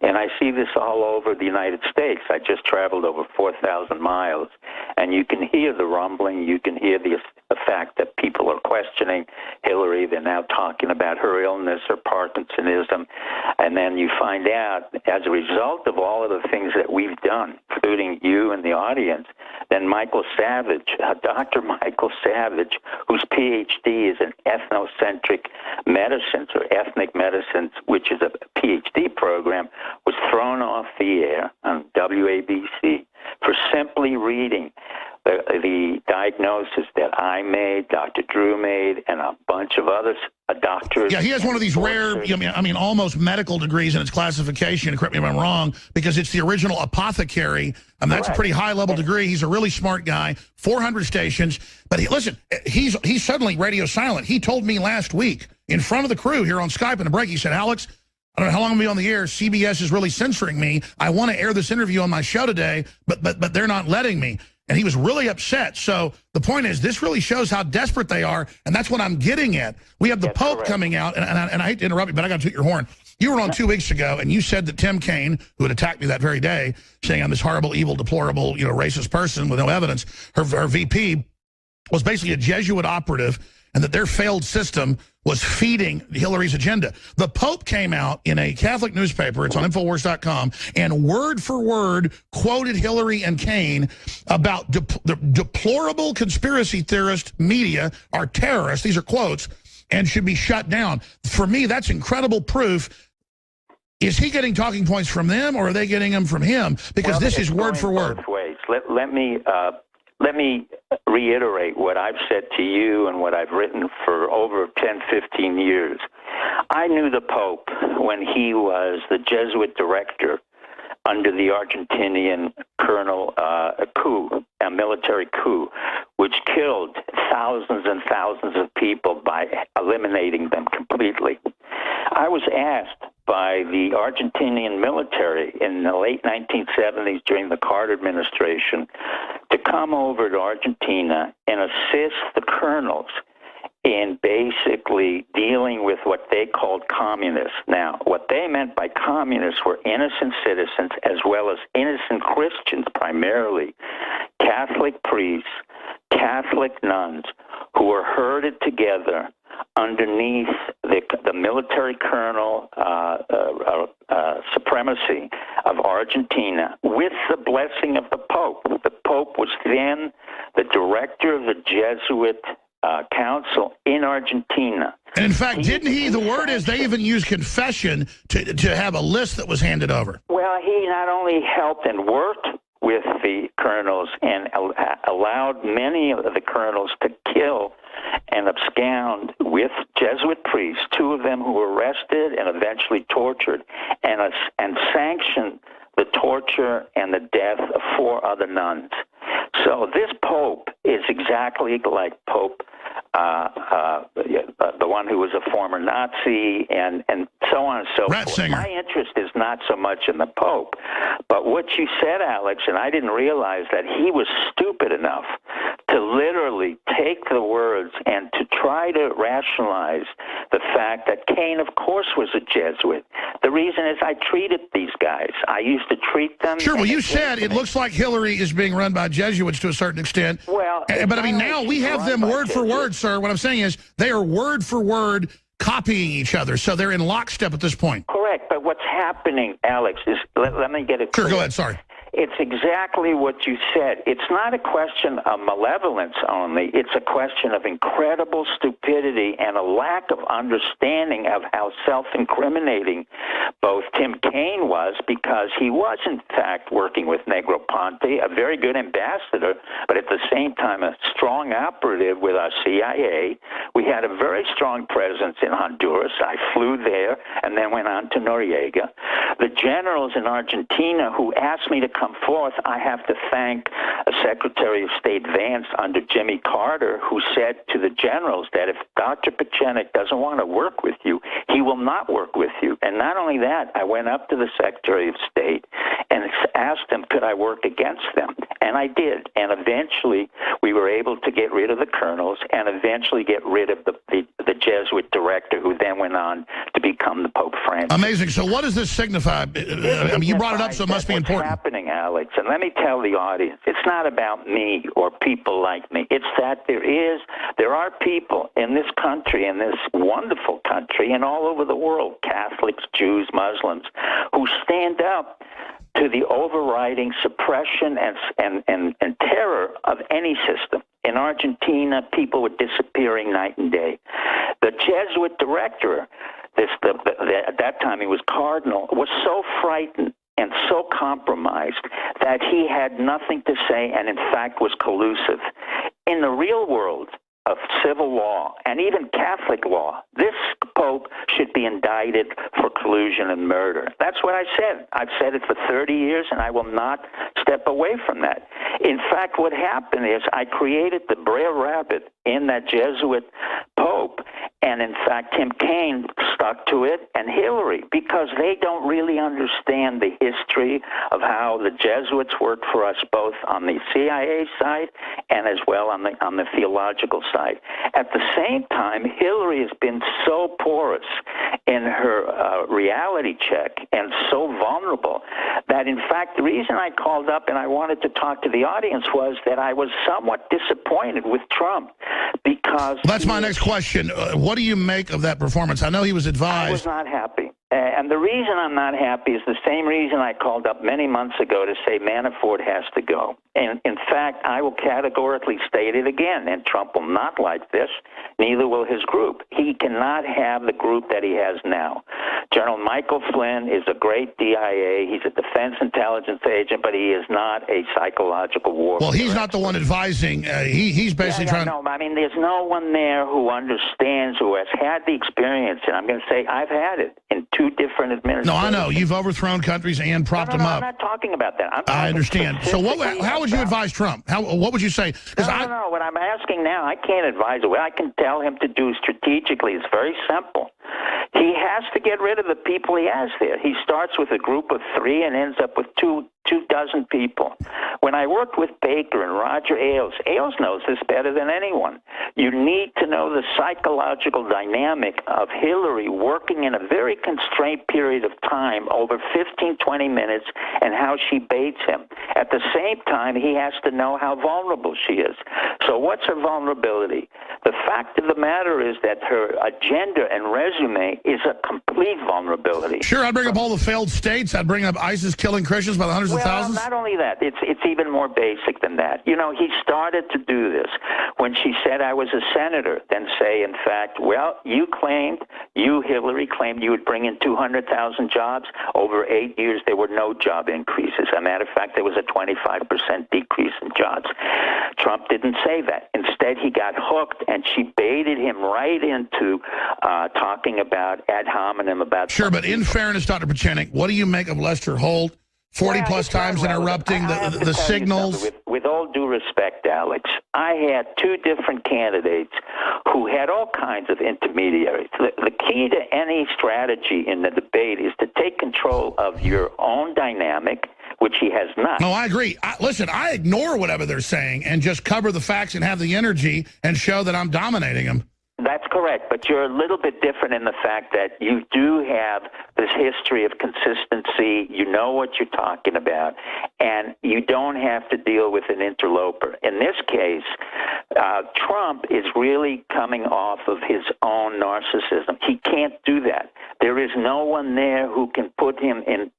And I see this all over the United States. I just traveled over 4,000 miles, and you can hear the rumbling. You can hear the fact that people are questioning Hillary. They're now talking about her illness or Parkinsonism. And then you find out, as a result of all of the things that we've done, including you and the audience, then Michael Savage, Dr. Michael Savage, whose PhD is in ethnocentric medicines or ethnic medicines, which is a PhD program, was thrown off the air on WABC for simply reading the diagnosis that I made, Dr. Drew made, and a bunch of other doctors. Yeah, he has one of these rare, I mean, almost medical degrees in its classification, correct me if I'm wrong, because it's the original apothecary. That's a pretty high-level degree. He's a really smart guy, 400 stations. But listen, he's suddenly radio silent. He told me last week in front of the crew here on Skype in a break, he said, Alex, I don't know how long I'm going to be on the air. CBS is really censoring me. I want to air this interview on my show today, but they're not letting me. And he was really upset. So the point is, this really shows how desperate they are, and that's what I'm getting at. We have the Pope coming out, and I hate to interrupt you, but I got to toot your horn. You were on 2 weeks ago, and you said that Tim Kaine, who had attacked me that very day, saying I'm this horrible, evil, deplorable, racist person with no evidence, her VP was basically a Jesuit operative, and that their failed system was feeding Hillary's agenda. The Pope came out in a Catholic newspaper, it's on Infowars.com, and word for word quoted Hillary and Kaine about the deplorable conspiracy theorist media are terrorists, these are quotes, and should be shut down. For me, that's incredible proof. Is he getting talking points from them, or are they getting them from him? Because this is word for word. Both ways. Let me reiterate what I've said to you and what I've written for over 10, 15 years. I knew the Pope when he was the Jesuit director under the Argentinian colonel coup, a military coup, which killed thousands and thousands of people by eliminating them completely. I was asked by the Argentinian military in the late 1970s during the Carter administration to come over to Argentina and assist the colonels in basically dealing with what they called communists. Now, what they meant by communists were innocent citizens as well as innocent Christians, primarily Catholic priests, Catholic nuns, who were herded together underneath the military colonel supremacy of Argentina with the blessing of the Pope. The Pope was then the director of the Jesuit council in Argentina. And in fact, didn't he, the word is they even used confession to have a list that was handed over. Well, he not only helped and worked with the colonels and allowed many of the colonels to kill and abscond with Jesuit priests, 2 of them who were arrested and eventually tortured, and sanctioned the torture and the death of 4 other nuns. So this Pope is exactly like Pope, the one who was a former Nazi, and so on and so forth. My interest is not so much in the Pope, but what you said, Alex, and I didn't realize that he was stupid enough to literally take the words and to try to rationalize the fact that Cain, of course, was a Jesuit. The reason is I treated these guys. I used to treat them. Sure, well, you said it looks like Hillary is being run by Jesuits to a certain extent. Well, but I mean, now we have them word for word, sir. What I'm saying is they are word for word copying each other, so they're in lockstep at this point. Correct, but what's happening, Alex, is, let me get it clear. Sure, go ahead, sorry. It's exactly what you said. It's not a question of malevolence only. It's a question of incredible stupidity and a lack of understanding of how self-incriminating both Tim Kaine was, because he was, in fact, working with Negroponte, a very good ambassador, but at the same time a strong operative with our CIA. We had a very strong presence in Honduras. I flew there and then went on to Noriega. The generals in Argentina who asked me to come forth, I have to thank Secretary of State Vance under Jimmy Carter, who said to the generals that if Dr. Pachenik doesn't want to work with you, he will not work with you. And not only that, I went up to the Secretary of State and asked him, could I work against them? And I did. And eventually we were able to get rid of the colonels and eventually get rid of the Jesuit director, who then went on to become the Pope Francis. Amazing. So what does this signify? I mean, you brought it up, so it must be important. What's happening, Alex, and let me tell the audience, it's not about me or people like me. It's that there are people in this country, in this wonderful country, and all over the world, Catholics, Jews, Muslims, who stand up to the overriding suppression and terror of any system. In Argentina, people were disappearing night and day. The Jesuit director, at that time he was cardinal, was so frightened and so compromised that he had nothing to say and, in fact, was collusive. In the real world of civil law and even Catholic law, this Pope should be indicted for collusion and murder. That's what I said. I've said it for 30 years, and I will not step away from that. In fact, what happened is I created the Brer Rabbit in that Jesuit Pope, and in fact, Tim Kaine stuck to it, and Hillary, because they don't really understand the history of how the Jesuits worked for us, both on the CIA side and as well on the theological side. At the same time, Hillary has been so porous in her reality check and so vulnerable that, in fact, the reason I called up and I wanted to talk to the audience was that I was somewhat disappointed with Trump, because... Well, that's my next question. What do you make of that performance? I know he was advised... I was not happy. And the reason I'm not happy is the same reason I called up many months ago to say Manafort has to go. And in fact, I will categorically state it again, and Trump will not like this, neither will his group. He cannot have the group that he has now. General Michael Flynn is a great DIA. He's a defense intelligence agent, but he is not a psychological warfare. Well, he's not the one advising. He's basically trying... No, I mean, there's no one there who understands, who has had the experience, and I'm going to say I've had it in 2 different administrations. No, I know. You've overthrown countries and propped them up. I'm not talking about that. I understand. So how would you advise Trump? What would you say? No. What I'm asking now, I can't advise it. What I can tell him to do strategically is very simple. He has to get rid of the people he has there. He starts with a group of 3 and ends up with two 24 people. When I worked with Baker and Roger Ailes knows this better than anyone. You need to know the psychological dynamic of Hillary working in a very constrained period of time over 15, 20 minutes and how she baits him. At the same time, he has to know how vulnerable she is. So what's her vulnerability? The fact of the matter is that her agenda and resume is a complete vulnerability. Sure, I'd bring up all the failed states. I'd bring up ISIS killing Christians by the hundreds of thousands. Not only that, it's even more basic than that. You know, he started to do this when she said I was a senator, then say, in fact, well, you, Hillary, claimed you would bring in 200,000 jobs. Over 8 years, there were no job increases. As a matter of fact, there was a 25% decrease in jobs. Trump didn't say that. Instead, he got hooked, and she baited him right into talking about ad hominem about... Sure, but in fairness, Dr. Pieczenik, what do you make of Lester Holt 40-plus times interrupting the signals? With all due respect, Alex, I had two different candidates who had all kinds of intermediaries. The key to any strategy in the debate is to take control of your own dynamic, which he has not. No, I agree. Listen, I ignore whatever they're saying and just cover the facts and have the energy and show that I'm dominating them. That's correct, but you're a little bit different in the fact that you do have this history of consistency. You know what you're talking about, and you don't have to deal with an interloper. In this case, Trump is really coming off of his own narcissism. He can't do that. There is no one there who can put him in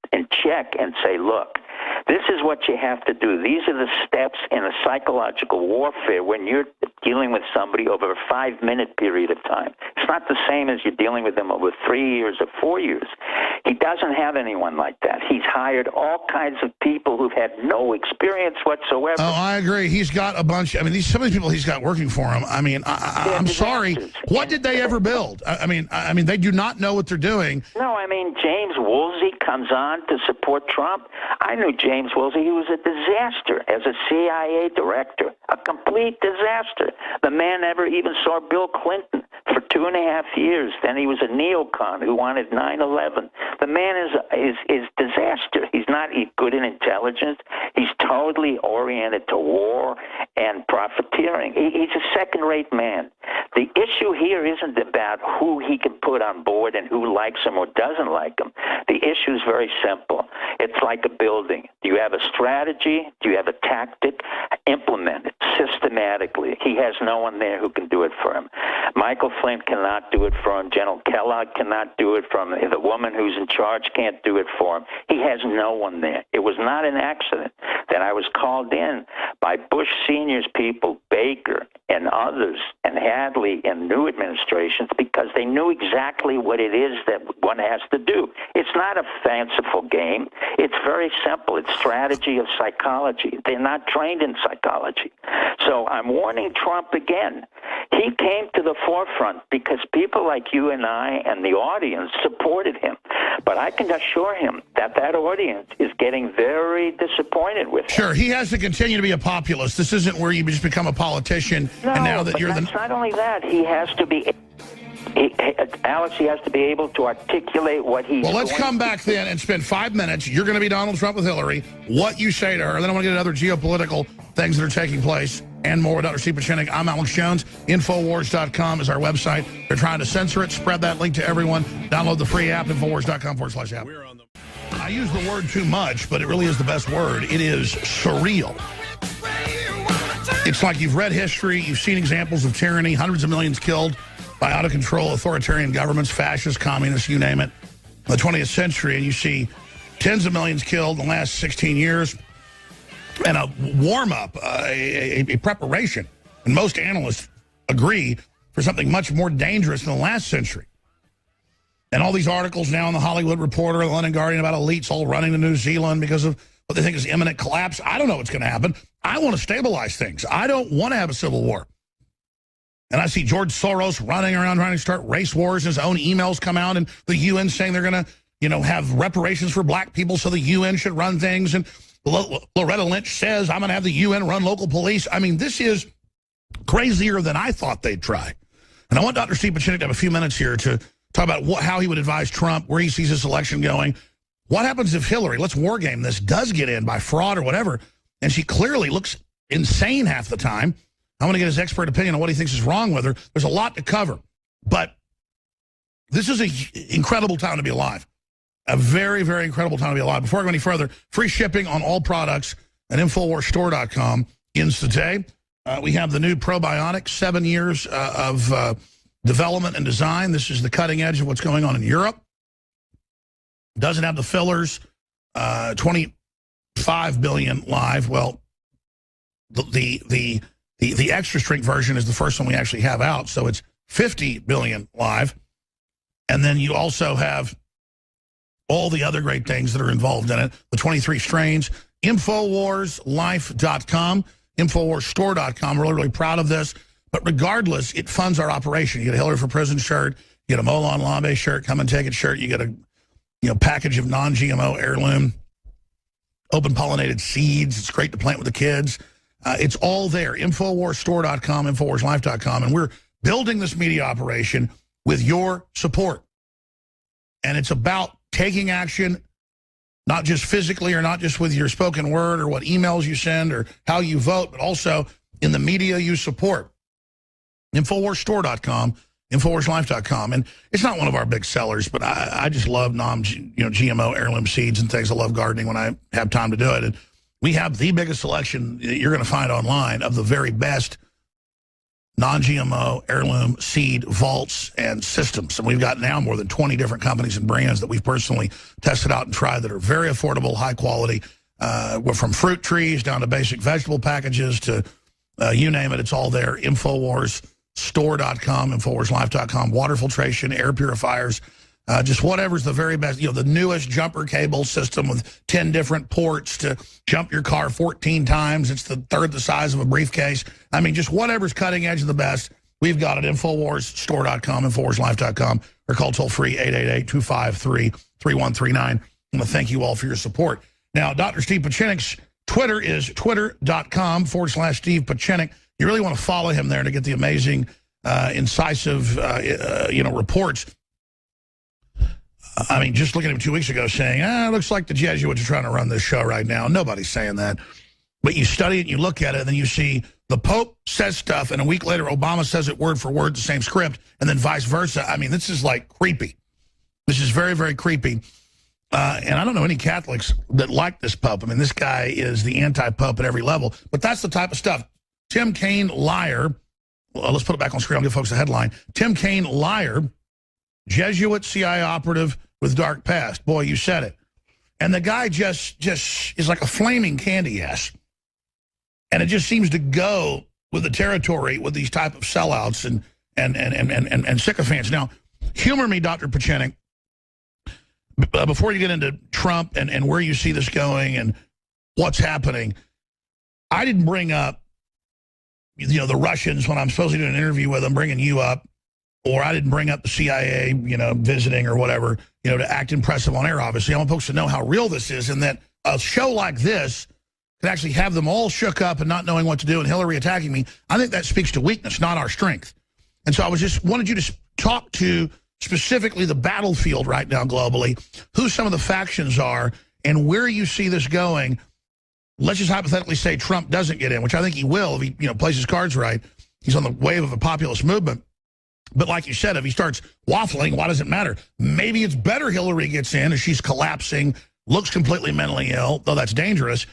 check and say, look, this is what you have to do. These are the steps in a psychological warfare when you're dealing with somebody over a 5-minute period of time. It's not the same as you're dealing with them over 3 years or 4 years. He doesn't have anyone like that. He's hired all kinds of people who've had no experience whatsoever. Oh, I agree. He's got a bunch. I mean, some of these people he's got working for him. I mean, I'm sorry. What did they ever build? I mean, they do not know what they're doing. No, I mean, James Woolsey comes on to support Trump. I knew James Woolsey. He was a disaster as a CIA director, a complete disaster. The man never even saw Bill Clinton for 2.5 years. Then he was a neocon who wanted 9/11. The man is disaster. He's not good in intelligence. He's totally oriented to war and profiteering. He's a second-rate man. The issue here isn't about who he can put on board and who likes him or doesn't like him. The issue is very simple. It's like a building. Do you have a strategy? Do you have a tactic? Implement it systematically. He has no one there who can do it for him. Michael Flynn cannot do it for him. General Kellogg cannot do it for him. The woman who's in charge can't do it for him. He has no one there. It was not an accident that I was called in by Bush Sr.'s people, Baker and others, and Hadley and new administrations, because they knew exactly what it is that one has to do. It's not a fanciful game. It's very simple. It's strategy of psychology. They're not trained in psychology. So I'm warning Trump again. He came to the forefront because people like you and I and the audience supported him. But I can assure him that that audience is getting very disappointed with him. Sure, he has to continue to be a populist. This isn't where you just become a politician. No, and now that but you're that's not only that. He has to be... Alex, he has to be able to articulate what he's Well, let's come back then and spend 5 minutes. You're going to be Donald Trump with Hillary. What you say to her. Then I want to get other geopolitical things that are taking place and more with Dr. Steve Pieczenik. I'm Alex Jones. Infowars.com is our website. They're trying to censor it. Spread that link to everyone. Download the free app, Infowars.com/app. I use the word too much, but it really is the best word. It is surreal. It's like you've read history. You've seen examples of tyranny, hundreds of millions killed by out-of-control authoritarian governments, fascists, communists, you name it, in the 20th century, and you see tens of millions killed in the last 16 years, and a warm-up, a preparation, and most analysts agree, for something much more dangerous than the last century. And all these articles now in the Hollywood Reporter, the London Guardian, about elites all running to New Zealand because of what they think is imminent collapse. I don't know what's going to happen. I want to stabilize things. I don't want to have a civil war. And I see George Soros running around trying to start race wars. His own emails come out, and the UN saying they're going to, have reparations for black people, so the UN should run things. And Loretta Lynch says, I'm going to have the UN run local police. I mean, this is crazier than I thought they'd try. And I want Dr. Steve Pieczenik to have a few minutes here to talk about how he would advise Trump, where he sees this election going. What happens if Hillary, let's war game this, does get in by fraud or whatever, and she clearly looks insane half the time? I want to get his expert opinion on what he thinks is wrong with her. There's a lot to cover. But this is an incredible time to be alive. A very, very incredible time to be alive. Before I go any further, free shipping on all products at InfoWarsStore.com ends today. We have the new probiotic, 7 years of development and design. This is the cutting edge of what's going on in Europe. Doesn't have the fillers, 25 billion live. Well, the extra strength version is the first one we actually have out, so it's 50 billion live. And then you also have all the other great things that are involved in it, the 23 strains. InfoWarsLife.com, InfoWarsStore.com. Really, really proud of this. But regardless, it funds our operation. You get a Hillary for Prison shirt, you get a Molon Labe shirt, come and take it shirt, you get a package of non-GMO heirloom, open pollinated seeds. It's great to plant with the kids. It's all there. InfoWarsStore.com, InfoWarsLife.com. And we're building this media operation with your support. And it's about taking action, not just physically or not just with your spoken word or what emails you send or how you vote, but also in the media you support. InfoWarsStore.com, InfoWarsLife.com. And it's not one of our big sellers, but I just love GMO heirloom seeds and things. I love gardening when I have time to do it. And we have the biggest selection that you're going to find online of the very best non-GMO heirloom seed vaults and systems. And we've got now more than 20 different companies and brands that we've personally tested out and tried that are very affordable, high quality. We're from fruit trees down to basic vegetable packages to you name it, it's all there. InfoWarsStore.com, InfoWarsLife.com, water filtration, air purifiers, just whatever's the very best. The newest jumper cable system with 10 different ports to jump your car 14 times. It's the third the size of a briefcase. I mean, just whatever's cutting edge of the best, we've got it. InfoWarsStore.com, InfoWarsLife.com, or call toll-free 888-253-3139. I want to thank you all for your support. Now, Dr. Steve Pieczenik's Twitter is twitter.com/Steve Pieczenik. You really want to follow him there to get the amazing, incisive, reports. I mean, just looking at him 2 weeks ago saying, it looks like the Jesuits are trying to run this show right now. Nobody's saying that. But you study it and you look at it, and then you see the Pope says stuff, and a week later Obama says it word for word, the same script, and then vice versa. I mean, this is like creepy. This is very, very creepy. And I don't know any Catholics that like this Pope. I mean, this guy is the anti-Pope at every level. But that's the type of stuff. Tim Kaine, liar. Well, let's put it back on screen. I'll give folks the headline. Tim Kaine, liar. Jesuit CIA operative with dark past. Boy, you said it. And the guy just is like a flaming candy ass. And it just seems to go with the territory with these type of sellouts and sycophants. Now, humor me, Dr. Pieczenik. Before you get into Trump and where you see this going and what's happening, I didn't bring up, the Russians when I'm supposed to do an interview with them, bringing you up, or I didn't bring up the CIA, visiting or whatever, to act impressive on air, obviously. I want folks to know how real this is and that a show like this could actually have them all shook up and not knowing what to do and Hillary attacking me. I think that speaks to weakness, not our strength. And so I wanted you to talk to specifically the battlefield right now globally, who some of the factions are, and where you see this going. Let's just hypothetically say Trump doesn't get in, which I think he will if he plays his cards right. He's on the wave of a populist movement. But like you said, if he starts waffling, why does it matter? Maybe it's better Hillary gets in as she's collapsing, looks completely mentally ill, though that's dangerous.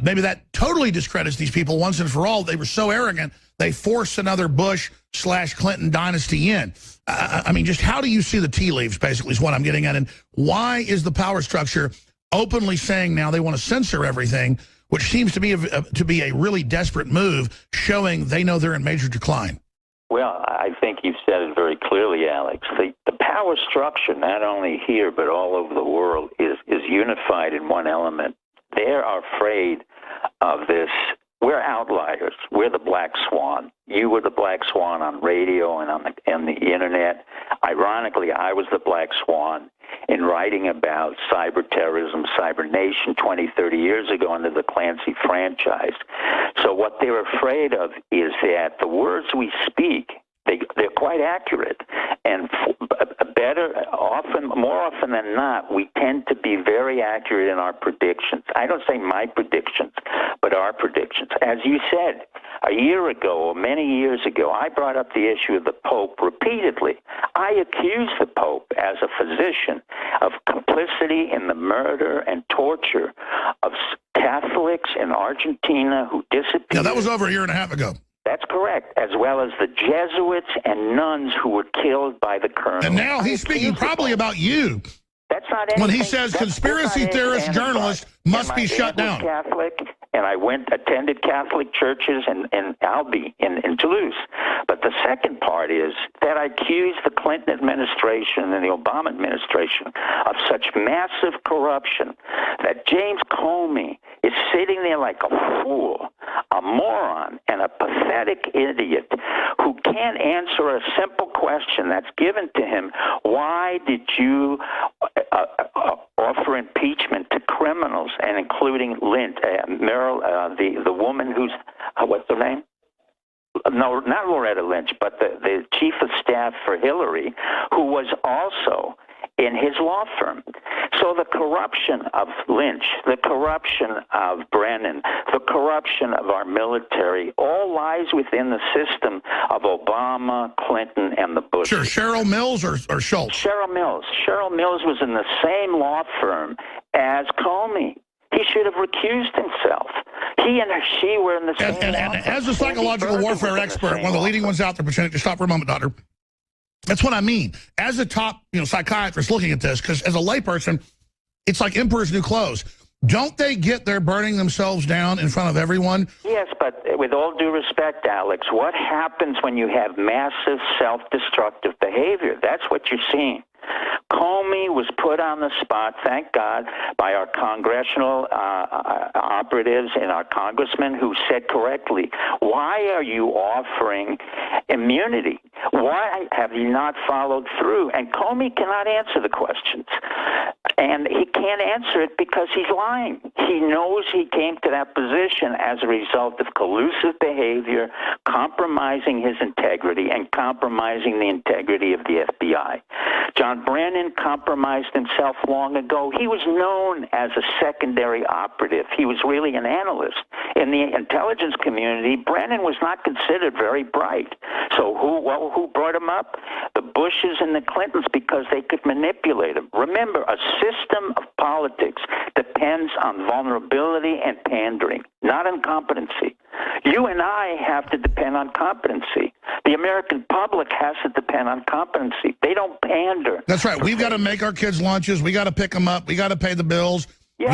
Maybe that totally discredits these people once and for all. They were so arrogant, they forced another Bush/Clinton dynasty in. I mean, just how do you see the tea leaves, basically, is what I'm getting at. And why is the power structure openly saying now they want to censor everything, which seems to be a really desperate move, showing they know they're in major decline? Well, I think you've said it very clearly, Alex. The power structure, not only here but all over the world, is unified in one element. They are afraid of this. We're outliers. We're the black swan. You were the black swan on radio and on the internet. Ironically, I was the black swan in writing about cyber terrorism, cyber nation 20, 30 years ago under the Clancy franchise. So what they're afraid of is that the words we speak, they're quite accurate and more often than not, we tend to be very accurate in our predictions. I don't say my predictions, but our predictions. As you said, a year ago or many years ago, I brought up the issue of the Pope repeatedly. I accused the Pope as a physician of complicity in the murder and torture of Catholics in Argentina who disappeared. Yeah, that was over a year and a half ago. That's correct, as well as the Jesuits and nuns who were killed by the colonel. And now he's speaking probably about you. That's not anything. When he says conspiracy theorist journalists must be shut down. Catholic, and I attended Catholic churches in Albi, in Toulouse. But the second part is that I accused the Clinton administration and the Obama administration of such massive corruption that James Comey is sitting there like a fool, a moron, and a pathetic idiot who can't answer a simple question that's given to him. Why did you offer impeachment to criminals, and including the woman who's, what's her name? No, not Loretta Lynch, but the chief of staff for Hillary, who was also in his law firm. So the corruption of Lynch, the corruption of Brennan, the corruption of our military, all lies within the system of Obama, Clinton, and the Bush. Sure, Cheryl Mills or Schultz? Cheryl Mills. Cheryl Mills was in the same law firm as Comey. He should have recused himself. He and she were in the same and as a psychological warfare expert, one of the leading ones out there, pretending to stop for a moment, Doctor, that's what I mean. As a top psychiatrist looking at this, because as a layperson, it's like Emperor's New Clothes. Don't they get there burning themselves down in front of everyone? Yes, but with all due respect, Alex, what happens when you have massive self-destructive behavior? That's what you're seeing. Comey was put on the spot, thank God, by our congressional operatives and our congressmen who said correctly, why are you offering immunity? Why have you not followed through? And Comey cannot answer the questions. And he can't answer it because he's lying. He knows he came to that position as a result of collusive behavior, compromising his integrity and compromising the integrity of the FBI. John Brennan compromised himself long ago. He was known as a secondary operative. He was really an analyst. In the intelligence community, Brennan was not considered very bright. So who brought him up? The Bushes and the Clintons, because they could manipulate him. Remember, a system of politics depends on vulnerability and pandering, not on competency. You and I have to depend on competency. The American public has to depend on competency. They don't pander. That's right. We've got to make our kids lunches. We got to pick them up. We got to pay the bills. Yeah,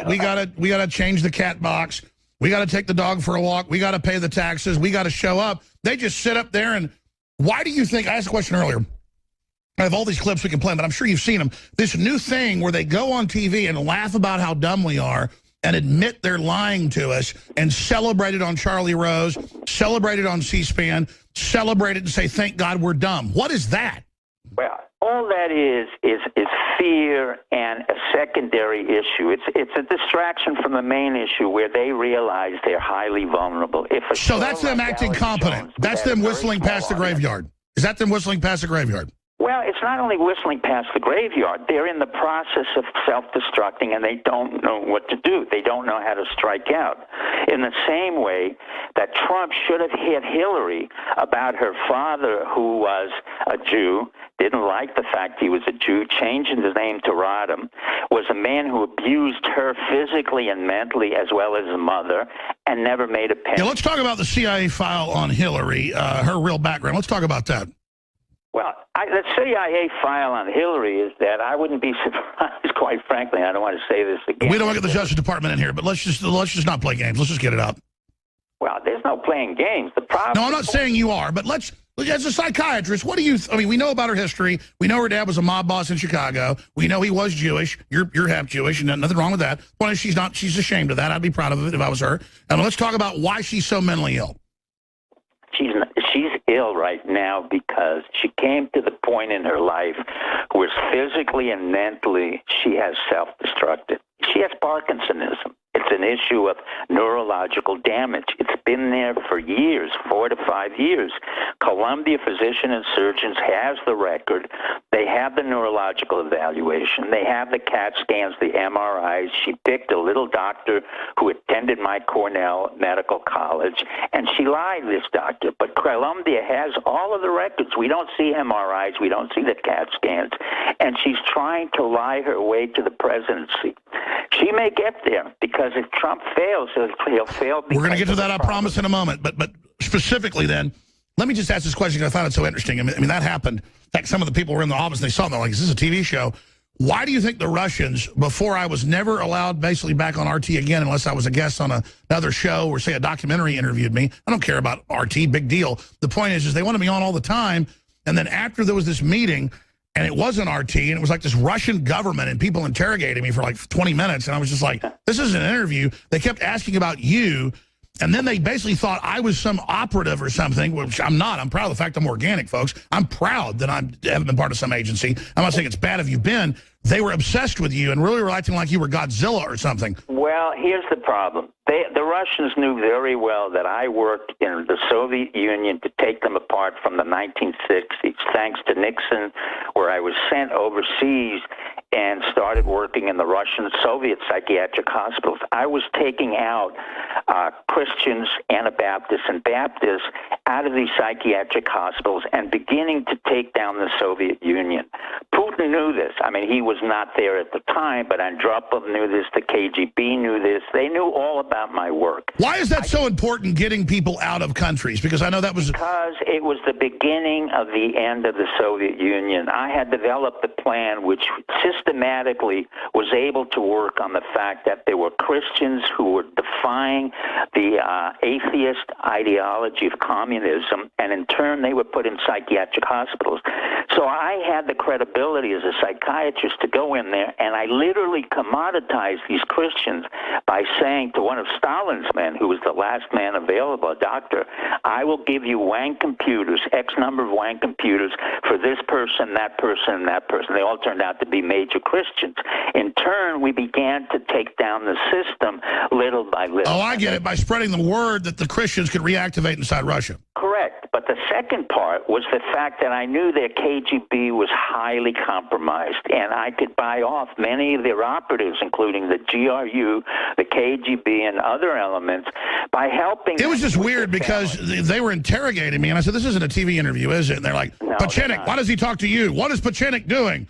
we got to change the cat box. We got to take the dog for a walk. We got to pay the taxes. We got to show up. They just sit up there and why do you think, I asked a question earlier. I have all these clips we can play, but I'm sure you've seen them. This new thing where they go on TV and laugh about how dumb we are and admit they're lying to us and celebrate it on Charlie Rose, celebrate it on C-SPAN, celebrate it and say, thank God we're dumb. What is that? Well, all that is fear and a secondary issue. It's a distraction from the main issue where they realize they're highly vulnerable. So that's them acting competent. That's them whistling past the graveyard. Is that them whistling past the graveyard? Well, it's not only whistling past the graveyard. They're in the process of self-destructing, and they don't know what to do. They don't know how to strike out. In the same way that Trump should have hit Hillary about her father, who was a Jew, didn't like the fact he was a Jew, changed his name to Rodham, was a man who abused her physically and mentally as well as a mother, and never made a penny. Yeah, let's talk about the CIA file on Hillary, her real background. Let's talk about that. Well, the CIA file on Hillary is that I wouldn't be surprised, quite frankly. I don't want to say this again. We don't want to get the Justice Department in here, but let's just not play games. Let's just get it out. Well, there's no playing games. The problem. No, I'm not saying you are, but as a psychiatrist, what do you? I mean, we know about her history. We know her dad was a mob boss in Chicago. We know he was Jewish. You're half Jewish, and nothing wrong with that. One is she's not. She's ashamed of that. I'd be proud of it if I was her. And let's talk about why she's so mentally ill. She's ill right now because she came to the point in her life where physically and mentally she has self-destructed. She has Parkinsonism. It's an issue of neurological damage. It's been there for years, 4 to 5 years. Columbia Physician and Surgeons has the record. They have the neurological evaluation. They have the CAT scans, the MRIs. She picked a little doctor who attended my Cornell Medical College, and she lied, this doctor. But Columbia has all of the records. We don't see MRIs. We don't see the CAT scans. And she's trying to lie her way to the presidency. She may get there, because if Trump fails, he'll fail. We're going to get to that, I promise, in a moment. But specifically then, let me just ask this question because I found it so interesting. I mean, that happened. In fact, some of the people were in the office and they saw it. They're like, is this a TV show? Why do you think the Russians, before I was never allowed basically back on RT again unless I was a guest on another show or, say, a documentary interviewed me? I don't care about RT, big deal. The point is they wanted me on all the time. And then after there was this meeting, and it wasn't RT, and it was like this Russian government, and people interrogated me for like 20 minutes, and I was just like, this is an interview. They kept asking about you, and then they basically thought I was some operative or something, which I'm not. I'm proud of the fact I'm organic, folks. I'm proud that I haven't been part of some agency. I'm not saying it's bad if you've been. They were obsessed with you and really were acting like you were Godzilla or something. Well, here's the problem. The Russians knew very well that I worked in the Soviet Union to take them apart from the 1960s, thanks to Nixon, where I was sent overseas and started working in the Russian Soviet psychiatric hospitals. I was taking out Christians, Anabaptists, and Baptists out of these psychiatric hospitals and beginning to take down the Soviet Union. Putin knew this. I mean, he was not there at the time, but Andropov knew this, the KGB knew this. They knew all about my work. Why is that so important, getting people out of countries? Because I know that was... Because it was the beginning of the end of the Soviet Union. I had developed a plan which systematically was able to work on the fact that there were Christians who were defying the atheist ideology of communism, and in turn they were put in psychiatric hospitals. So I had the credibility as a psychiatrist to go in there, and I literally commoditized these Christians by saying to one of Stalin's men, who was the last man available, a doctor, I will give you Wang computers, X number of Wang computers for this person, that person, and that person. They all turned out to be major Christians. In turn, we began to take down the system little by little. Oh, I get it, by spreading the word that the Christians could reactivate inside Russia. Correct. But the second part was the fact that I knew their KGB was highly compromised, and I could buy off many of their operatives, including the GRU, the KGB, and other elements, by helping. It was just weird because they were interrogating me, and I said, this isn't a TV interview, is it? And they're like, no, Pachenik, why does he talk to you? What is Pachenik doing?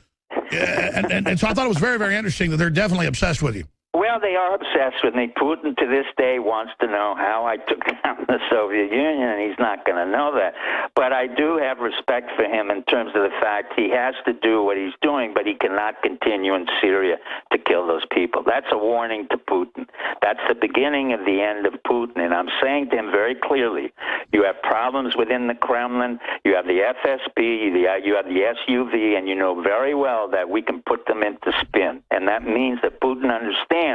And so I thought it was very, very interesting that they're definitely obsessed with you. Well, they are obsessed with me. Putin, to this day, wants to know how I took down the Soviet Union, and he's not going to know that. But I do have respect for him in terms of the fact he has to do what he's doing, but he cannot continue in Syria to kill those people. That's a warning to Putin. That's the beginning of the end of Putin. And I'm saying to him very clearly, you have problems within the Kremlin, you have the FSB, you have the SUV, and you know very well that we can put them into spin. And that means that Putin understands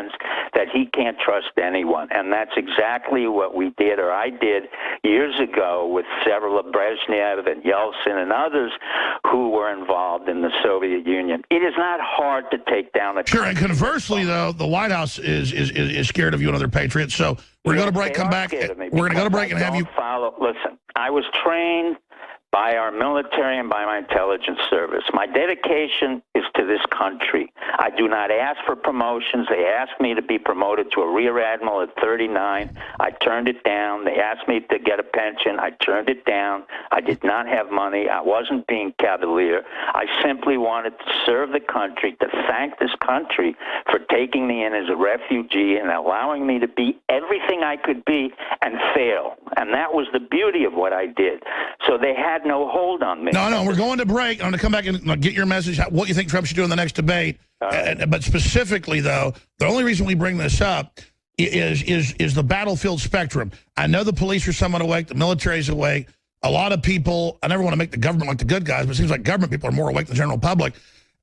that he can't trust anyone. And that's exactly what we did, or I did, years ago with several of Brezhnev and Yeltsin and others who were involved in the Soviet Union. It is not hard to take down a Sure, and conversely, though, the White House is scared of you and other patriots. So we're going to break, come back. We're going to go to break and have you follow. Listen, I was trained by our military and by my intelligence service. My dedication is to this country. I do not ask for promotions. They asked me to be promoted to a rear admiral at 39. I turned it down. They asked me to get a pension. I turned it down. I did not have money. I wasn't being cavalier. I simply wanted to serve the country, to thank this country for taking me in as a refugee and allowing me to be everything I could be and fail. And that was the beauty of what I did. So they had no hold on me. No, we're going to break. I'm going to come back and get your message, what you think Trump should do in the next debate. But specifically, though, the only reason we bring this up is the battlefield spectrum. I know the police are somewhat awake. The military's awake. A lot of people, I never want to make the government like the good guys, but it seems like government people are more awake than the general public.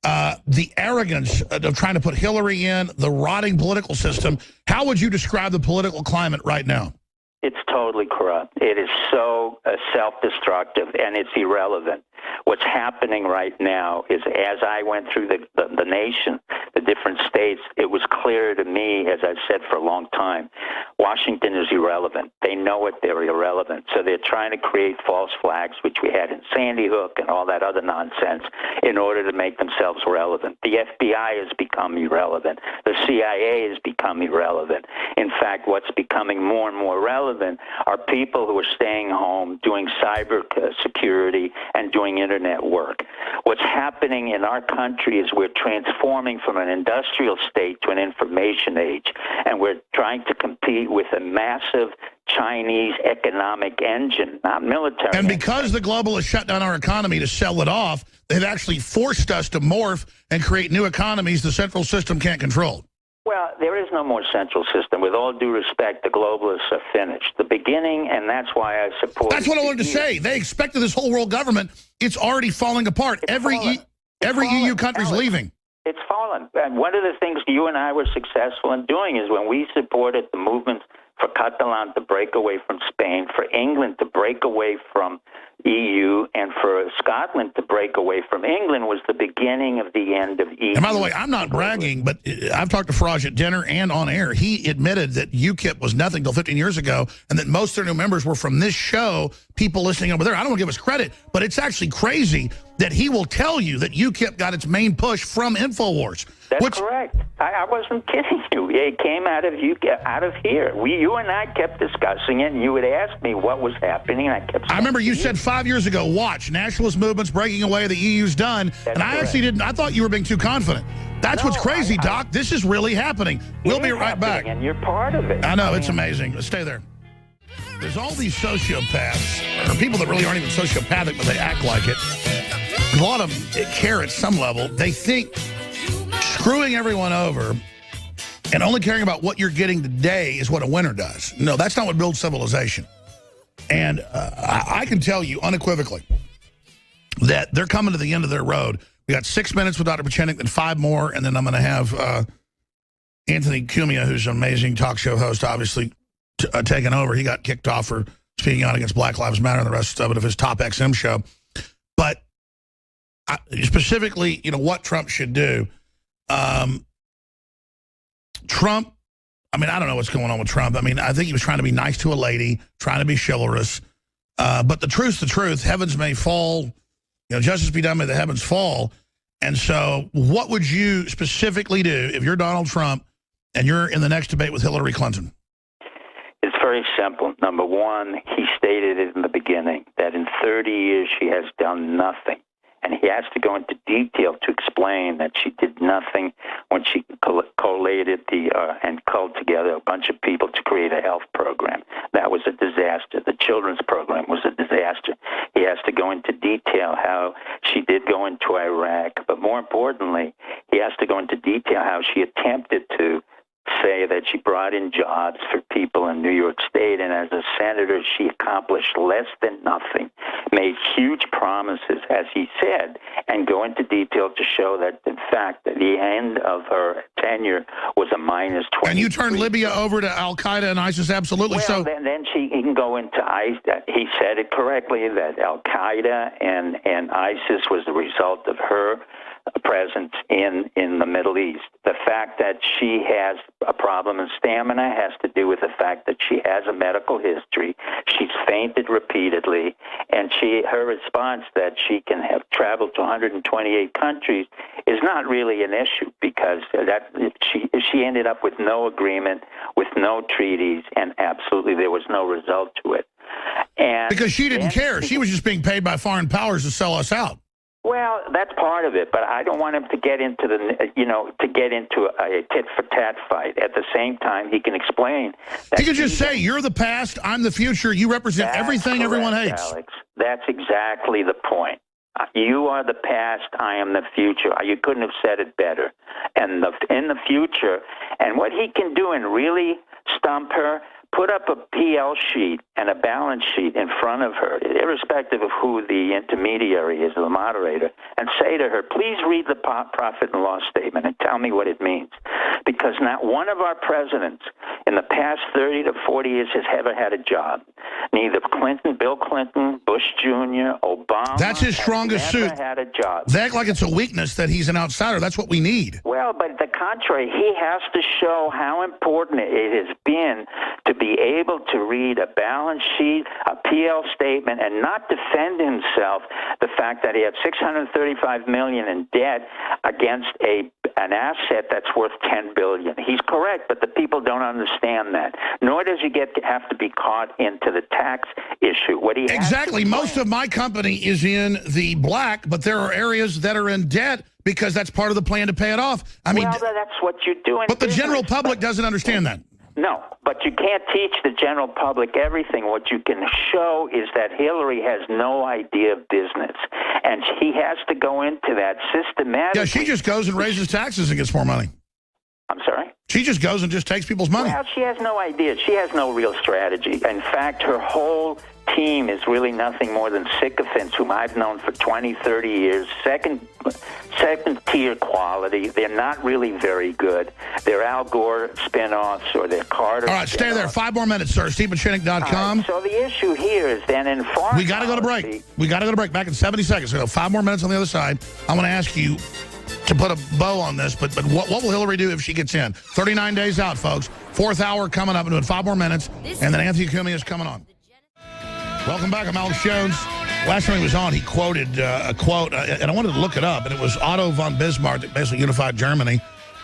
The arrogance of trying to put Hillary in, the rotting political system. How would you describe the political climate right now? It's totally corrupt. It is so self-destructive, and it's irrelevant. What's happening right now is, as I went through the nation, the different states, it was clear to me, as I've said for a long time, Washington is irrelevant. They know it, they're irrelevant. So they're trying to create false flags, which we had in Sandy Hook and all that other nonsense, in order to make themselves relevant. The FBI has become irrelevant. The CIA has become irrelevant. In fact, what's becoming more and more relevant are people who are staying home, doing cyber security, and doing internet work. What's happening in our country is we're transforming from an industrial state to an information age, and we're trying to compete with a massive Chinese economic engine, not military. And because the globalists shut down our economy to sell it off, they've actually forced us to morph and create new economies the central system can't control. Well, there is no more central system. With all due respect, the globalists are finished. The beginning, and that's why I support... That's what I wanted to say. They expected this whole world government. It's already falling apart. Every EU country's leaving. It's fallen. And one of the things you and I were successful in doing is when we supported the movement for Catalan to break away from Spain, for England to break away from EU, and for Scotland to break away from England was the beginning of the end of EU. And by the way, I'm not bragging, but I've talked to Farage at dinner and on air. He admitted that UKIP was nothing till 15 years ago, and that most of their new members were from this show, people listening over there. I don't want to give us credit, but it's actually crazy that he will tell you that UKIP got its main push from InfoWars. That's correct. I wasn't kidding you. It came out of here. You and I kept discussing it, and you would ask me what was happening, and I kept saying, I remember you said 5 years ago, watch, nationalist movements breaking away, the EU's done. And I actually didn't. I thought you were being too confident. That's what's crazy, Doc. This is really happening. We'll be right back. And you're part of it. I know. It's amazing. Let's stay there. There's all these sociopaths, or people that really aren't even sociopathic, but they act like it. A lot of them care at some level. They think screwing everyone over and only caring about what you're getting today is what a winner does. No, that's not what builds civilization. And I can tell you unequivocally that they're coming to the end of their road. We got 6 minutes with Dr. Pieczenik, then 5 more, and then I'm going to have Anthony Cumia, who's an amazing talk show host, obviously taken over. He got kicked off for speaking out against Black Lives Matter and the rest of it of his Top XM show. But specifically, what Trump should do. Trump, I mean, I don't know what's going on with Trump. I mean, I think he was trying to be nice to a lady, trying to be chivalrous. But the truth, heavens may fall, justice be done, may the heavens fall. And so what would you specifically do if you're Donald Trump and you're in the next debate with Hillary Clinton? It's very simple. Number one, he stated it in the beginning that in 30 years she has done nothing. And he has to go into detail to explain that she did nothing when she collated and culled together a bunch of people to create a health program. That was a disaster. The children's program was a disaster. He has to go into detail how she did go into Iraq. But more importantly, he has to go into detail how she attempted to say that she brought in jobs for people in New York State, and as a senator, she accomplished less than nothing, made huge promises, as he said, and go into detail to show that, in fact, the end of her tenure was a minus 20. And you turned Libya over to Al-Qaeda and ISIS, absolutely. Well, so then he can go into ISIS. He said it correctly, that Al-Qaeda and ISIS was the result of her presence in the Middle East. The fact that she has a problem in stamina has to do with the fact that she has a medical history. She's fainted repeatedly, and her response that she can have traveled to 128 countries is not really an issue, because she ended up with no agreement, with no treaties, and absolutely there was no result to it. And because she didn't care. She was just being paid by foreign powers to sell us out. Well, that's part of it, but I don't want him to get into a tit-for-tat fight. At the same time, he can explain that he could just say, "You're the past, I'm the future. You represent everything everyone hates." Alex, that's exactly the point. You are the past, I am the future. You couldn't have said it better. And in the future, and what he can do and really stump her, put up a PL sheet and a balance sheet in front of her, irrespective of who the intermediary is, the moderator, and say to her, please read the profit and loss statement and tell me what it means. Because not one of our presidents in the past 30 to 40 years has ever had a job. Neither Clinton, Bill Clinton, Bush Jr., Obama. That's his strongest never suit. Had a job. They act like it's a weakness that he's an outsider. That's what we need. Well, but the contrary, he has to show how important it has been to be able to read a balance sheet, a PL statement, and not defend himself the fact that he had $635 million in debt against an asset that's worth $10 billion. He's correct, but the people don't understand that. Nor does he have to be caught into the tax issue. What he exactly. Most of my company is in the black, but there are areas that are in debt because that's part of the plan to pay it off. I mean, well, that's what you do. But the general public doesn't understand that. No, but you can't teach the general public everything. What you can show is that Hillary has no idea of business, and he has to go into that systematically. Yeah, she just goes and raises taxes and gets more money. I'm sorry? She just goes and just takes people's money. Well, she has no idea. She has no real strategy. In fact, her whole team is really nothing more than sycophants whom I've known for 20, 30 years, second-tier quality. They're not really very good. They're Al Gore spinoffs or they're Carter All right, stay there. 5 more minutes, sir. StevePachinik.com. Right, so the issue here is then in foreign We got to go to break. We got to go to break. Back in 70 seconds. So 5 more minutes on the other side. I want to ask you to put a bow on this, but what will Hillary do if she gets in? 39 days out, folks. 4th hour coming up. I'm doing 5 more minutes, and then Anthony Cumia is coming on. Welcome back. I'm Alex Jones. Last time he was on, he quoted a quote, and I wanted to look it up, and it was Otto von Bismarck that basically unified Germany,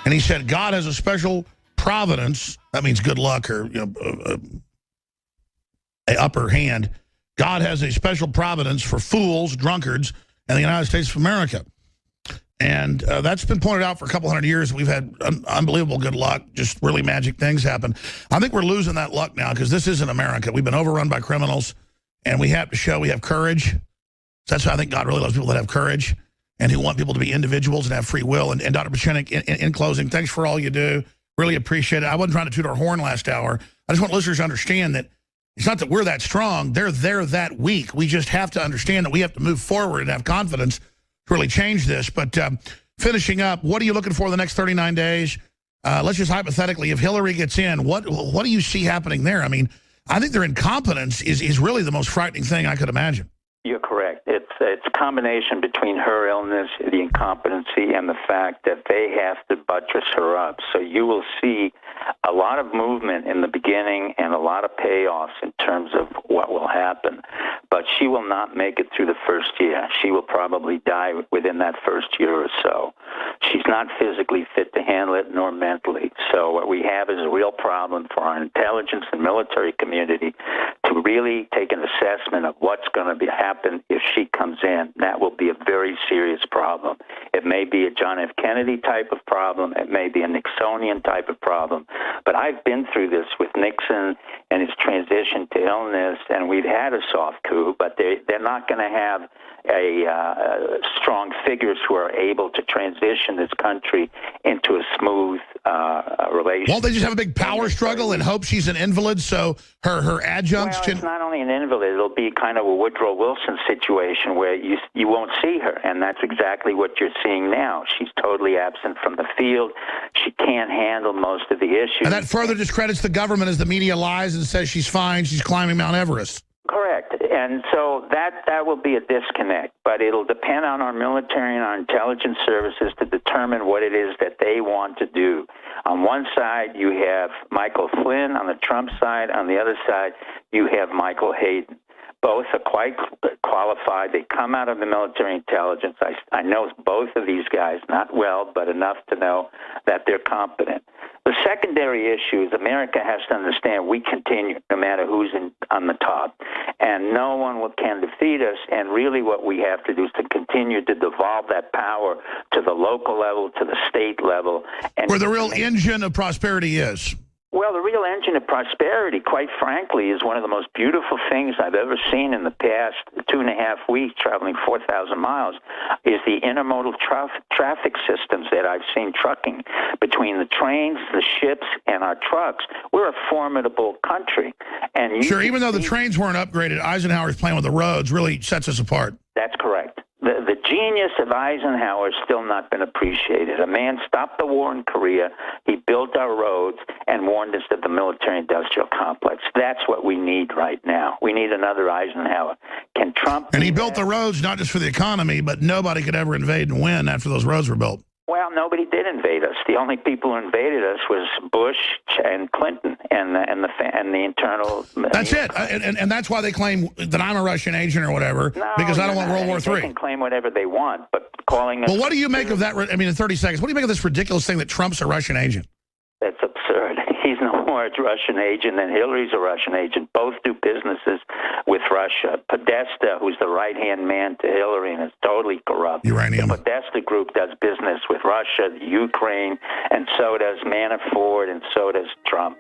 and he said, God has a special providence. That means good luck or an upper hand. God has a special providence for fools, drunkards, and the United States of America. And that's been pointed out for a couple hundred years. We've had unbelievable good luck, just really magic things happen. I think we're losing that luck now because this isn't America. We've been overrun by criminals, and we have to show we have courage. That's why I think God really loves people that have courage and who want people to be individuals and have free will. And Dr. Pachinik, in closing, thanks for all you do. Really appreciate it. I wasn't trying to toot our horn last hour. I just want listeners to understand that it's not that we're that strong. They're that weak. We just have to understand that we have to move forward and have confidence to really change this. But finishing up, what are you looking for the next 39 days? Let's just hypothetically, if Hillary gets in, what do you see happening there? I mean, I think their incompetence is really the most frightening thing I could imagine. You're correct. It's a combination between her illness, the incompetency, and the fact that they have to buttress her up. So you will see a lot of movement in the beginning and a lot of payoffs in terms of what will happen. But she will not make it through the first year. She will probably die within that first year or so. She's not physically fit to handle it, nor mentally. So what we have is a real problem for our intelligence and military community to really take an assessment of what's going to happen if she comes in. That will be a very serious problem. It may be a John F. Kennedy type of problem. It may be a Nixonian type of problem. But I've been through this with Nixon and his transition to illness, and we've had a soft coup, but they're not going to have strong figures who are able to transition this country into a smooth relationship. Won't they just have a big power struggle and hope she's an invalid so her adjuncts can... Well, it's not only an invalid. It'll be kind of a Woodrow Wilson situation where you won't see her, and that's exactly what you're seeing now. She's totally absent from the field. She can't handle most of the issues. And that further discredits the government as the media lies and says she's fine, she's climbing Mount Everest. Correct. And so that will be a disconnect, but it'll depend on our military and our intelligence services to determine what it is that they want to do. On one side, you have Michael Flynn. On the Trump side, on the other side, you have Michael Hayden. Both are quite qualified. They come out of the military intelligence. I know both of these guys, not well, but enough to know that they're competent. The secondary issue is America has to understand we continue no matter who's on the top, and no one can defeat us, and really what we have to do is to continue to devolve that power to the local level, to the state level. And where the real engine of prosperity is. Well, the real engine of prosperity, quite frankly, is one of the most beautiful things I've ever seen in the past 2.5 weeks, traveling 4,000 miles, is the intermodal traffic systems that I've seen trucking between the trains, the ships, and our trucks. We're a formidable country. And sure, even though the trains weren't upgraded, Eisenhower's plan with the roads really sets us apart. That's correct. The genius of Eisenhower has still not been appreciated. A man stopped the war in Korea, he built our roads, and warned us of the military-industrial complex. That's what we need right now. We need another Eisenhower. Can Trump... And he built the roads not just for the economy, but nobody could ever invade and win after those roads were built. Well, nobody did invade us. The only people who invaded us was Bush and Clinton and the internal... That's it. And that's why they claim that I'm a Russian agent or whatever, because I don't want World War III. They can claim whatever they want, but calling us... Well, what do you make of that? I mean, in 30 seconds, what do you make of this ridiculous thing that Trump's a Russian agent? That's absurd. He's no more a Russian agent than Hillary's a Russian agent. Both do businesses with Russia. Podesta, who's the right-hand man to Hillary and is totally corrupt. Uranium. The Podesta group does business with Russia, the Ukraine, and so does Manafort, and so does Trump.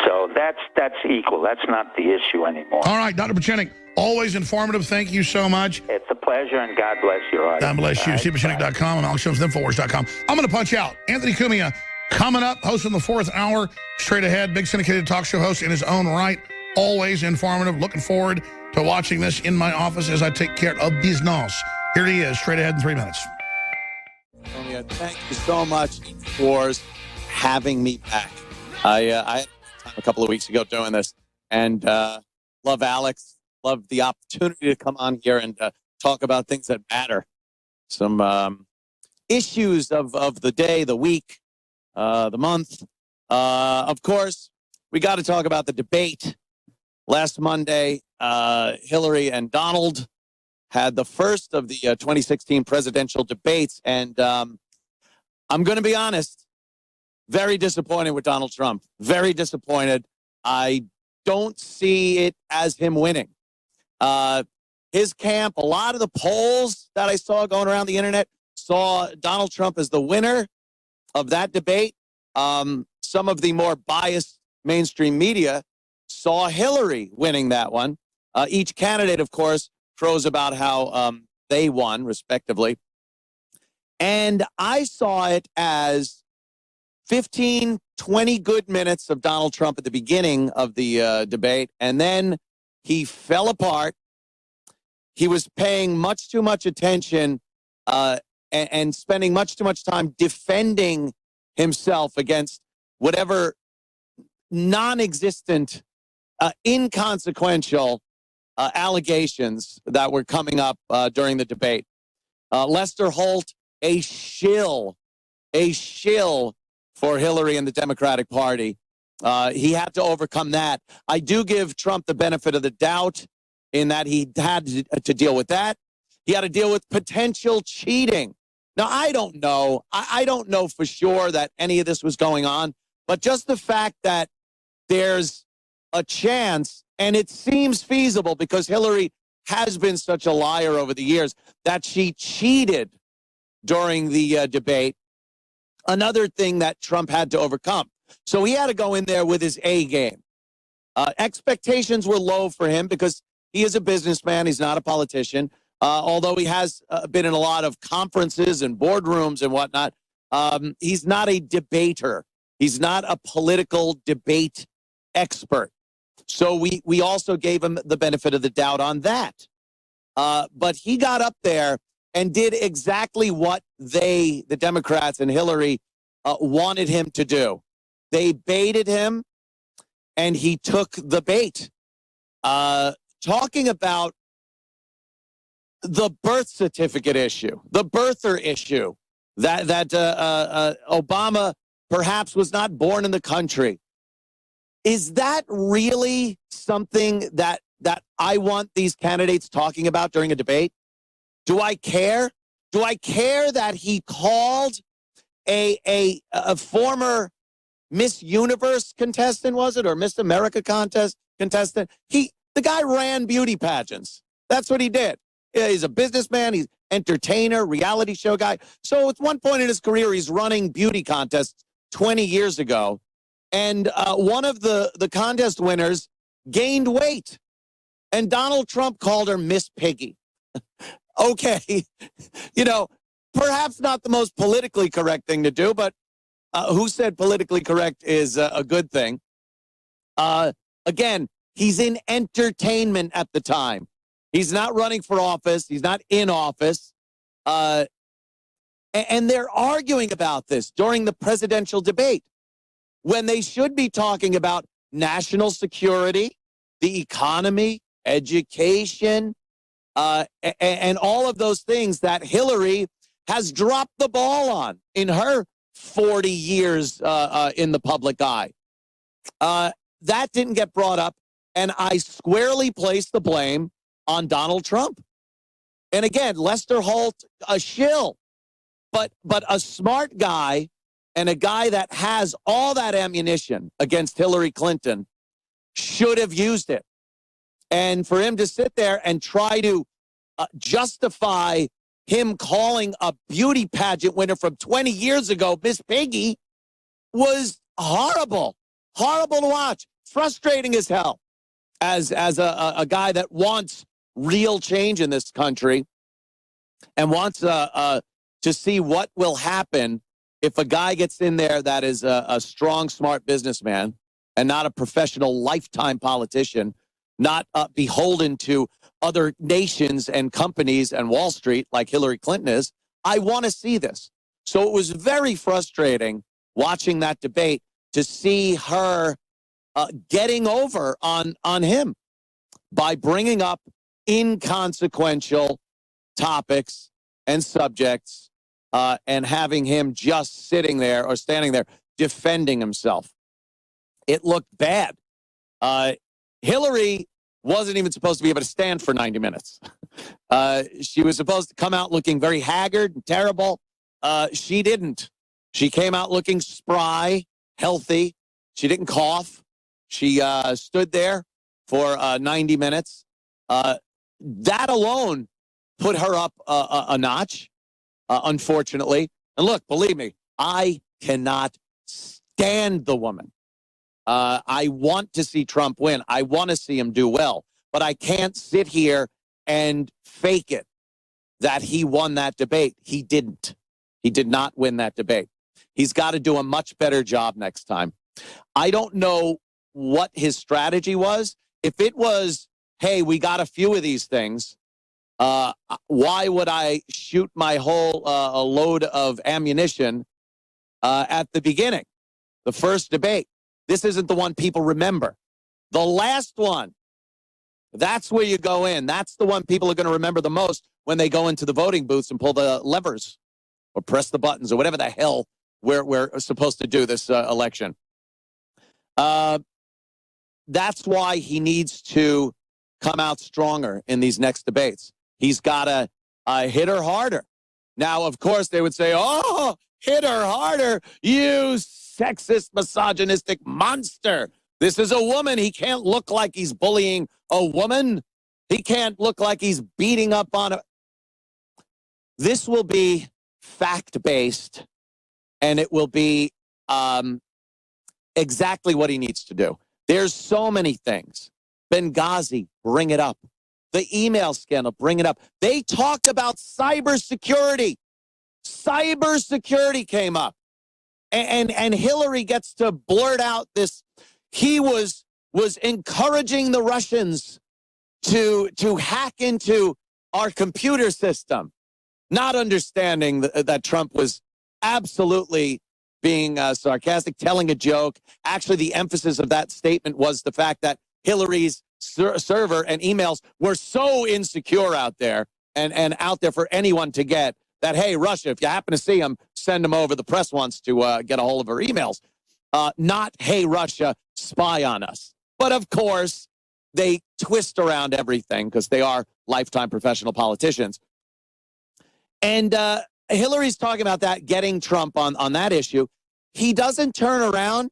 So that's equal. That's not the issue anymore. All right, Dr. Pieczenik, always informative. Thank you so much. It's a pleasure, and God bless your audience. God bless you. StevePieczenik.com and AlexJonesInfowars.com. I'm going to punch out. Anthony Cumia coming up, hosting the 4th hour, straight ahead, big syndicated talk show host in his own right, always informative. Looking forward to watching this in my office as I take care of business. Here he is, straight ahead in 3 minutes. Thank you so much for having me back. I had a couple of weeks ago doing this, and love Alex, love the opportunity to come on here and talk about things that matter. Some issues of the day, the week, the month. Of course, we got to talk about the debate. Last Monday, Hillary and Donald had the first of the 2016 presidential debates. And I'm going to be honest, very disappointed with Donald Trump. Very disappointed. I don't see it as him winning. His camp, a lot of the polls that I saw going around the internet saw Donald Trump as the winner of that debate. Some of the more biased mainstream media saw Hillary winning that one. Each candidate, of course, crows about how they won, respectively. And I saw it as 15, 20 good minutes of Donald Trump at the beginning of the debate, and then he fell apart. He was paying much too much attention and spending much too much time defending himself against whatever non-existent, inconsequential allegations that were coming up during the debate. Lester Holt, a shill for Hillary and the Democratic Party. He had to overcome that. I do give Trump the benefit of the doubt in that he had to deal with that. He had to deal with potential cheating. Now, I don't know. I don't know for sure that any of this was going on, but just the fact that there's a chance, and it seems feasible because Hillary has been such a liar over the years, that she cheated during the debate. Another thing that Trump had to overcome. So he had to go in there with his A game. Expectations were low for him because he is a businessman. He's not a politician. Although he has been in a lot of conferences and boardrooms and whatnot, he's not a debater. He's not a political debate expert. So we also gave him the benefit of the doubt on that. But he got up there and did exactly what the Democrats and Hillary, wanted him to do. They baited him, and he took the bait. Talking about the birth certificate issue, the birther issue, that Obama perhaps was not born in the country. Is that really something that I want these candidates talking about during a debate? Do I care? Do I care that he called a former Miss Universe contestant, was it, or Miss America contestant? The guy ran beauty pageants. That's what he did. He's a businessman. He's entertainer, reality show guy. So at one point in his career, he's running beauty contests 20 years ago. And one of the contest winners gained weight. And Donald Trump called her Miss Piggy. Okay. Perhaps not the most politically correct thing to do, but who said politically correct is a good thing? Again, he's in entertainment at the time. He's not running for office. He's not in office. And they're arguing about this during the presidential debate when they should be talking about national security, the economy, education, and all of those things that Hillary has dropped the ball on in her 40 years in the public eye. That didn't get brought up, and I squarely place the blame on Donald Trump. And again, Lester Holt, a shill, but a smart guy and a guy that has all that ammunition against Hillary Clinton should have used it. And for him to sit there and try to justify him calling a beauty pageant winner from 20 years ago, Miss Piggy, was horrible. Horrible to watch. Frustrating as hell as a guy that wants real change in this country and wants to see what will happen if a guy gets in there that is a strong, smart businessman and not a professional lifetime politician, not beholden to other nations and companies and Wall Street like Hillary Clinton is. I want to see this. So it was very frustrating watching that debate to see her getting over on him by bringing up inconsequential topics and subjects and having him just sitting there or standing there defending himself. It looked bad. Hillary wasn't even supposed to be able to stand for 90 minutes. She was supposed to come out looking very haggard and terrible. She didn't. She came out looking spry, healthy. She didn't cough. She stood there for 90 minutes. That alone put her up a notch, unfortunately. And look, believe me, I cannot stand the woman. I want to see Trump win. I want to see him do well. But I can't sit here and fake it that he won that debate. He didn't. He did not win that debate. He's got to do a much better job next time. I don't know what his strategy was. If it was, hey, we got a few of these things, why would I shoot my whole load of ammunition at the beginning, the first debate? This isn't the one people remember. The last one, that's where you go in. That's the one people are going to remember the most when they go into the voting booths and pull the levers or press the buttons or whatever the hell we're supposed to do this election. That's why he needs to come out stronger in these next debates. He's got to hit her harder. Now, of course, they would say, oh, hit her harder, you sexist, misogynistic monster. This is a woman. He can't look like he's bullying a woman. He can't look like he's beating up on a... This will be fact-based, and it will be exactly what he needs to do. There's so many things. Benghazi, bring it up. The email scandal, bring it up. They talked about cybersecurity. Cybersecurity came up. And Hillary gets to blurt out this. He was encouraging the Russians to hack into our computer system, not understanding that Trump was absolutely being sarcastic, telling a joke. Actually, the emphasis of that statement was the fact that Hillary's server and emails were so insecure out there and out there for anyone to get that, hey, Russia, if you happen to see them, send them over. The press wants to get a hold of her emails. Not, hey, Russia, spy on us. But, of course, they twist around everything because they are lifetime professional politicians. And Hillary's talking about that, getting Trump on that issue. He doesn't turn around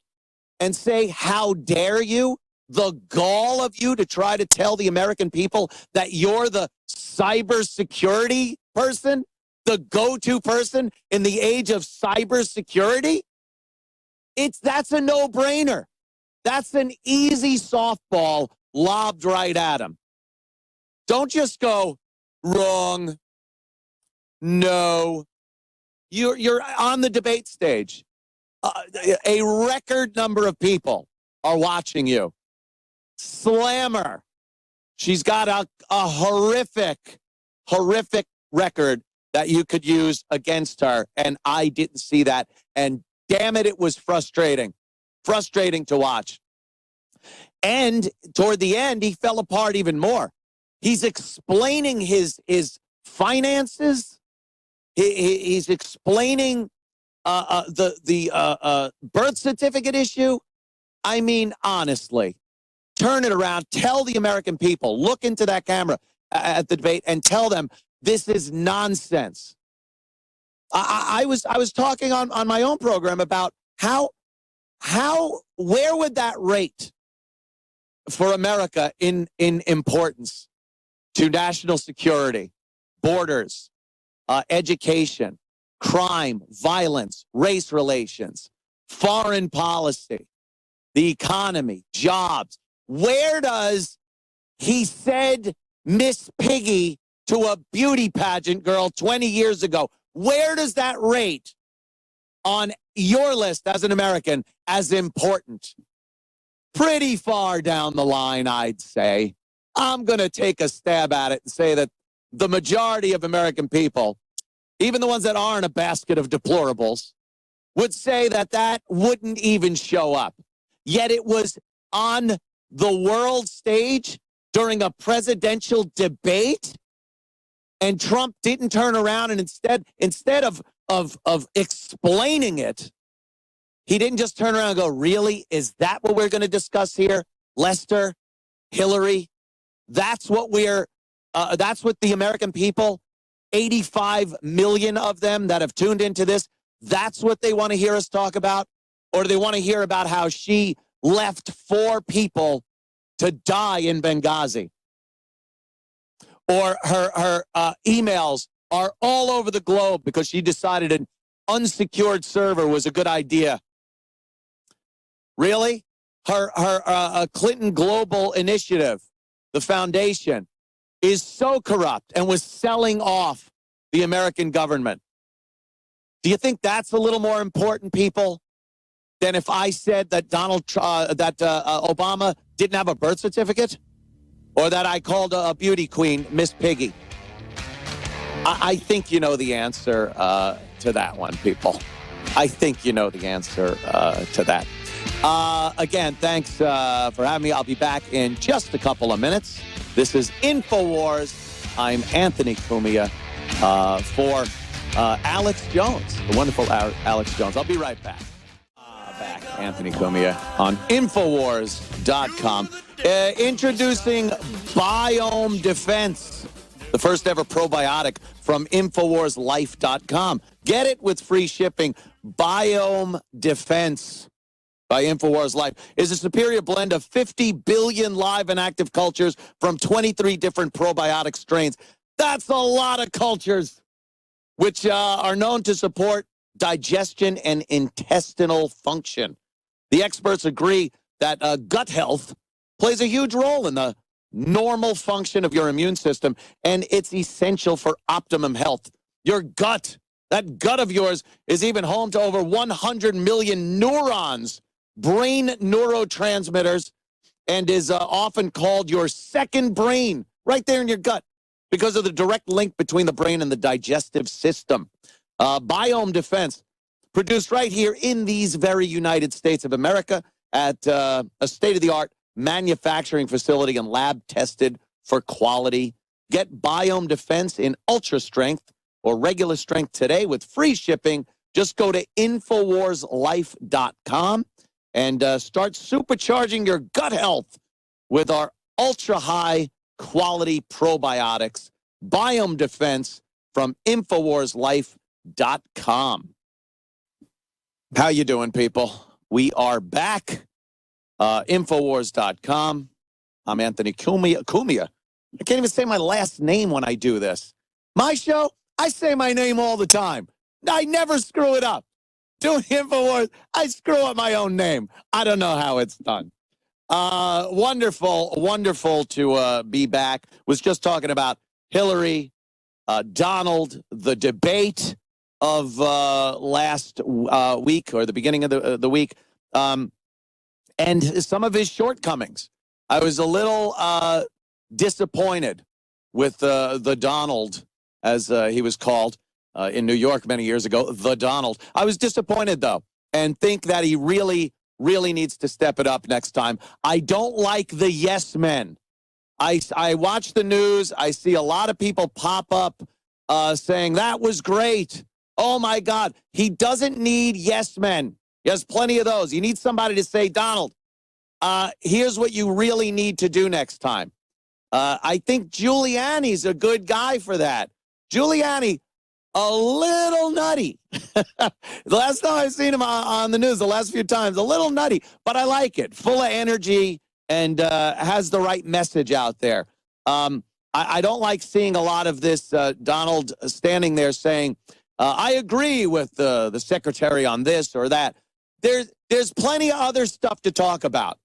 and say, how dare you? The gall of you to try to tell the American people that you're the cybersecurity person, the go-to person in the age of cybersecurity. That's a no-brainer. That's an easy softball lobbed right at him. Don't just go, wrong, no. You're on the debate stage. A record number of people are watching you. Slammer. She's got a horrific record that you could use against her, and I didn't see that. And damn it, it was frustrating to watch. And toward the end, he fell apart even more. He's explaining his finances. He's explaining the birth certificate issue. I mean, honestly, turn it around. Tell the American people, look into that camera at the debate and tell them this is nonsense. I was talking on my own program about where would that rate for America in importance to national security, borders, education, crime, violence, race relations, foreign policy, the economy, jobs. Where does he said Miss Piggy to a beauty pageant girl 20 years ago? Where does that rate on your list as an American as important? Pretty far down the line, I'd say. I'm going to take a stab at it and say that the majority of American people, even the ones that aren't a basket of deplorables, would say that that wouldn't even show up. Yet it was on the world stage during a presidential debate, and Trump didn't turn around and instead of explaining it, he didn't just turn around and go, really? Is that what we're going to discuss here? Lester, Hillary, that's what that's what the American people, 85 million of them that have tuned into this, that's what they want to hear us talk about? Or do they want to hear about how she left 4 people to die in Benghazi? Or her emails are all over the globe because she decided an unsecured server was a good idea. Really? Her Clinton Global Initiative, the foundation, is so corrupt and was selling off the American government. Do you think that's a little more important, people, than if I said that Obama didn't have a birth certificate, or that I called a beauty queen Miss Piggy? I think you know the answer to that one, people. I think you know the answer to that. Again, thanks for having me. I'll be back in just a couple of minutes. This is InfoWars. I'm Anthony Cumia for Alex Jones, the wonderful Alex Jones. I'll be right back. Anthony Cumia on Infowars.com. Introducing Biome Defense, the first ever probiotic from InfoWarsLife.com. Get it with free shipping. Biome Defense by InfoWars Life is a superior blend of 50 billion live and active cultures from 23 different probiotic strains. That's a lot of cultures, which are known to support digestion and intestinal function. The experts agree that gut health plays a huge role in the normal function of your immune system, and it's essential for optimum health. Your gut, that gut of yours, is even home to over 100 million neurons, brain neurotransmitters, and is often called your second brain, right there in your gut, because of the direct link between the brain and the digestive system. Biome Defense, produced right here in these very United States of America at a state-of-the-art manufacturing facility and lab tested for quality. Get Biome Defense in ultra strength or regular strength today with free shipping. Just go to InfoWarsLife.com and start supercharging your gut health with our ultra high quality probiotics. Biome Defense from InfoWarsLife.com. How you doing, people? We are back. Infowars.com. I'm Anthony Cumia. I can't even say my last name when I do this. My show, I say my name all the time. I never screw it up. Doing Infowars, I screw up my own name. I don't know how it's done. Wonderful to be back. Was just talking about Hillary, Donald, the debate of last week or the beginning of the week, and some of his shortcomings. I was a little disappointed with the Donald, as he was called. in New York many years ago, the Donald. I was disappointed, though, and think that he really, really needs to step it up next time. I don't like the yes men. I watch the news. I see a lot of people pop up saying, that was great. Oh, my God. He doesn't need yes men. He has plenty of those. You need somebody to say, Donald, here's what you really need to do next time. I think Giuliani's a good guy for that. Giuliani, a little nutty. The last time I've seen him on the news, the last few times, a little nutty, but I like it. Full of energy and has the right message out there. I don't like seeing a lot of this Donald standing there saying, I agree with the secretary on this or that. There's plenty of other stuff to talk about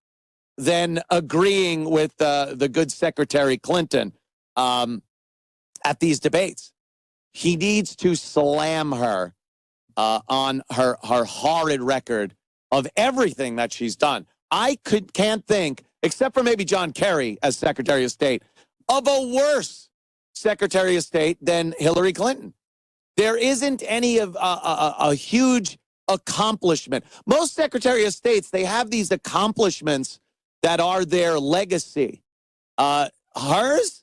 than agreeing with the good Secretary Clinton at these debates. He needs to slam her on her horrid record of everything that she's done. I can't think, except for maybe John Kerry as Secretary of State, of a worse Secretary of State than Hillary Clinton. There isn't any of a huge accomplishment. Most Secretary of States, they have these accomplishments that are their legacy. Hers,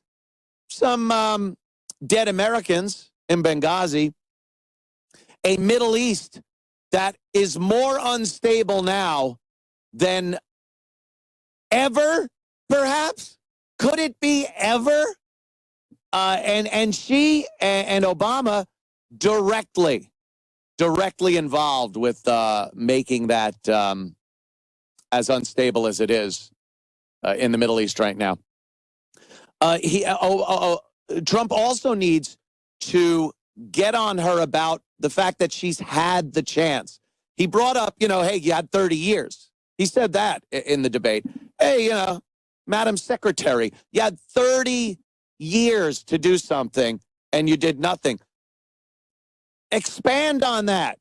some dead Americans in Benghazi, a Middle East that is more unstable now than ever, perhaps? Could it be ever? And she and Obama directly involved with making that as unstable as it is in the Middle East right now. Trump also needs to get on her about the fact that she's had the chance. He brought up, hey, you had 30 years. He said that in the debate. Hey, Madam Secretary, you had 30 years to do something and you did nothing. Expand on that.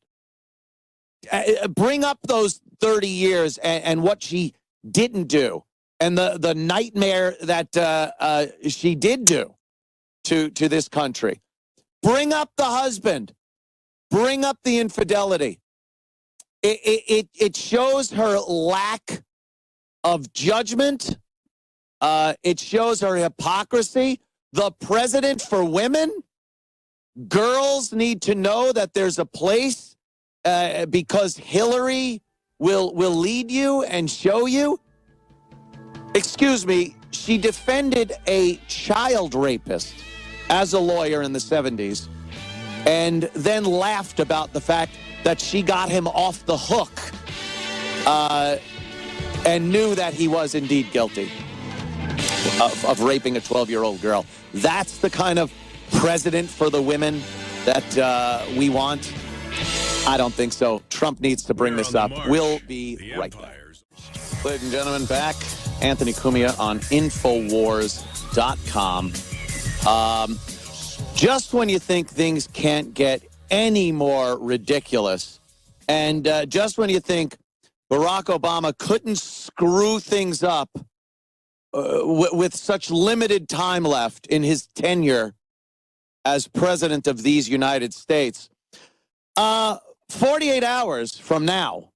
Bring up those 30 years and what she didn't do and the nightmare that she did do to this country. Bring up the husband. Bring up the infidelity. It shows her lack of judgment. It shows her hypocrisy. The president for women. Girls need to know that there's a place because Hillary will lead you and show you. Excuse me, she defended a child rapist as a lawyer in the 70s and then laughed about the fact that she got him off the hook and knew that he was indeed guilty of raping a 12-year-old girl. That's the kind of president for the women that we want? I don't think so. Trump needs to bring this up. We'll be right back. Ladies and gentlemen, back. Anthony Cumia on Infowars.com. Just when you think things can't get any more ridiculous, and just when you think Barack Obama couldn't screw things up with such limited time left in his tenure as president of these United States, 48 hours from now,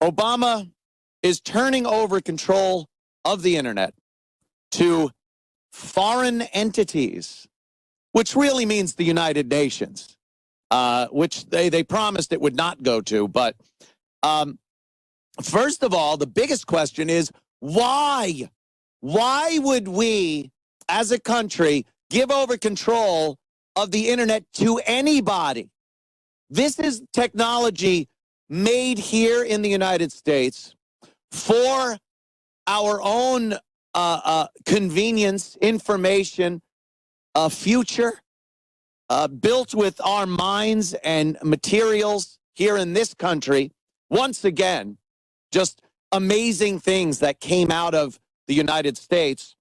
Obama is turning over control of the internet to foreign entities, which really means the United Nations, which they promised it would not go to. But first of all, the biggest question is why? Why would we, as a country, give over control of the internet to anybody? This is technology made here in the United States for our own convenience, information, future, built with our minds and materials here in this country. Once again, just amazing things that came out of the United States.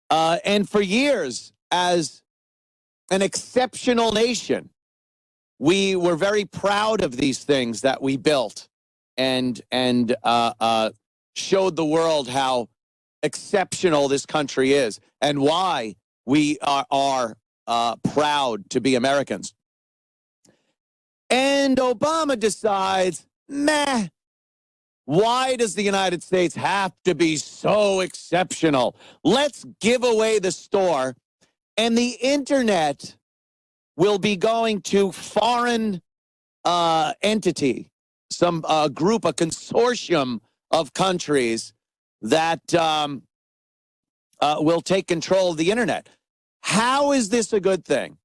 And for years, as an exceptional nation, we were very proud of these things that we built and showed the world how exceptional this country is and why we are proud to be Americans. And Obama decides, meh, why does the United States have to be so exceptional? Let's give away the store, and the internet will be going to foreign entity, some group, a consortium of countries that will take control of the internet. How is this a good thing?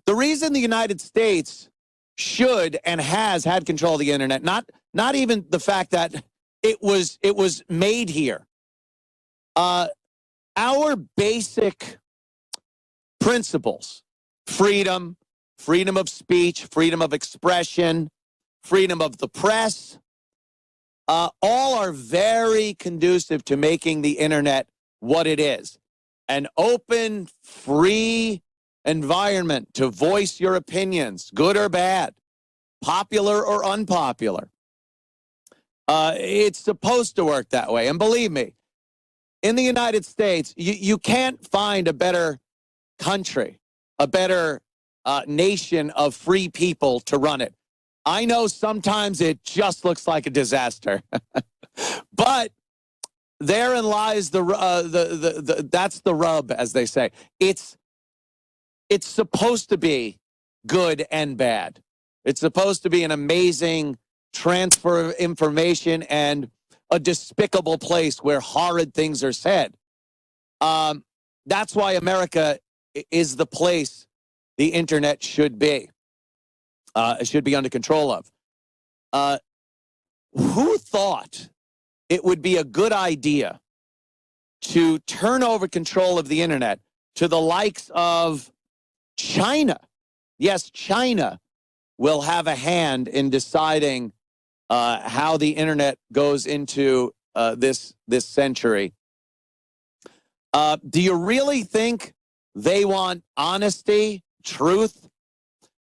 The reason the United States should and has had control of the internet, not even the fact that it was made here. Our basic principles, freedom of speech, freedom of expression, freedom of the press, all are very conducive to making the internet what it is. An open, free environment to voice your opinions, good or bad, popular or unpopular. It's supposed to work that way. And believe me, in the United States, you can't find a better country, a better nation of free people to run it. I know sometimes it just looks like a disaster, but therein lies that's the rub, as they say. It's supposed to be good and bad. It's supposed to be an amazing transfer of information and a despicable place where horrid things are said. That's why America is the place the internet should be. It should be under control of. Who thought it would be a good idea to turn over control of the internet to the likes of China? Yes, China will have a hand in deciding how the internet goes into this century. Do you really think they want honesty, truth,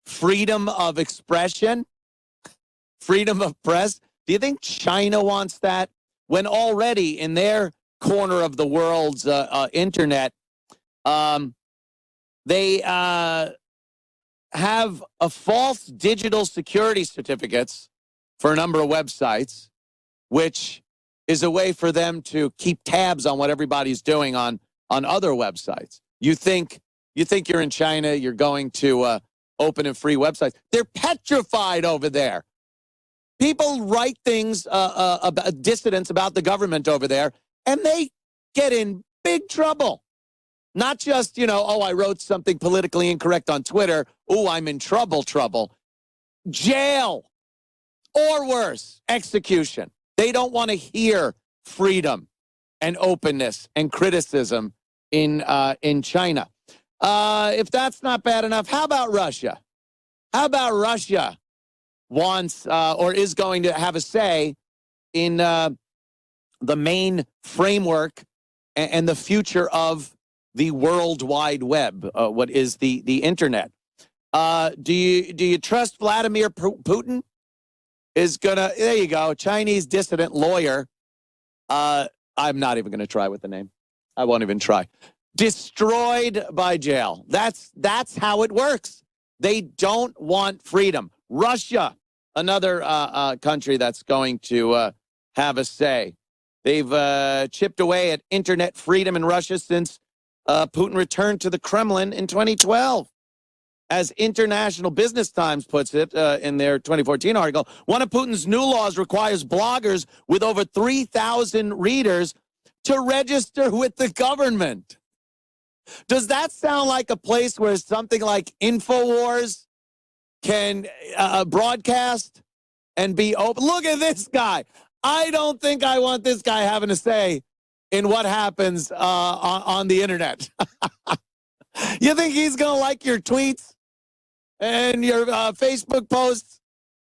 freedom of expression, freedom of press? Do you think China wants that when already in their corner of the world's internet, they have a false digital security certificates for a number of websites, which is a way for them to keep tabs on what everybody's doing on other websites. You think you're in China, you're going to open and free websites. They're petrified over there. People write things about dissidents about the government over there, and they get in big trouble. Not just, I wrote something politically incorrect on Twitter. Oh, I'm in trouble. Jail. Or worse, execution. They don't want to hear freedom and openness and criticism in China. If that's not bad enough, how about Russia? How about Russia wants or is going to have a say in the main framework and the future of the World Wide Web, what is the internet? Do you trust Vladimir Putin? There you go, Chinese dissident lawyer. I'm not even going to try with the name. I won't even try. Destroyed by jail. That's how it works. They don't want freedom. Russia, another country that's going to have a say. They've chipped away at internet freedom in Russia since Putin returned to the Kremlin in 2012. As International Business Times puts it in their 2014 article, one of Putin's new laws requires bloggers with over 3,000 readers to register with the government. Does that sound like a place where something like InfoWars can broadcast and be open? Look at this guy. I don't think I want this guy having a say in what happens on the internet. You think he's going to like your tweets and your Facebook posts?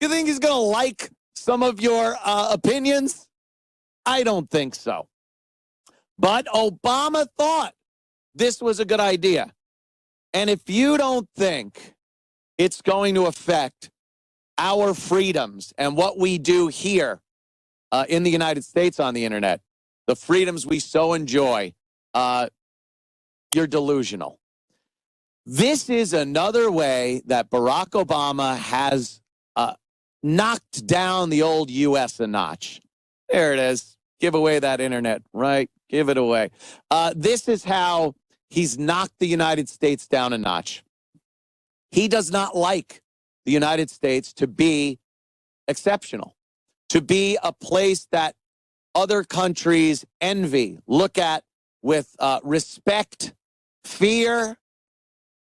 You think he's going to like some of your opinions? I don't think so. But Obama thought this was a good idea. And if you don't think it's going to affect our freedoms and what we do here in the United States on the internet, the freedoms we so enjoy, you're delusional. This is another way that Barack Obama has knocked down the old U.S. a notch. There it is. Give away that internet, right? Give it away. This is how he's knocked the United States down a notch. He does not like the United States to be exceptional, to be a place that other countries envy, look at with respect, fear,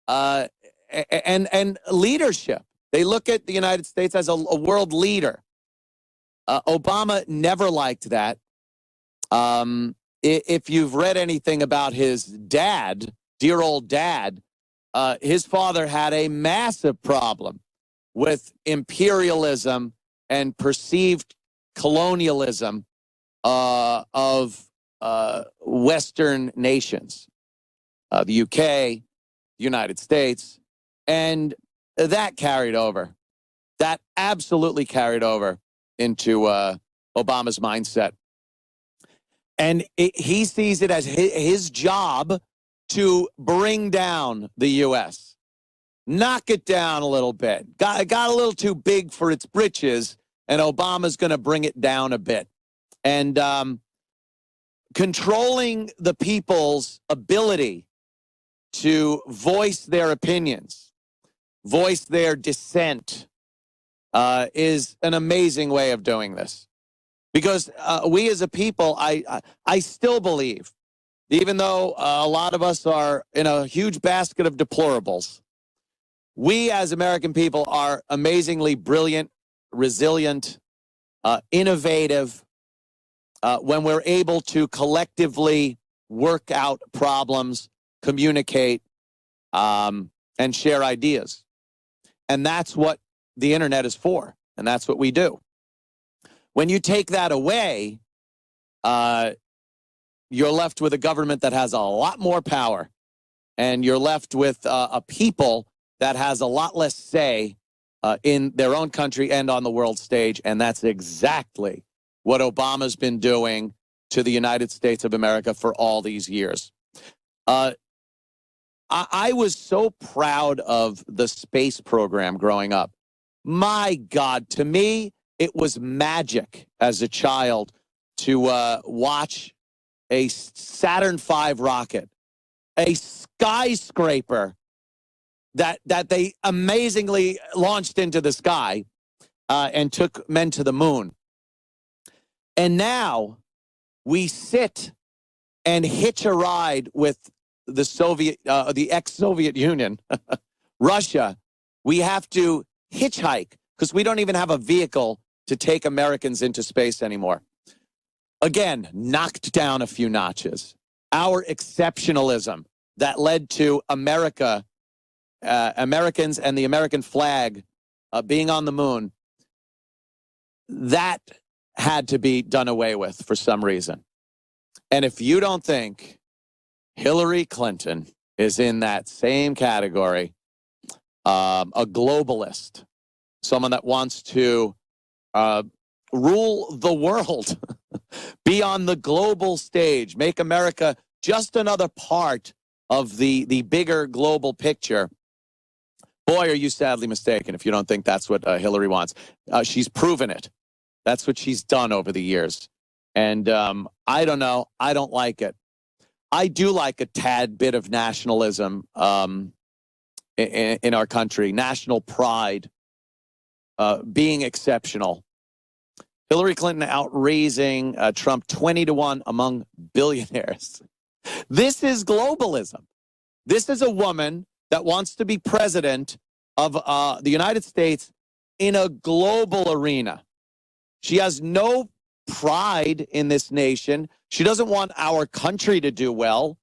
and leadership. They look at the United States as a world leader. Obama never liked that. If you've read anything about his dad, dear old dad, his father had a massive problem with imperialism and perceived colonialism of Western nations, the UK, the United States, and that carried over. That absolutely carried over into Obama's mindset. And he sees it as his job to bring down the U.S., knock it down a little bit. Got a little too big for its britches, and Obama's going to bring it down a bit. And controlling the people's ability to voice their opinions, voice their dissent, is an amazing way of doing this. Because we as a people, I still believe, even though a lot of us are in a huge basket of deplorables, we as American people are amazingly brilliant, resilient, innovative, when we're able to collectively work out problems, communicate, and share ideas. And that's what the internet is for, and that's what we do. When you take that away, you're left with a government that has a lot more power, and you're left with a people that has a lot less say in their own country and on the world stage, and that's exactly what Obama's been doing to the United States of America for all these years. I was so proud of the space program growing up. My God, to me, it was magic as a child to watch a Saturn V rocket, a skyscraper that they amazingly launched into the sky and took men to the moon. And now we sit and hitch a ride with the ex-Soviet Union, Russia. We have to hitchhike because we don't even have a vehicle to take Americans into space anymore. Again, knocked down a few notches. Our exceptionalism that led to Americans and the American flag being on the moon, that had to be done away with for some reason. And if you don't think Hillary Clinton is in that same category, a globalist, someone that wants to rule the world, be on the global stage, make America just another part of the bigger global picture. Boy, are you sadly mistaken if you don't think that's what Hillary wants. She's proven it. That's what she's done over the years. And I don't know. I don't like it. I do like a tad bit of nationalism in our country, national pride, being exceptional. Hillary Clinton outraising Trump 20-1 among billionaires. This is globalism. This is a woman that wants to be president of the United States in a global arena. She has no pride in this nation. She doesn't want our country to do well.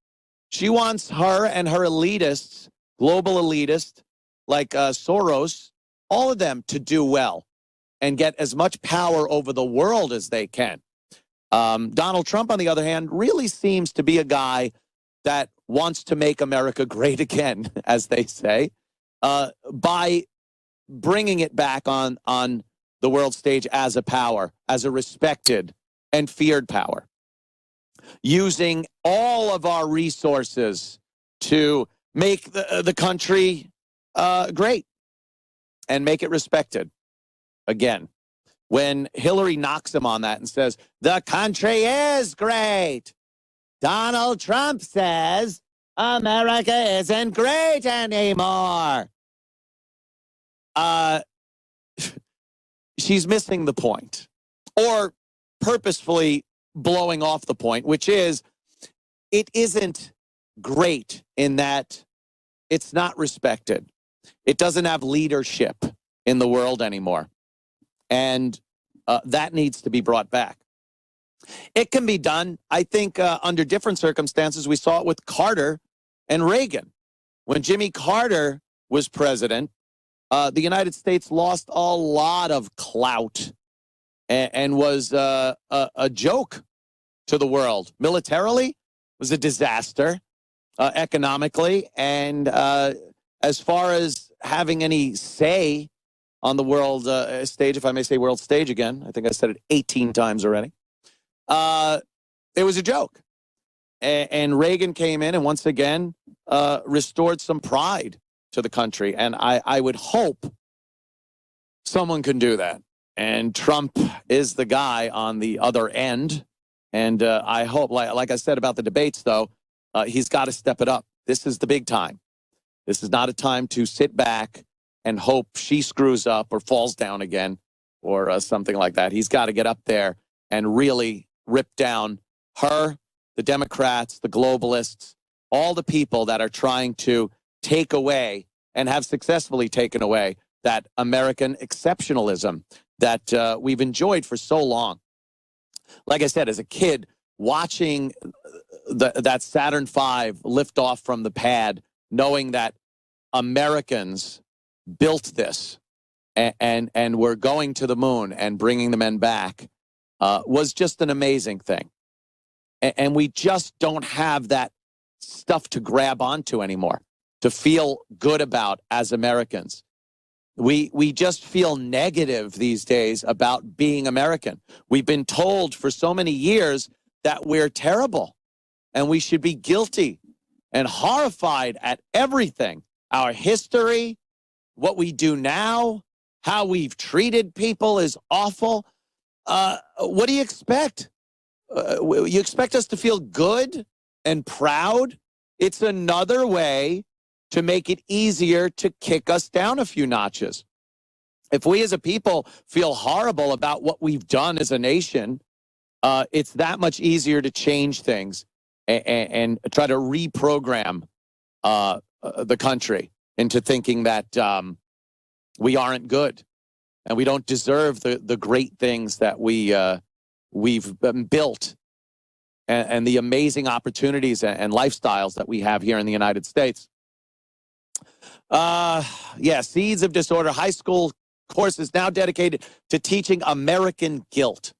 She wants her and her elitists, global elitists like Soros, all of them to do well and get as much power over the world as they can. Donald Trump, on the other hand, really seems to be a guy that wants to make America great again, as they say, by bringing it back on the world stage as a power, as a respected and feared power, using all of our resources to make the country great and make it respected again. When Hillary knocks him on that and says, the country is great, Donald Trump says, America isn't great anymore. She's missing the point, or purposefully blowing off the point, which is it isn't great in that it's not respected. It doesn't have leadership in the world anymore. And that needs to be brought back. It can be done, I think, under different circumstances. We saw it with Carter and Reagan. When Jimmy Carter was president, the United States lost a lot of clout and was a joke to the world. Militarily, it was a disaster. Economically, and as far as having any say on the world stage, if I may say world stage again, I think I said it 18 times already, it was a joke. And Reagan came in and once again restored some pride to the country. And I would hope someone can do that. And Trump is the guy on the other end. And I hope, like I said about the debates, though, he's got to step it up. This is the big time. This is not a time to sit back and hope she screws up or falls down again or something like that. He's got to get up there and really rip down her, the Democrats, the globalists, all the people that are trying to take away and have successfully taken away that American exceptionalism that we've enjoyed for so long. Like I said, as a kid, watching that Saturn V lift off from the pad, knowing that Americans built this and were going to the moon and bringing the men back was just an amazing thing. And we just don't have that stuff to grab onto anymore, to feel good about as Americans. We just feel negative these days about being American. We've been told for so many years that we're terrible and we should be guilty and horrified at everything. Our history, what we do now, how we've treated people is awful. What do you expect? You expect us to feel good and proud? It's another way to make it easier to kick us down a few notches. If we as a people feel horrible about what we've done as a nation, it's that much easier to change things and try to reprogram the country into thinking that we aren't good and we don't deserve the great things that we've built and the amazing opportunities and lifestyles that we have here in the United States. Yeah, Seeds of Disorder high school course is now dedicated to teaching American guilt.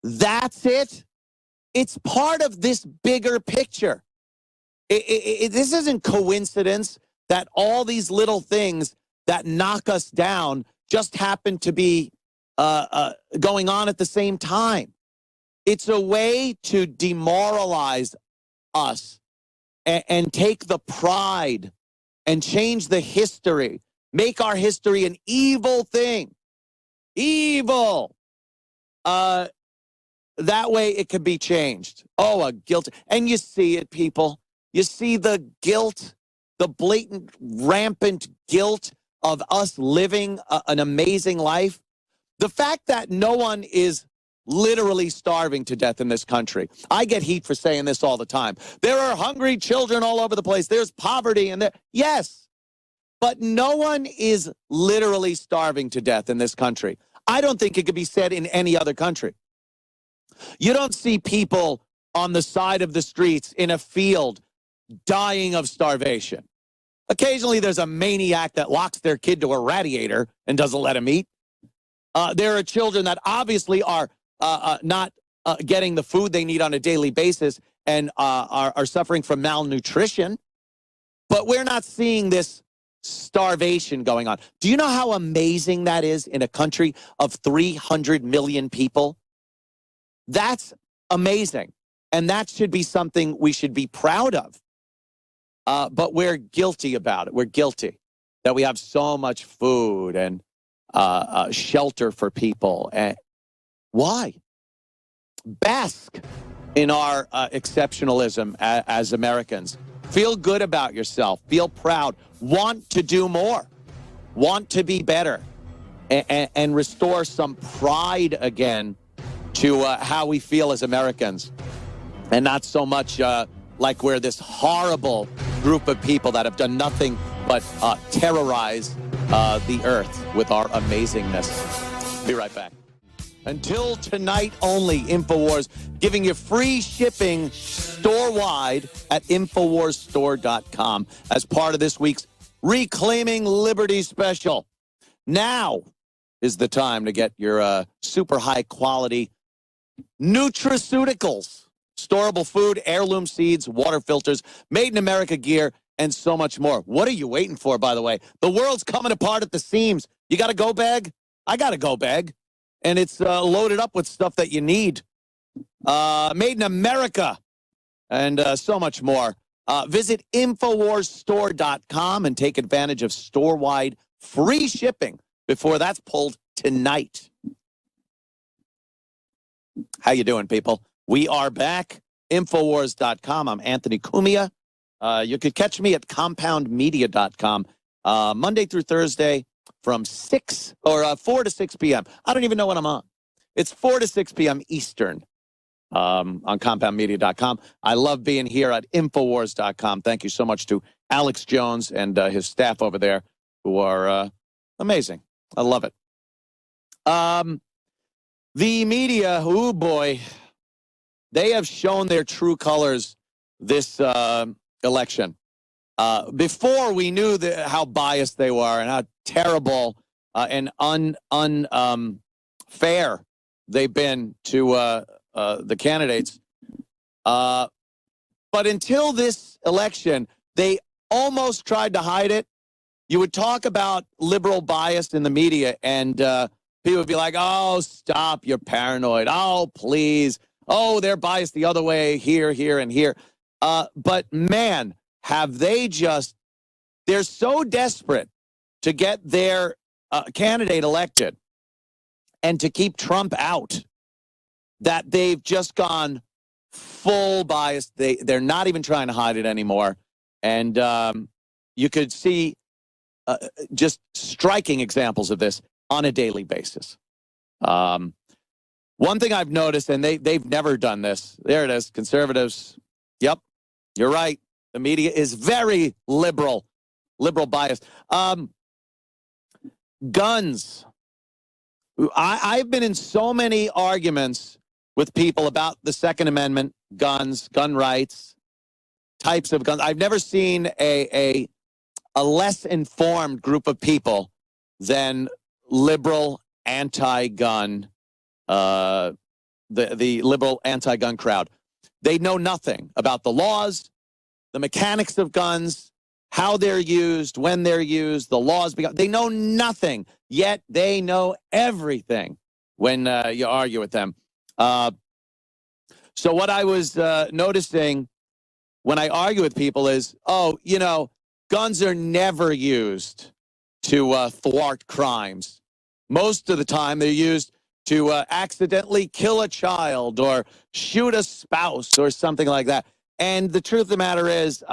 That's it. It's part of this bigger picture. This isn't coincidence that all these little things that knock us down just happen to be going on at the same time. It's a way to demoralize us and take the pride and change the history, make our history an evil thing. Evil. That way it could be changed. Oh, a guilt. And you see it, people. You see the guilt, the blatant, rampant guilt of us living an amazing life. The fact that no one is literally starving to death in this country. I get heat for saying this all the time. There are hungry children all over the place. There's poverty and there. Yes, but no one is literally starving to death in this country. I don't think it could be said in any other country. You don't see people on the side of the streets in a field dying of starvation. Occasionally there's a maniac that locks their kid to a radiator and doesn't let him eat. There are children that obviously are not getting the food they need on a daily basis and are suffering from malnutrition. But we're not seeing this starvation going on. Do you know how amazing that is in a country of 300 million people? That's amazing. And that should be something we should be proud of. but we're guilty about it. We're guilty that we have so much food and shelter for people. And why? Bask in our exceptionalism as Americans. Feel good about yourself. Feel proud. Want to do more. Want to be better. And restore some pride again to how we feel as Americans. And not so much like we're this horrible group of people that have done nothing but terrorize the earth with our amazingness. Be right back. Until tonight only, InfoWars giving you free shipping store-wide at InfoWarsStore.com as part of this week's Reclaiming Liberty special. Now is the time to get your super high-quality nutraceuticals, storable food, heirloom seeds, water filters, made-in-America gear, and so much more. What are you waiting for, by the way? The world's coming apart at the seams. You got a go bag? I got a go bag. And it's loaded up with stuff that you need. Made in America and so much more. Visit InfoWarsStore.com and take advantage of store-wide free shipping before that's pulled tonight. How you doing, people? We are back. InfoWars.com. I'm Anthony Cumia. You could catch me at CompoundMedia.com Monday through Thursday from 4 to 6 p.m. I don't even know when I'm on. It's 4 to 6 p.m. Eastern on CompoundMedia.com. I love being here at InfoWars.com. Thank you so much to Alex Jones and his staff over there who are amazing. I love it. The media, oh boy, they have shown their true colors this election. Before we knew how biased they were and how terrible and unfair they've been to the candidates. But until this election, they almost tried to hide it. You would talk about liberal bias in the media, and people would be like, oh, stop, you're paranoid. Oh, please. Oh, they're biased the other way, here, and here. But, man, have they just, they're so desperate to get their candidate elected and to keep Trump out that they've just gone full bias. They're not even trying to hide it anymore. And you could see just striking examples of this on a daily basis. One thing I've noticed, and they've never done this. There it is, conservatives. Yep, you're right. The media is very liberal biased. Guns. I've been in so many arguments with people about the Second Amendment, guns, gun rights, types of guns. I've never seen a less informed group of people than liberal anti-gun, the liberal anti-gun crowd. They know nothing about the laws, the mechanics of guns, how they're used, when they're used, the laws. They know nothing, yet they know everything when you argue with them. So what I was noticing when I argue with people is, guns are never used to thwart crimes. Most of the time, they're used to accidentally kill a child or shoot a spouse or something like that. And the truth of the matter is,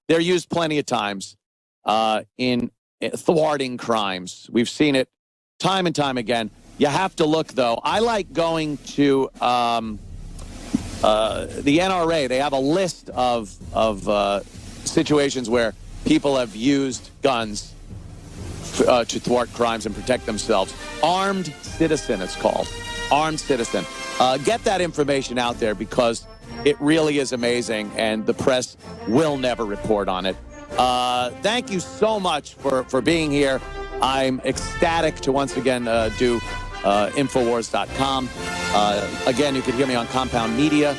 they're used plenty of times in thwarting crimes. We've seen it time and time again. You have to look, though. I like going to the NRA. They have a list of situations where people have used guns to thwart crimes and protect themselves. Armed Citizen, it's called. Armed Citizen. Get that information out there because it really is amazing, and the press will never report on it. Thank you so much for being here. I'm ecstatic to once again do Infowars.com. Again, you can hear me on Compound Media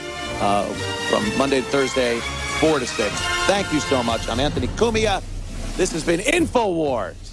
from Monday to Thursday, 4 to 6. Thank you so much. I'm Anthony Cumia. This has been Infowars.